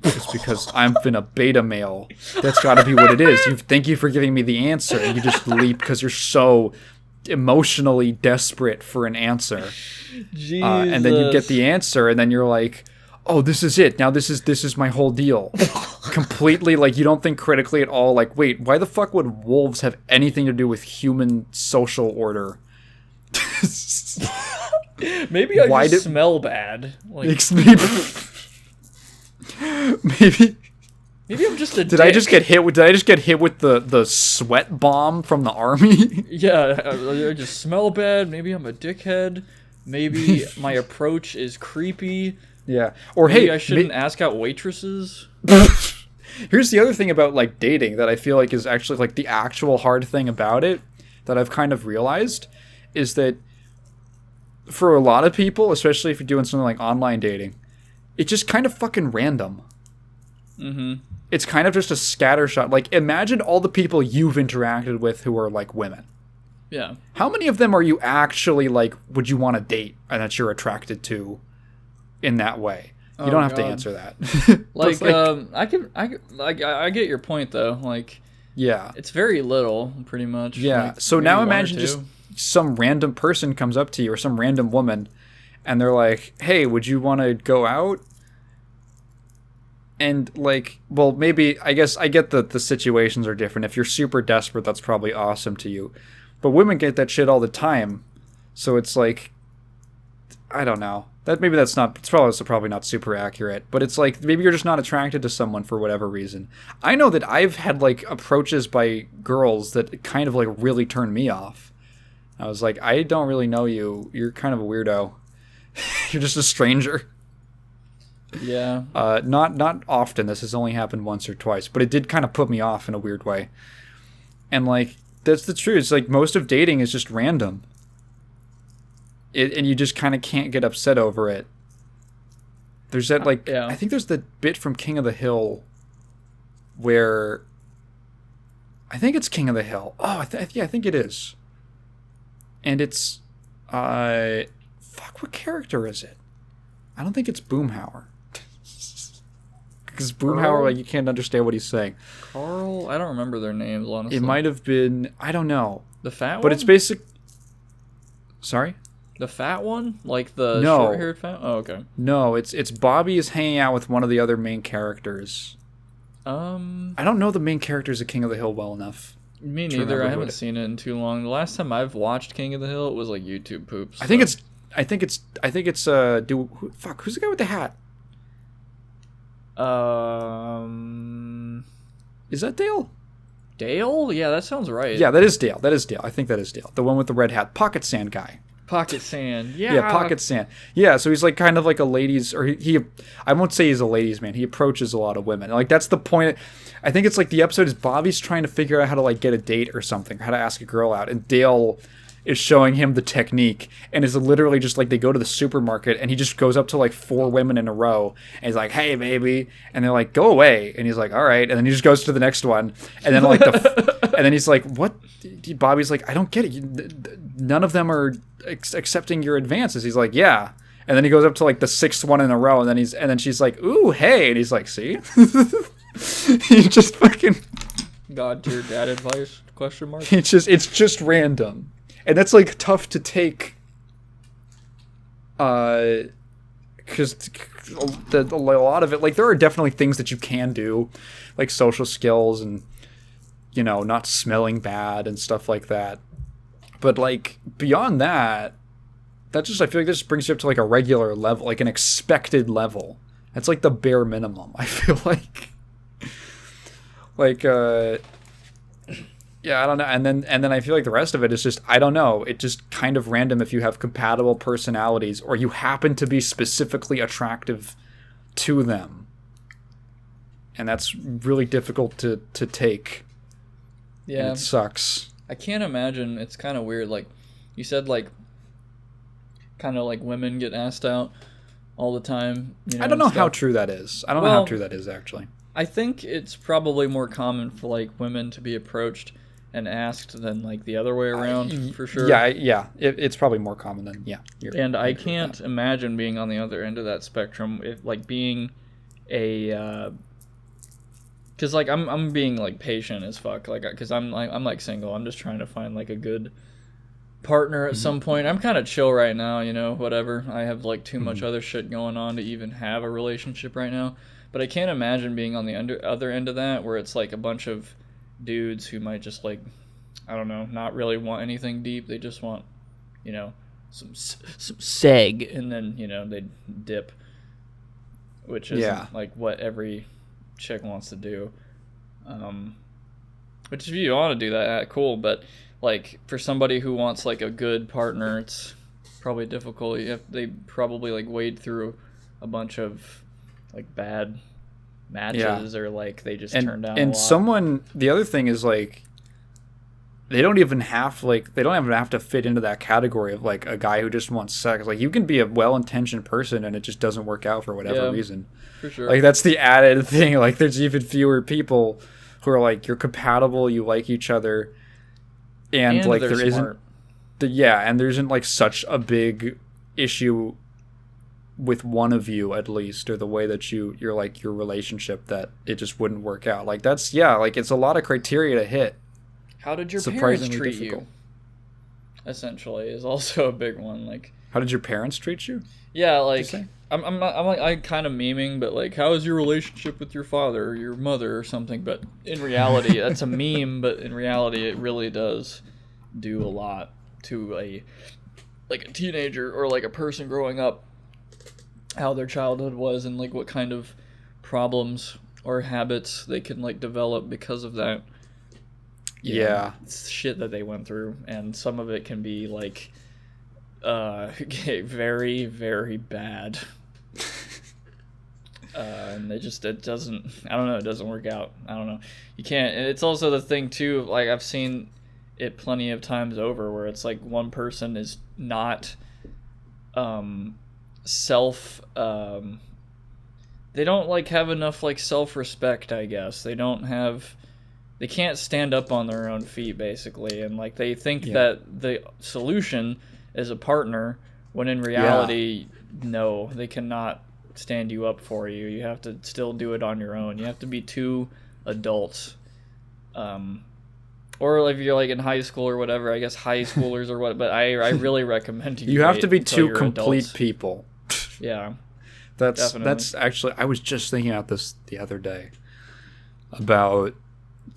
It's because I've been a beta male. That's got to be what it is. Thank you for giving me the answer. And you just leap because you're so emotionally desperate for an answer. And then you get the answer, and then you're like, oh, this is it. Now this is my whole deal. Completely, like, you don't think critically at all. Like, wait, why the fuck would wolves have anything to do with human social order? Maybe I just smell bad. Like, maybe I'm just a Did I just get hit with the sweat bomb from the army? Yeah, I just smell bad. Maybe I'm a dickhead. Maybe my approach is creepy. Yeah. Or maybe hey, I shouldn't ask out waitresses. Here's the other thing about like dating that I feel like is actually like the actual hard thing about it that I've kind of realized is that for a lot of people, especially if you're doing something like online dating, it's just kind of fucking random. Mm-hmm. It's kind of just a scattershot. Like, imagine all the people you've interacted with who are like women. Yeah. How many of them are you actually like, would you want to date and that you're attracted to in that way? You don't have to answer that. Like, I get your point though. Like, yeah, it's very little, pretty much. Yeah. Like, so now imagine just some random person comes up to you or some random woman, and they're like, "Hey, would you want to go out?" And like, well, maybe I guess I get that the situations are different. If you're super desperate, that's probably awesome to you. But women get that shit all the time, so it's like, I don't know. It's probably not super accurate, but it's like maybe you're just not attracted to someone for whatever reason. I know that I've had like approaches by girls that kind of like really turned me off. I was like, I don't really know you. You're kind of a weirdo. You're just a stranger. Yeah. Not often. This has only happened once or twice, but it did kind of put me off in a weird way. And like, that's the truth. It's like most of dating is just random. And you just kind of can't get upset over it. There's that like, yeah. I think there's the bit from King of the Hill where, I think it's King of the Hill. Oh, yeah, I think it is. And it's, fuck, what character is it? I don't think it's Boomhauer. Because Boomhauer, like, you can't understand what he's saying. Carl? I don't remember their names, honestly. It might have been, I don't know. The fat one? But it's basic. Sorry? The fat one? Like the No. short-haired fat? Oh, okay. No, it's Bobby is hanging out with one of the other main characters. I don't know the main characters of King of the Hill well enough. Me neither. I haven't seen it in too long. The last time I've watched King of the Hill, it was like YouTube poops. I think it's who's the guy with the hat? Is that Dale? Dale? Yeah, that sounds right. Yeah, that is Dale. I think that is Dale. The one with the red hat. Pocket Sand guy. Pocket Sand. Yeah. Yeah, Pocket Sand. Yeah, so he's like kind of like a ladies, or he I won't say he's a ladies man. He approaches a lot of women. Like that's the point. I think it's like the episode is Bobby's trying to figure out how to like get a date or something, how to ask a girl out, and Dale is showing him the technique, and is literally just like they go to the supermarket and he just goes up to like 4 women in a row and he's like, "Hey baby," and they're like, "Go away," and he's like, "All right," and then he just goes to the next one, and then like and then he's like, "What?" Bobby's like, "I don't get it. None of them are accepting your advances." He's like, "Yeah," and then he goes up to like the 6th one in a row, and then she's like, "Ooh, hey," and he's like, "See." He just fucking God tier dad advice ? It's just random. And that's like tough to take, because a lot of it, like there are definitely things that you can do, like social skills and, you know, not smelling bad and stuff like that. But like beyond that, I feel like this brings you up to like a regular level, like an expected level. That's like the bare minimum. I feel like, yeah, I don't know. And then I feel like the rest of it is just, I don't know. It's just kind of random if you have compatible personalities or you happen to be specifically attractive to them. And that's really difficult to take. Yeah. And it sucks. I can't imagine. It's kind of weird. Like, you said, like, kind of like women get asked out all the time. You know, I don't know how true that is. I don't know how true that is, actually. I think it's probably more common for, like, women to be approached and asked than like the other way around, for sure. Yeah. It's probably more common than And I can't imagine being on the other end of that spectrum, if like being a because like I'm being like patient as fuck, like because I'm like single. I'm just trying to find like a good partner at some point. I'm kind of chill right now, you know, whatever. I have like too much other shit going on to even have a relationship right now. But I can't imagine being on the other end of that, where it's like a bunch of dudes who might just like, I don't know, not really want anything deep. They just want, you know, some seg, and then, you know, they dip, which isn't like what every chick wants to do. Which if you want to do that, cool. But like for somebody who wants like a good partner, it's probably difficult. They probably like wade through a bunch of like bad matches, or like they just turn down a lot. The other thing is like they don't even have to fit into that category of like a guy who just wants sex. Like you can be a well-intentioned person and it just doesn't work out for whatever reason. For sure. Like that's the added thing. Like there's even fewer people who are like you're compatible, you like each other, and like there smart. and there isn't like such a big issue with one of you at least, or the way that you're like your relationship, that it just wouldn't work out. Like that's like it's a lot of criteria to hit. How did your parents treat you? Essentially, is also a big one. Like, how did your parents treat you? Yeah, like I'm like I kind of memeing, but like, how is your relationship with your father or your mother or something? But in reality, that's a meme. But in reality, it really does do a lot to a teenager or like a person growing up, how their childhood was, and like what kind of problems or habits they can like develop because of that. Yeah. Shit that they went through, and some of it can be like very, very bad. And it doesn't, I don't know, it doesn't work out. I don't know. You can't, and it's also the thing too, like I've seen it plenty of times over where it's like one person is not they don't like have enough like self-respect, I guess. They can't stand up on their own feet, basically, and like they think that the solution is a partner, when in reality, no, they cannot stand you up for you. You have to still do it on your own. You have to be two adults, or if you're like in high school or whatever, I guess high schoolers or what. But I really recommend you have to be two complete adults. People. Yeah, that's actually, I was just thinking about this the other day about.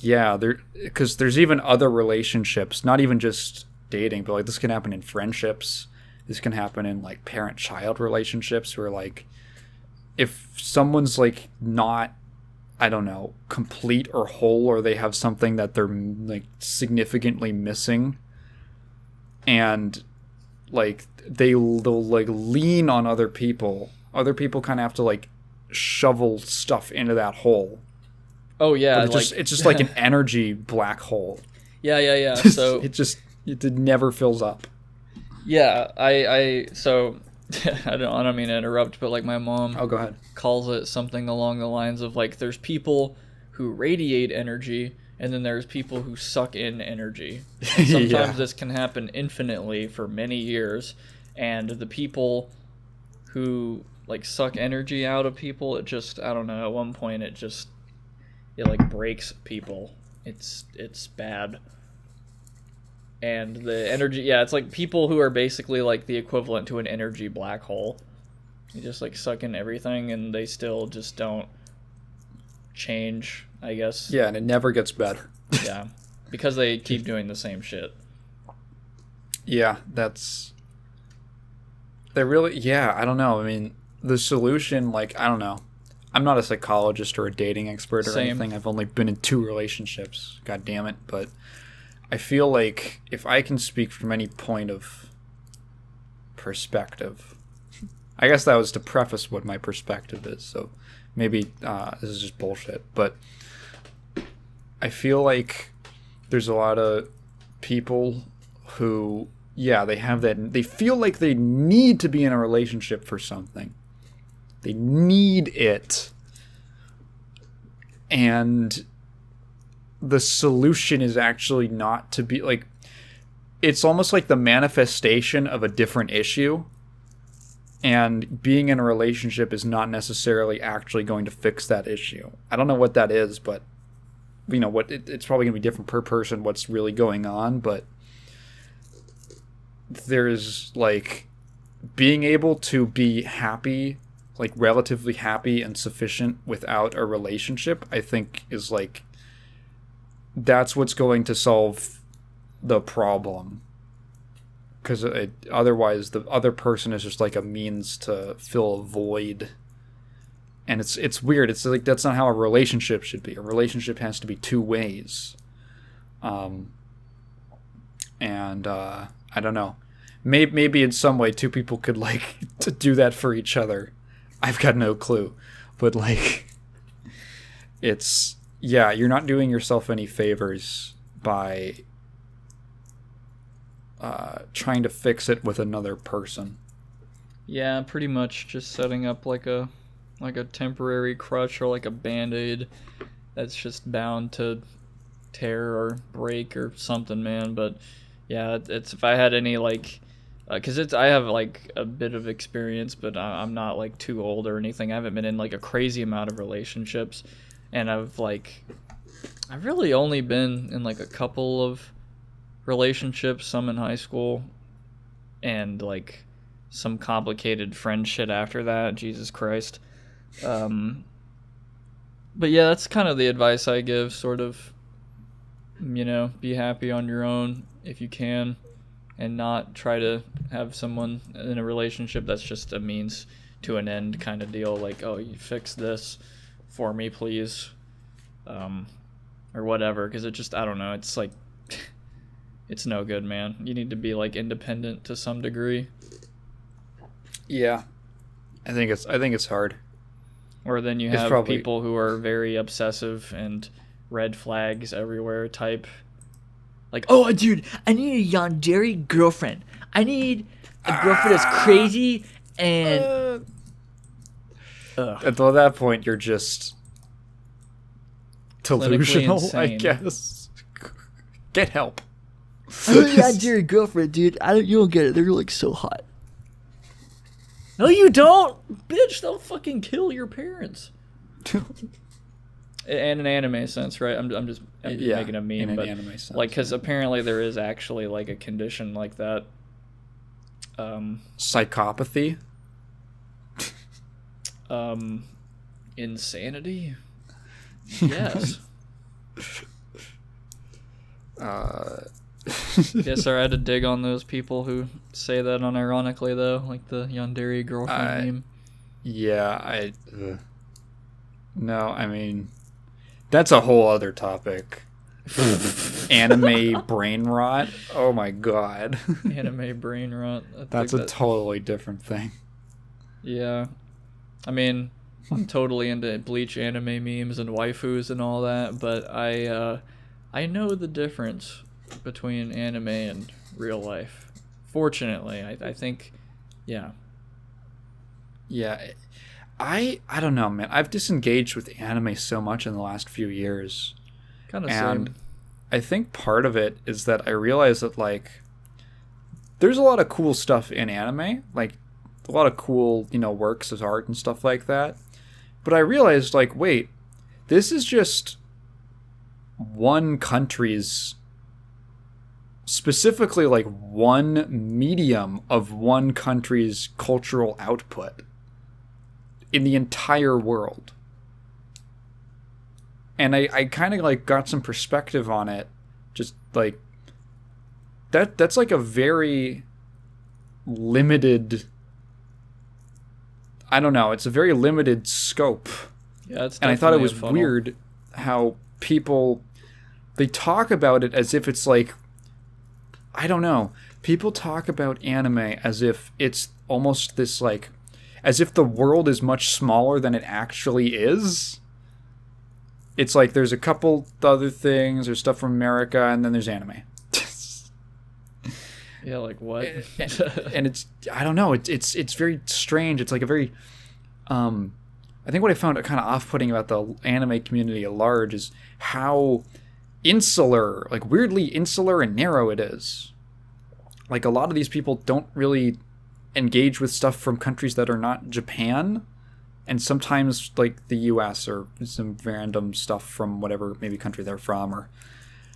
Yeah, because there's even other relationships, not even just dating, but like this can happen in friendships. This can happen in like parent-child relationships, where like if someone's like not, I don't know, complete or whole, or they have something that they're like significantly missing, and like they'll like lean on other people. Other people kind of have to like shovel stuff into that hole. Oh yeah, but it's just like an energy black hole. Yeah. So it never fills up. Yeah, so I don't mean to interrupt, but like my mom go ahead. calls it something along the lines of like there's people who radiate energy, and then there's people who suck in energy. And sometimes this can happen infinitely for many years, and the people who like suck energy out of people, it just, I don't know, at one point it like breaks people. It's bad. And the energy, it's like people who are basically like the equivalent to an energy black hole. You just like suck in everything, and they still just don't change, I guess. Yeah, and it never gets better. Yeah, because they keep doing the same shit. Yeah, I don't know. I mean, the solution, like, I don't know. I'm not a psychologist or a dating expert or anything. I've only been in 2 relationships. God damn it. But I feel like if I can speak from any point of perspective, I guess that was to preface what my perspective is. So maybe this is just bullshit. But I feel like there's a lot of people who, they have that. They feel like they need to be in a relationship for something. They need it. And the solution is actually not to be like, it's almost like the manifestation of a different issue. and being in a relationship is not necessarily actually going to fix that issue. I don't know what that is, but it's probably going to be different per person what's really going on, but there's like being able to be happy, like relatively happy and sufficient without a relationship, I think is like that's what's going to solve the problem. Because otherwise, the other person is just like a means to fill a void, and it's weird. It's like that's not how a relationship should be. A relationship has to be two ways. I don't know. Maybe in some way, two people could like to do that for each other. I've got no clue, but like, you're not doing yourself any favors by trying to fix it with another person. Yeah, pretty much just setting up like a temporary crutch or like a band-aid that's just bound to tear or break or something, man. But yeah, it's if I had any like because I have like a bit of experience, but I'm not like too old or anything. I haven't been in like a crazy amount of relationships, and I've really only been in like a couple of relationships, some in high school, and like some complicated friend shit after that. Jesus Christ. But yeah, that's kind of the advice I give, sort of, be happy on your own if you can, and not try to have someone in a relationship that's just a means to an end kind of deal, like, oh, you fix this for me, please, or whatever, because it just, I don't know, it's like, it's no good, man. You need to be like independent to some degree. Yeah, I think it's hard. Or then you have people who are very obsessive and red flags everywhere type. Like, oh, dude, I need a yandere girlfriend. I need a girlfriend that's crazy and. At that point, you're just delusional, I guess. Get help. I need a yandere girlfriend, dude. You don't get it. They're like so hot. No, you don't, bitch. They'll fucking kill your parents. In an anime sense, right? I'm just making a meme, but anime sense, like, because apparently there is actually like a condition like that. Psychopathy. Insanity. Yes. Yes, sir. I had to dig on those people who say that unironically, though, like the yandere girlfriend meme. Yeah, no, I mean, that's a whole other topic. Anime brain rot. Oh my god. Anime brain rot. That's a totally different thing. Yeah, I mean, I'm totally into Bleach anime memes and waifus and all that, but I know the difference between anime and real life. Fortunately, I think, yeah. Yeah, I don't know, man. I've disengaged with anime so much in the last few years. Kind of same. I think part of it is that I realize that, like, there's a lot of cool stuff in anime, like a lot of cool, works of art and stuff like that. But I realized, like, wait, this is just one country's, specifically like one medium of one country's cultural output in the entire world. And I kind of like got some perspective on it, just like that's like a very limited, I don't know, it's a very limited scope. Yeah, it's and I thought it was weird how people, they talk about it as if it's like, I don't know, people talk about anime as if it's almost this like, as if the world is much smaller than it actually is. It's like there's a couple other things, there's stuff from America, and then there's anime. Yeah, like what? And it's, I don't know, it's very strange. It's like a very, I think what I found kind of off-putting about the anime community at large is how insular, like weirdly insular and narrow it is. Like a lot of these people don't really engage with stuff from countries that are not Japan, and sometimes like the US or some random stuff from whatever maybe country they're from or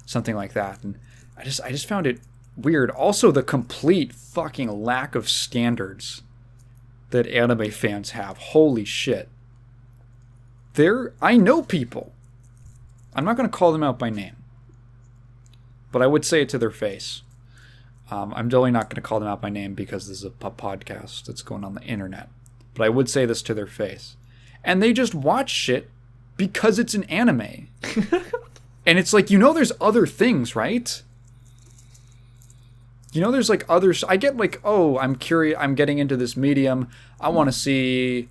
something like that. And I just found it weird. Also, the complete fucking lack of standards that anime fans have. Holy shit. I know people. I'm not going to call them out by name, but I would say it to their face. I'm definitely not going to call them out by name because this is a podcast that's going on the internet. But I would say this to their face. And they just watch shit because it's an anime. And it's like, there's other things, right? There's like others. I get like, oh, I'm curious. I'm getting into this medium. I want to see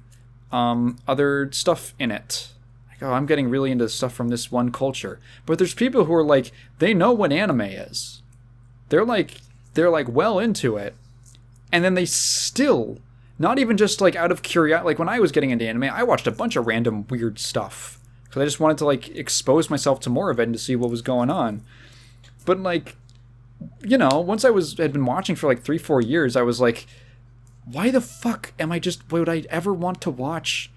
other stuff in it. Like, oh, I'm getting really into stuff from this one culture. But there's people who are like, they know what anime is. They're like well into it. And then they still, not even just like out of curiosity. Like when I was getting into anime, I watched a bunch of random weird stuff because I just wanted to like expose myself to more of it and to see what was going on. But like, once had been watching for like 3-4 years, I was like, why the fuck would I ever want to watch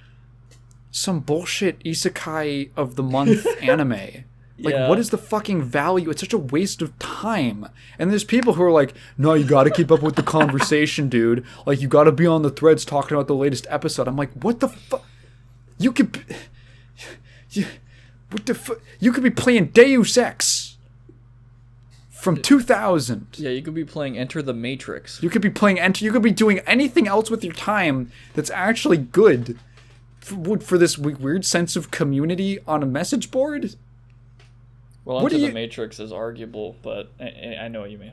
some bullshit isekai of the month anime? Like, what is the fucking value? It's such a waste of time. And there's people who are like, no, you gotta keep up with the conversation, dude. Like, you gotta be on the threads talking about the latest episode. I'm like, what the fuck? You could be playing Deus Ex from 2000. Yeah, you could be playing Enter the Matrix. You could be playing You could be doing anything else with your time that's actually good for this weird sense of community on a message board. Well, Enter the Matrix is arguable, but I know what you mean.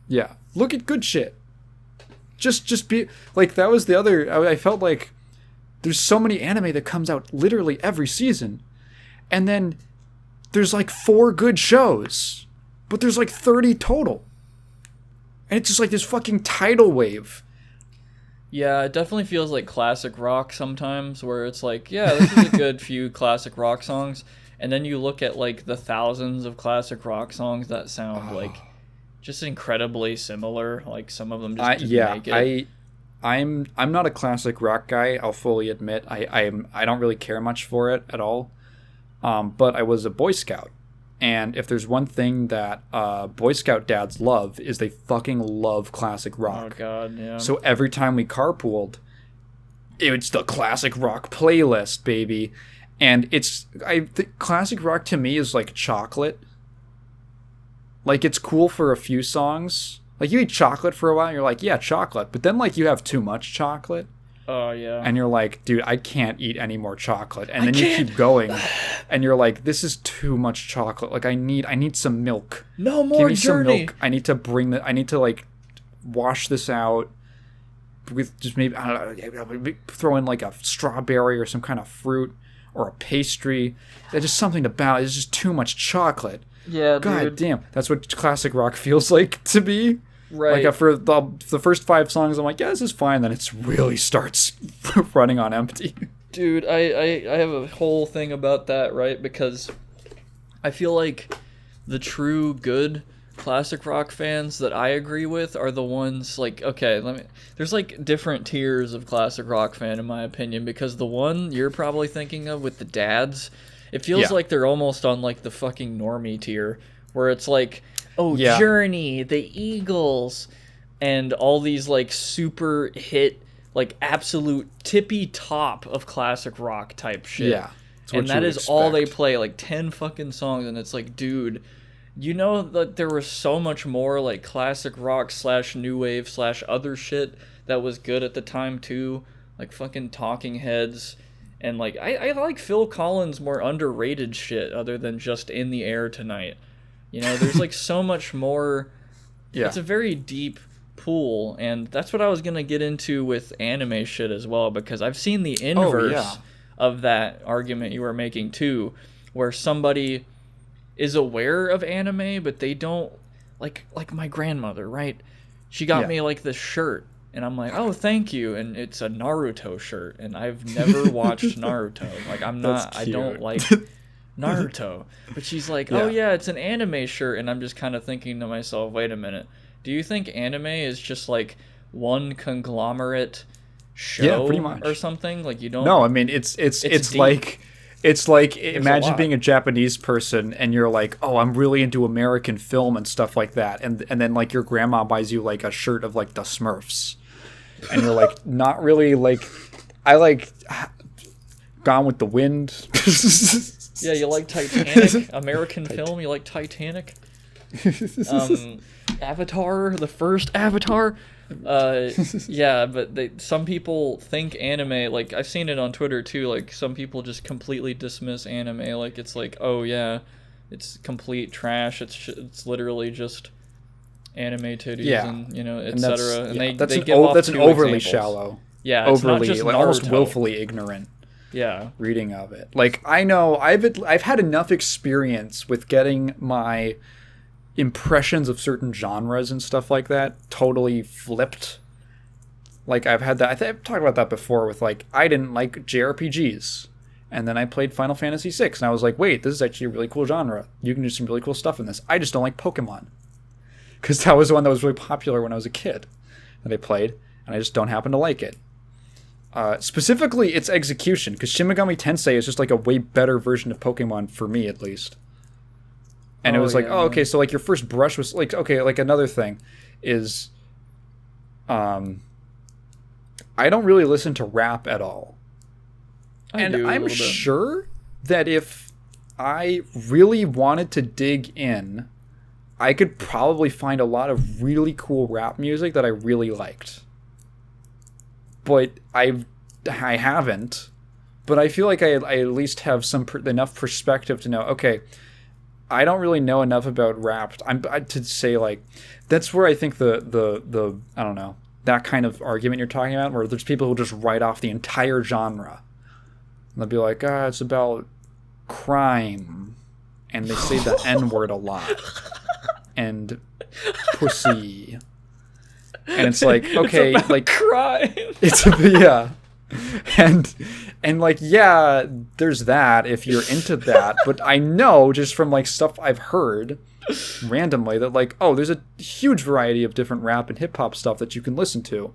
Yeah, look at good shit. Just be like, that was the other. I felt like there's so many anime that comes out literally every season, and then there's like 4 good shows. But there's like 30 total. And it's just like this fucking tidal wave. Yeah, it definitely feels like classic rock sometimes, where it's like, yeah, this is a good few classic rock songs. And then you look at like the thousands of classic rock songs that sound like just incredibly similar. Like some of them just didn't make it. I'm not a classic rock guy, I'll fully admit. I don't really care much for it at all. But I was a Boy Scout. And if there's one thing that Boy Scout dads love, is they fucking love classic rock. Oh, God, yeah. So every time we carpooled, it's the classic rock playlist, baby. And classic rock to me is like chocolate. Like, it's cool for a few songs. Like, you eat chocolate for a while, and you're like, yeah, chocolate. But then, like, you have too much chocolate. Oh, yeah. And you're like, dude, I can't eat any more chocolate. And then you keep going, and you're like, this is too much chocolate. Like, I need some milk. No more Give me Journey. Some milk. I need to like wash this out with just maybe, I don't know, throw in like a strawberry or some kind of fruit or a pastry. There's just something about it. It's just too much chocolate. Yeah, God dude. damn. That's what classic rock feels like to me. Right. Like, for the first 5 songs, I'm like, yeah, this is fine. Then it really starts running on empty. Dude, I have a whole thing about that, right? Because I feel like the true good classic rock fans that I agree with are the ones like, okay, there's like different tiers of classic rock fan in my opinion, because the one you're probably thinking of with the dads, it feels like they're almost on like the fucking normie tier, where it's like, Journey, the Eagles, and all these like super hit, like absolute tippy top of classic rock type shit. Yeah. And that is all they play, like 10 fucking songs, and it's like, dude, you know that there was so much more like classic rock / new wave / other shit that was good at the time too, like fucking Talking Heads, and like I like Phil Collins' more underrated shit other than just In the Air Tonight. You know, there's like so much more. Yeah. It's a very deep pool, and that's what I was gonna get into with anime shit as well, because I've seen the inverse of that argument you were making too, where somebody is aware of anime but they don't like my grandmother, right? She got me like this shirt, and I'm like, oh, thank you, and it's a Naruto shirt, and I've never watched Naruto. Like, I don't like Naruto, but she's like, oh yeah, it's an anime shirt, and I'm just kind of thinking to myself, wait a minute, do you think anime is just like one conglomerate show pretty much. or something. Like you don't. No, I mean it's deep. like it's like imagine lot. being a Japanese person and you're like, oh, I'm really into American film and stuff like that, and then like your grandma buys you like a shirt of like the Smurfs, and you're like, not really. Like, I like Gone with the Wind. Yeah, you like Titanic, American film. You like Titanic. Avatar, the first Avatar. Yeah, but some people think anime, like I've seen it on Twitter too, like some people just completely dismiss anime, like it's like, oh yeah, it's complete trash, it's literally just anime titties and, you know, etc. And they give off that's two an overly examples. shallow, Yeah, it's not overly just like almost Naruto. willfully ignorant Yeah. reading of it. Like, I know I've had enough experience with getting my impressions of certain genres and stuff like that totally flipped. Like, I've had that, I've talked about that before with, like, I didn't like JRPGs, and then I played Final Fantasy VI, and I was like, wait, this is actually a really cool genre. You can do some really cool stuff in this. I just don't like Pokemon, because that was the one that was really popular when I was a kid that I played, and I just don't happen to like it. Specifically, its execution, because Shin Megami Tensei is just like a way better version of Pokemon, for me at least. And it was like, okay, so like your first brush was like, okay, like another thing is, I don't really listen to rap at all. And I'm sure that if I really wanted to dig in, I could probably find a lot of really cool rap music that I really liked. But I haven't. But I feel like I at least have enough perspective to know, okay, I don't really know enough about rap to say, like, that's where I think the I don't know, that kind of argument you're talking about, where there's people who just write off the entire genre. And they'll be like, it's about crime. And they say the N-word a lot. And pussy. And it's like, okay, it's about like crime. It's yeah. And like, yeah, there's that if you're into that, but I know just from like stuff I've heard randomly that like, oh, there's a huge variety of different rap and hip hop stuff that you can listen to.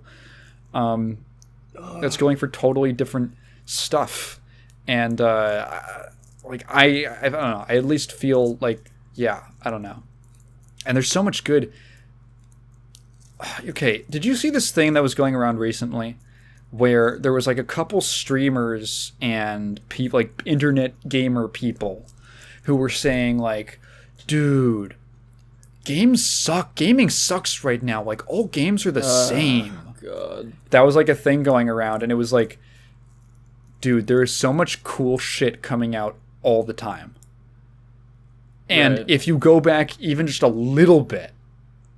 That's going for totally different stuff. And like I don't know, I at least feel like, yeah, I don't know. And there's so much good. Okay, did you see this thing that was going around recently where there was like a couple streamers and people, like internet gamer people, who were saying like, dude, gaming sucks right now, like all games are the same. God. That was like a thing going around, and it was like, dude, there is so much cool shit coming out all the time. And Right. if you go back even just a little bit,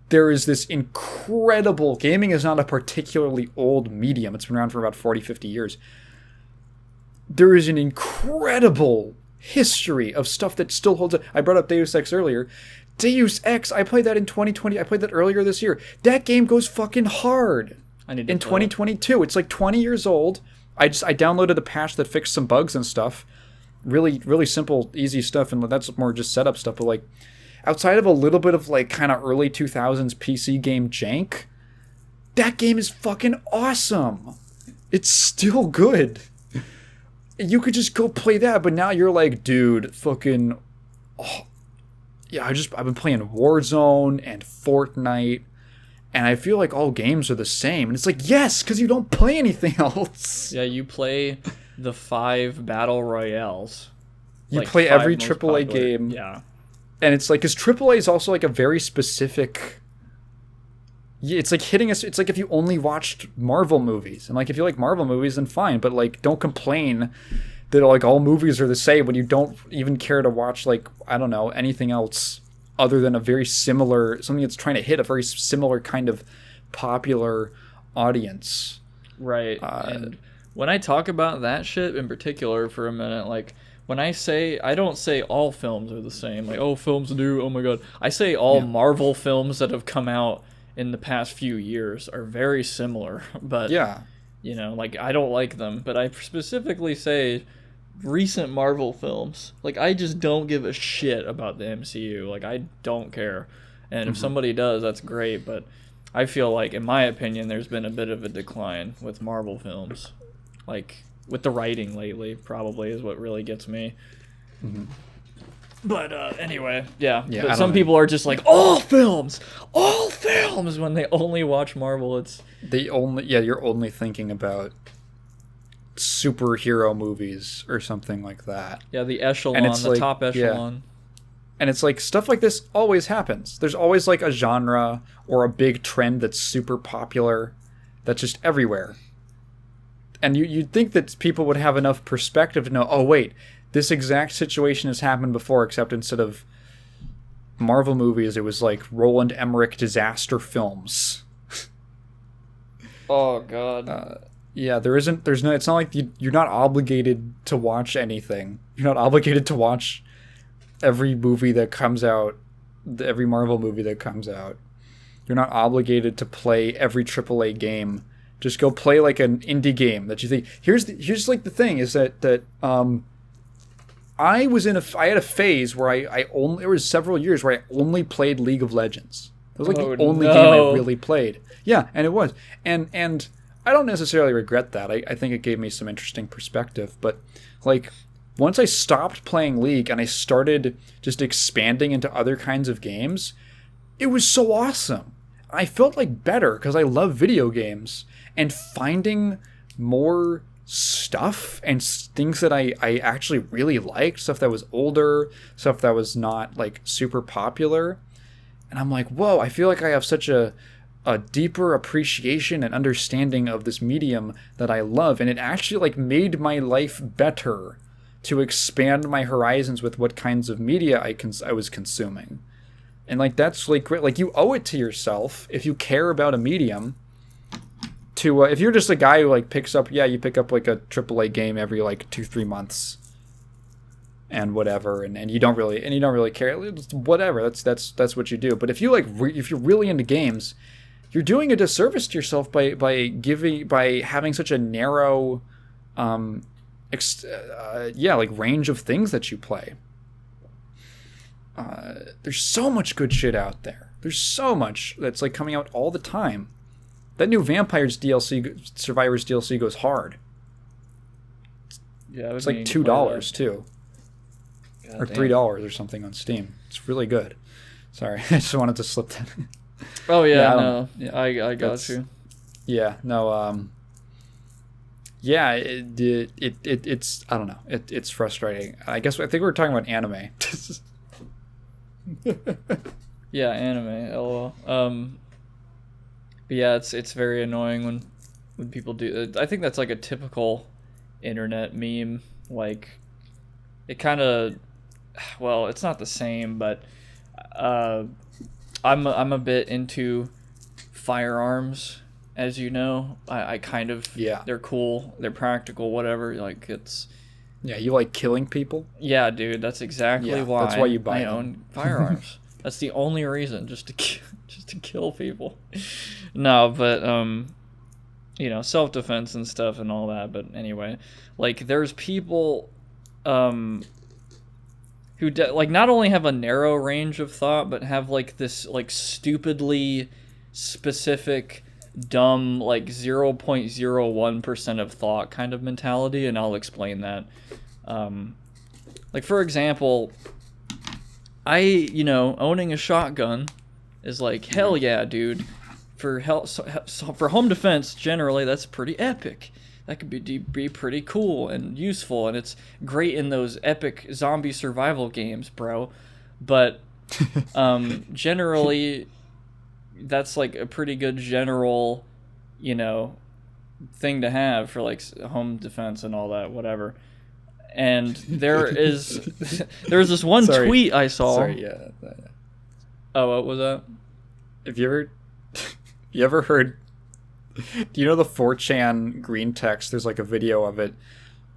there is this incredible... Gaming is not a particularly old medium. It's been around for about 40, 50 years. There is an incredible history of stuff that still holds up. I brought up Deus Ex earlier. Deus Ex, I played that in 2020. I played that earlier this year. That game goes fucking hard. I need to in play 2022. It's like 20 years old. I downloaded a patch that fixed some bugs and stuff. Really, really simple, easy stuff, and that's more just setup stuff. But like, outside of a little bit of like kind of early 2000s PC game jank, that game is fucking awesome. It's still good. You could just go play that, but now you're like, dude, fucking, oh, yeah, I've been playing Warzone and Fortnite, and I feel like all games are the same. And it's like, yes, because you don't play anything else. Yeah, you play the 5 battle royales. You like play 5 every most AAA popular. game. Yeah. And it's like, because AAA is also like a very specific... Yeah, it's like hitting us. It's like if you only watched Marvel movies. And like, if you like Marvel movies, then fine. But like, don't complain that like all movies are the same when you don't even care to watch, like, I don't know, anything else other than a very similar... Something that's trying to hit a very similar kind of popular audience. Right. And when I talk about that shit in particular for a minute, like, when I don't say all films are the same. Like, oh, films do, oh my god. I say all Marvel films that have come out in the past few years are very similar. But, you know, like, I don't like them. But I specifically say recent Marvel films. Like, I just don't give a shit about the MCU. Like, I don't care. And if somebody does, that's great. But I feel like, in my opinion, there's been a bit of a decline with Marvel films. Like, with the writing lately, probably, is what really gets me. Mm-hmm. But anyway, yeah. Yeah, But some people are just like, all films, when they only watch Marvel. You're only thinking about superhero movies or something like that. Yeah, the echelon, the top echelon. Yeah. And it's like stuff like this always happens. There's always like a genre or a big trend that's super popular that's just everywhere. And you'd think that people would have enough perspective to know, oh wait, this exact situation has happened before, except instead of Marvel movies, it was like Roland Emmerich disaster films. Oh God. Yeah, it's not like you're not obligated to watch anything. You're not obligated to watch every movie that comes out, every Marvel movie that comes out. You're not obligated to play every AAA game. Just go play like an indie game that you think. Here's like the thing is that I had a phase where there was several years where I only played League of Legends. It was like the only game I really played. Yeah, and it was. And I don't necessarily regret that. I think it gave me some interesting perspective. But like once I stopped playing League and I started just expanding into other kinds of games, it was so awesome. I felt like better because I love video games, and finding more stuff and things that I actually really liked, stuff that was older, stuff that was not like super popular. And I'm like, whoa, I feel like I have such a deeper appreciation and understanding of this medium that I love. And it actually like made my life better to expand my horizons with what kinds of media I was consuming. And like that's like great. Like you owe it to yourself if you care about a medium to if you're just a guy who like you pick up like a AAA game every like 2-3 months and whatever, and you don't really care, whatever, that's what you do. But if you like if you're really into games, you're doing a disservice to yourself by having such a narrow range of things that you play. There's so much good shit out there. There's so much that's like coming out all the time. That new Vampires DLC, Survivors DLC goes hard. Yeah, it's like $2 too, or $3 or something on Steam. It's really good. Sorry, I just wanted to slip that. Oh yeah, I got you. Yeah, no. Yeah, it's I don't know. It's frustrating. I think we were talking about anime. Yeah, anime. LOL. But yeah, it's very annoying when people do it. I think that's like a typical internet meme. Like, it kind of, well, it's not the same, but I'm a bit into firearms, as you know. I kind of, they're cool, they're practical, whatever. Like it's. Yeah, you like killing people? Yeah, dude, that's exactly why. That's why you buy I them. own firearms. That's the only reason, just to kill people. No, but self-defense and stuff and all that. But anyway, like there's people who like not only have a narrow range of thought, but have like this like stupidly specific, dumb, like 0.01% of thought kind of mentality, and I'll explain that. Like for example, owning a shotgun is like, hell yeah, dude. For home defense, generally, that's pretty epic. That could be pretty cool and useful, and it's great in those epic zombie survival games, bro. But generally, that's like a pretty good general, thing to have for like home defense and all that, whatever. And there's this one tweet I saw. Sorry, yeah. Oh, what was that? Have you ever heard? Do you know the 4chan green text? There's like a video of it.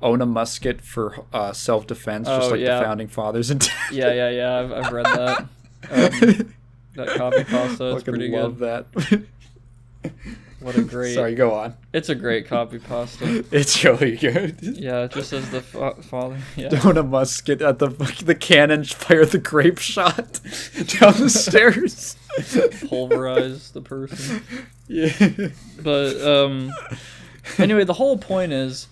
Own a musket for self-defense, just like the founding fathers. Yeah. I've read that. That copy pasta. It's pretty good. I love that. What a great. Sorry, go on. It's a great copy pasta. It's really good. Yeah, it just says the father. Yeah. Own a musket at the cannon fire the grape shot down the stairs. pulverize the person. Yeah. But anyway, the whole point is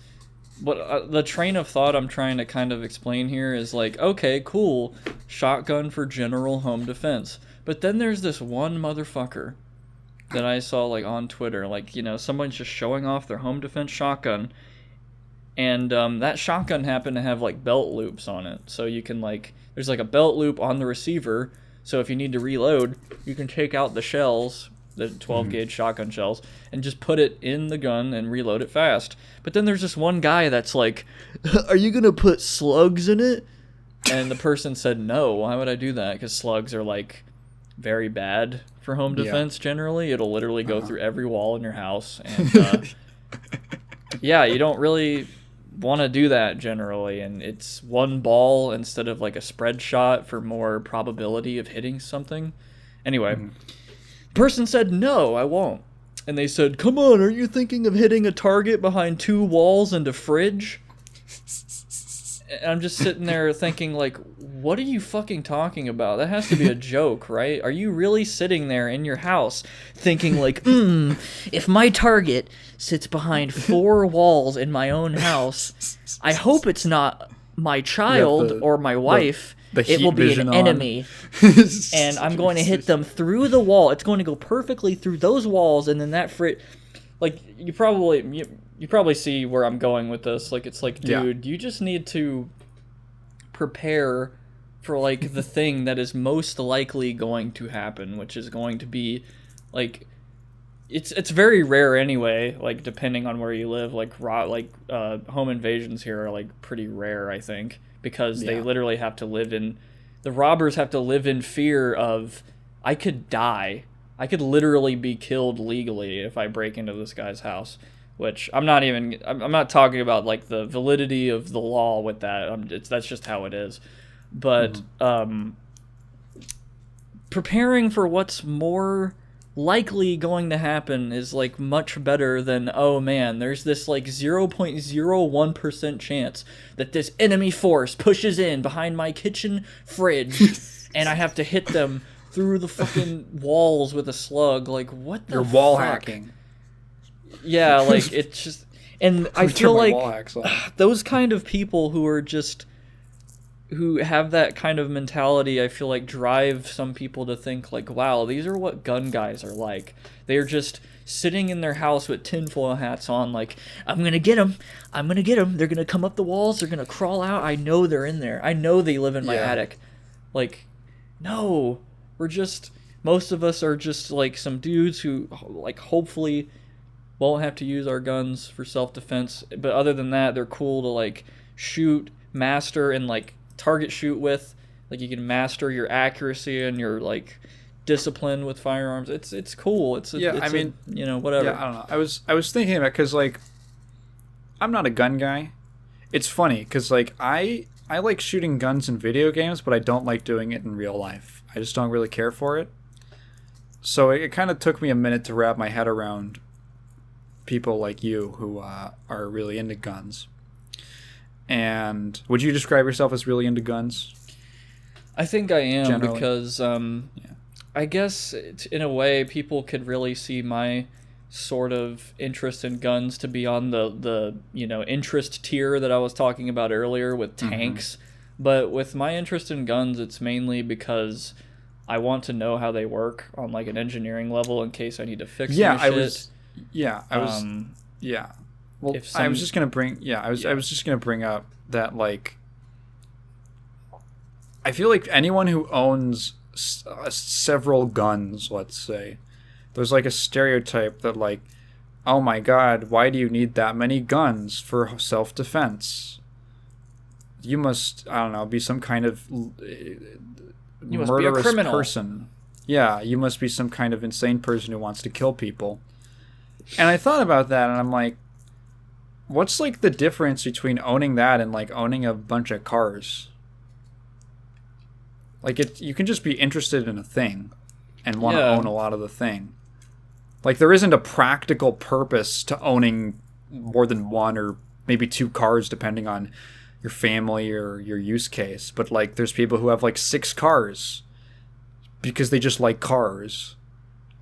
what the train of thought I'm trying to kind of explain here is like, okay, cool, shotgun for general home defense. But then there's this one motherfucker that I saw like on Twitter, like, you know, someone's just showing off their home defense shotgun, and that shotgun happened to have like belt loops on it, so you can like, there's like a belt loop on the receiver, so if you need to reload, you can take out the shells, the 12 gauge shotgun shells, and just put it in the gun and reload it fast. But then there's this one guy that's like, are you gonna put slugs in it? And the person said, no, why would I do that? Because slugs are like very bad for home defense generally. It'll literally go through every wall in your house, and yeah, you don't really want to do that generally, and it's one ball instead of like a spread shot for more probability of hitting something. Anyway, the person said, no, I won't. And they said, come on, are you thinking of hitting a target behind 2 walls and a fridge? And I'm just sitting there thinking, like, what are you fucking talking about? That has to be a joke, right? Are you really sitting there in your house thinking, like, if my target sits behind 4 walls in my own house, I hope it's not my child or my wife. It will be an enemy. And I'm going to hit them through the wall. It's going to go perfectly through those walls, and then that like, you probably see where I'm going with this. Like, it's like, dude, you just need to prepare for, like, the thing that is most likely going to happen, which is going to be, like, it's very rare anyway, like, depending on where you live. Like, home invasions here are, like, pretty rare, I think, because they literally have to live in... The robbers have to live in fear of, I could die. I could literally be killed legally if I break into this guy's house, which I'm not talking about like the validity of the law with that. That's just how it is. But preparing for what's more likely going to happen is like much better than, oh man, there's this like 0.01% chance that this enemy force pushes in behind my kitchen fridge and I have to hit them through the fucking walls with a slug. Like, what the fuck? You're wall hacking. Yeah, like, it's just... And I feel like those kind of people who are just... who have that kind of mentality, I feel like drive some people to think, like, wow, these are what gun guys are like. They're just sitting in their house with tinfoil hats on, like, I'm gonna get them. I'm gonna get them. They're gonna come up the walls. They're gonna crawl out. I know they're in there. I know they live in my attic. Like, no... most of us are just like some dudes who like hopefully won't have to use our guns for self-defense, but other than that, they're cool to like shoot, master, and like target shoot with. Like, you can master your accuracy and your like discipline with firearms. It's cool. You know, whatever. Yeah, I don't know. I was thinking about, because like I'm not a gun guy. It's funny because like I like shooting guns in video games, but I don't like doing it in real life. I just don't really care for it. So it kind of took me a minute to wrap my head around people like you who are really into guns. And would you describe yourself as really into guns? I think I am, generally? Because I guess in a way people could really see my sort of interest in guns to be on the you know, interest tier that I was talking about earlier with tanks. But with my interest in guns, it's mainly because I want to know how they work on like an engineering level in case I need to fix some shit. Well, I was just gonna bring up that, like, I feel like anyone who owns several guns, let's say, there's like a stereotype that like, oh my god, why do you need that many guns for self-defense? You must, I don't know, be some kind of murderous person. Yeah, you must be some kind of insane person who wants to kill people. And I thought about that, and I'm like, what's like the difference between owning that and like owning a bunch of cars? Like, you can just be interested in a thing and want to own a lot of the thing. Like, there isn't a practical purpose to owning more than 1 or maybe 2 cars, depending on your family or your use case. But like, there's people who have like 6 cars because they just like cars.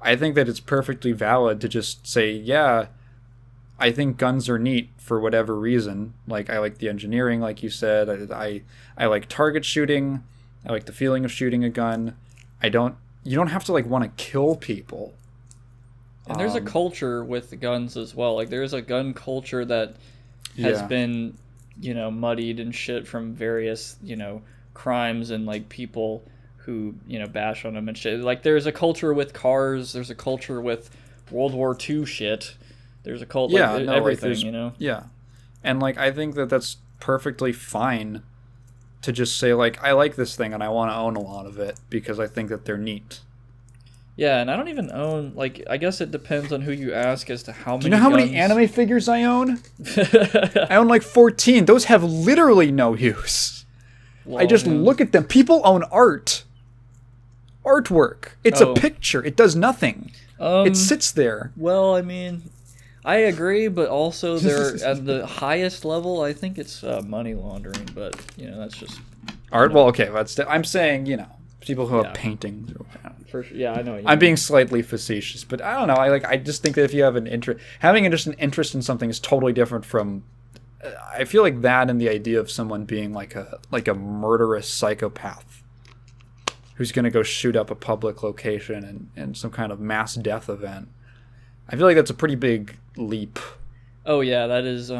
I think that it's perfectly valid to just say, yeah, I think guns are neat for whatever reason. Like, I like the engineering, like you said. I like target shooting. I like the feeling of shooting a gun. You don't have to, like, want to kill people. And there's a culture with guns as well. Like, there's a gun culture that has been, muddied and shit from various, crimes and, like, people who, bash on them and shit. Like, there's a culture with cars. There's a culture with World War II shit. There's a cult, everything, Yeah. And, like, I think that that's perfectly fine to just say, like, I like this thing and I want to own a lot of it because I think that they're neat. Yeah, and I don't even own, like, I guess it depends on who you ask as to how many Do you know how many anime figures I own? I own, like, 14. Those have literally no use. Well, I just look at them. People own art. Artwork. It's a picture. It does nothing. It sits there. Well, I mean, I agree, but also they're at the highest level. I think it's money laundering, but that's just art. Well, okay, I'm saying people who have paintings. For sure. Yeah, I know. I'm being slightly facetious, but I don't know. I just think that if you have an interest, having just an interest in something is totally different from. I feel like that and the idea of someone being like a murderous psychopath who's going to go shoot up a public location and some kind of mass death event. I feel like that's a pretty big leap. Oh yeah, that is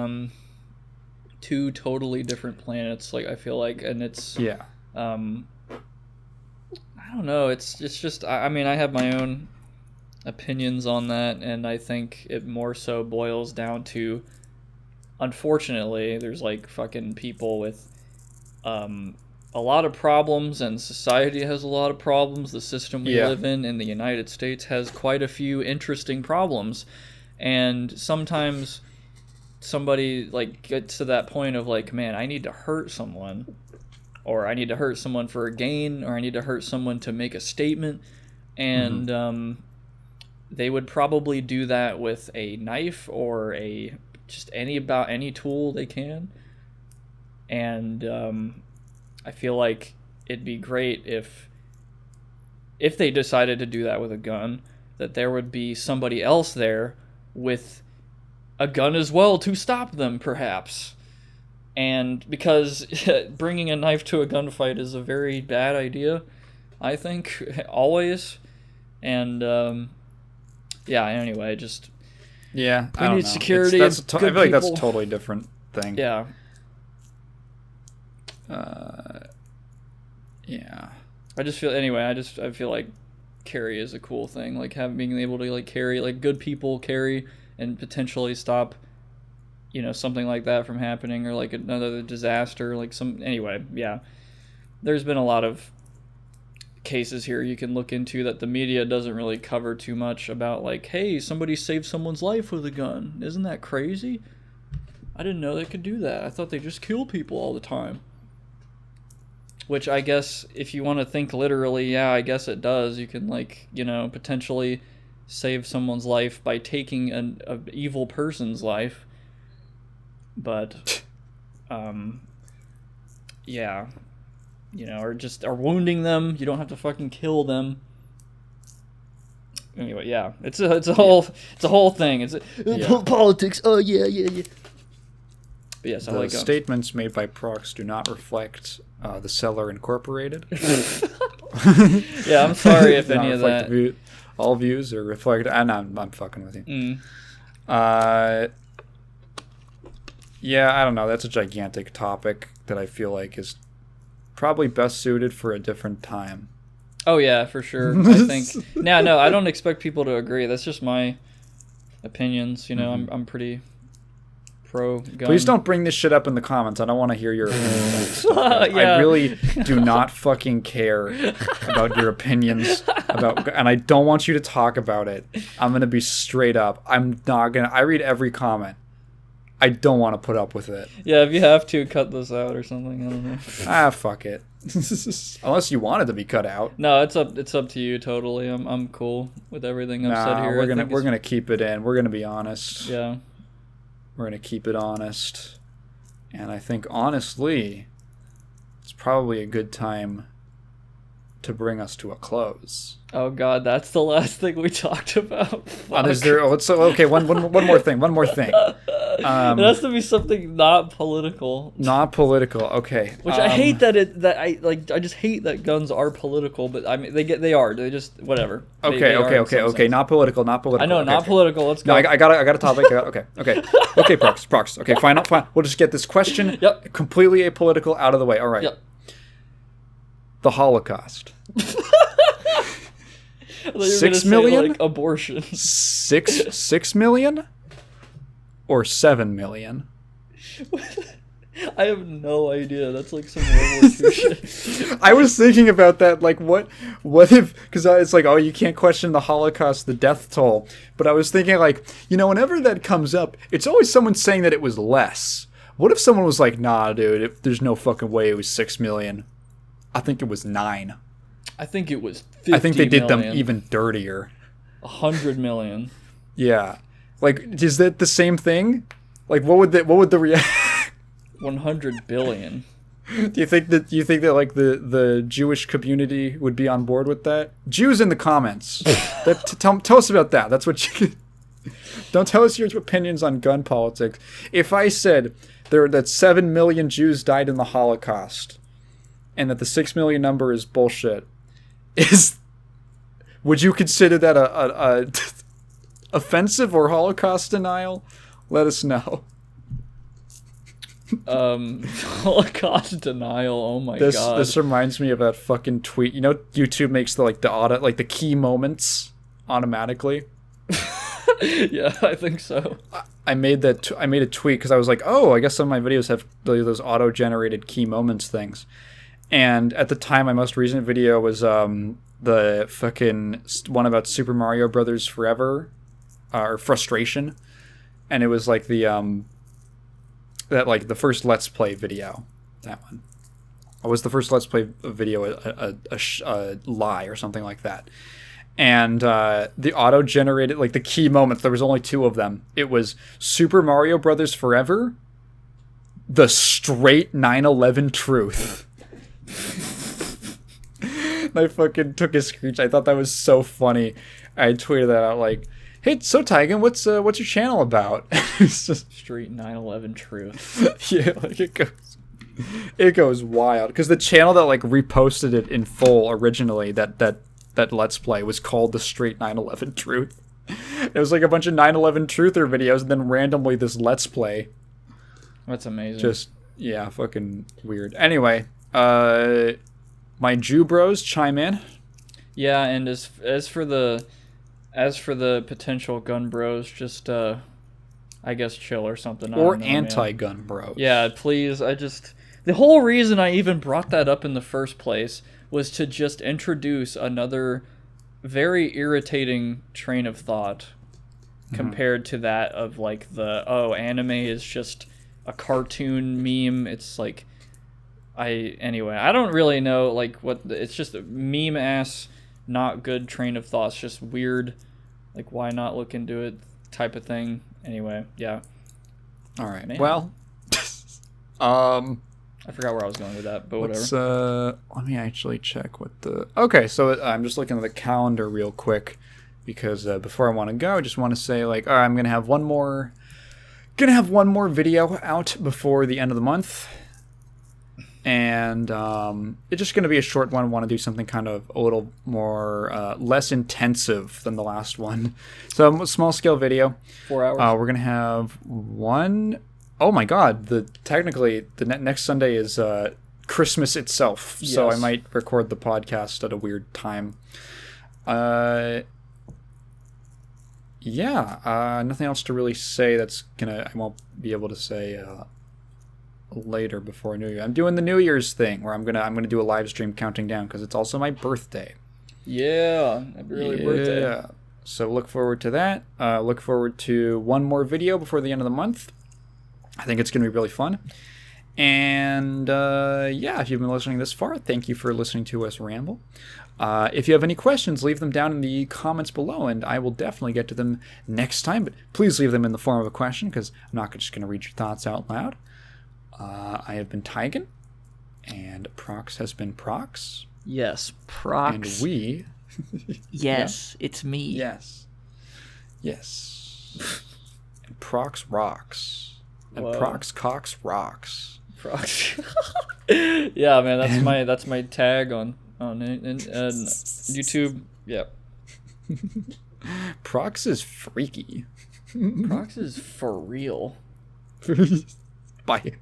two totally different planets. Like I feel like, and it's I don't know. It's just I mean I have my own opinions on that, and I think it more so boils down to, unfortunately, there's like fucking people with a lot of problems, and society has a lot of problems. The system we live in the United States has quite a few interesting problems, and sometimes somebody like gets to that point of like, man, I need to hurt someone, or I need to hurt someone for a gain, or I need to hurt someone to make a statement, and they would probably do that with a knife or just any tool they can, and I feel like it'd be great if they decided to do that with a gun, that there would be somebody else there with a gun as well to stop them, perhaps. And because bringing a knife to a gunfight is a very bad idea, I think, always. And, anyway, just... Yeah, we need security. I feel like that's a totally different thing. Yeah. I just feel like carry is a cool thing, like being able to like carry, like good people carry and potentially stop something like that from happening, or like another disaster, like there's been a lot of cases here you can look into that the media doesn't really cover too much about, like, hey, somebody saved someone's life with a gun. Isn't that crazy? I didn't know they could do that. I thought they just kill people all the time. Which I guess, if you want to think literally, I guess it does. You can, like, potentially save someone's life by taking an evil person's life. But, or wounding them. You don't have to fucking kill them. Anyway, it's a whole thing. It's politics. Oh yeah. But yes, I like guns. Statements made by Prox do not reflect the Cellar Incorporated. Yeah, I'm sorry if any of that. All views are reflected. And I'm fucking with you. I don't know. That's a gigantic topic that I feel like is probably best suited for a different time. Oh yeah, for sure. I think. No, I don't expect people to agree. That's just my opinions. I'm pretty pro-gun. Please don't bring this shit up in the comments. I don't want to hear your opinions. I really do not fucking care about your opinions and I don't want you to talk about it. I'm gonna be straight up. I read every comment. I don't want to put up with it. Yeah, if you have to, cut this out or something. I don't know. Fuck it. Unless you want it to be cut out. No, it's up to you totally. I'm cool with everything I've said here. We're gonna keep it in. We're gonna be honest. Yeah. We're going to keep it honest. And I think, honestly, it's probably a good time to bring us to a close. Oh God, that's the last thing we talked about. Is there? Okay, one more thing. One more thing. It has to be something not political. Not political. Okay. Which I hate I just hate that guns are political, but I mean they are. They just whatever. Okay. Not political. I know, okay. not political. Let's go. No, I got a topic. Okay, Prox. Okay, fine. We'll just get this question completely apolitical out of the way. All right. Yep. The Holocaust. I thought you were 6 gonna million? say, like, abortion. 6 million? Or 7 million? I have no idea. That's like some World War II shit. I was thinking about that, like, what if, because it's like, oh, you can't question the Holocaust, the death toll, but I was thinking, like, whenever that comes up, it's always someone saying that it was less. What if someone was like, nah, dude, there's no fucking way it was 6 million. I think it was 9. I think it was 50 I think they did million. them even dirtier. 100 million. Yeah. Like, is that the same thing? Like, what would the 100 billion. Do you think that like the Jewish community would be on board with that? Jews in the comments. Tell us about that. That's what you don't tell us your opinions on gun politics. If I said that 7 million Jews died in the Holocaust and that the 6 million number is bullshit, would you consider that a offensive or Holocaust denial? Let us know. Holocaust denial. Oh my god. This reminds me of that fucking tweet. YouTube makes the key moments automatically. Yeah, I think so. I made a tweet because I was like, oh, I guess some of my videos have those auto-generated key moments things. And at the time, my most recent video was the fucking one about Super Mario Brothers Forever, or Frustration, and it was like the first Let's Play video. That one. It was the first Let's Play video, a lie or something like that. And the auto-generated, like the key moments, there was only 2 of them. It was Super Mario Brothers Forever, the straight 9/11 truth. I fucking took a screenshot. I thought that was so funny. I tweeted that out like, hey, so Tygan, what's your channel about? It's just straight 9/11 truth. Yeah, like it goes wild. Because the channel that like reposted it in full originally, that Let's Play, was called the straight 9/11 truth. It was like a bunch of 9/11 truther videos, and then randomly this Let's Play. That's amazing. Just fucking weird. Anyway, my Jew bros chime in. Yeah, and as for the potential gun bros, just I guess chill or something. Or anti-gun bros. Yeah, please. The whole reason I even brought that up in the first place was to just introduce another very irritating train of thought compared to that of like anime is just a cartoon meme. It's like I don't really know like it's just a meme ass not good train of thoughts, just weird, like why not look into it type of thing. Anyway, yeah. All right. Man. Well, I forgot where I was going with that, but whatever. Let me actually check what the. Okay, so I'm just looking at the calendar real quick because before I want to go, I just want to say like, all right, I'm gonna have one more video out before the end of the month. And it's just going to be a short one. I want to do something kind of a little more less intensive than the last one. So a small scale video. 4 hours. We're going to have one. Oh my God! Technically the next Sunday is Christmas itself. Yes. So I might record the podcast at a weird time. Yeah. Nothing else to really say. I won't be able to say. Later before New Year. I'm doing the New Year's thing where I'm gonna do a live stream counting down because it's also my birthday. Yeah, happy early birthday. Yeah. So look forward to that. Look forward to one more video before the end of the month. I think it's gonna be really fun. And if you've been listening this far, thank you for listening to us ramble. If you have any questions, leave them down in the comments below, and I will definitely get to them next time. But please leave them in the form of a question because I'm not just gonna read your thoughts out loud. I have been Tygan, and Prox has been Prox. Yes, And Prox. we... Yes, it's me. Yes. Yes. And Prox rocks. And Whoa. Prox Cox rocks. Prox. Yeah, man, that's my tag on YouTube. Yeah. Prox is freaky. Prox is for real. Bye.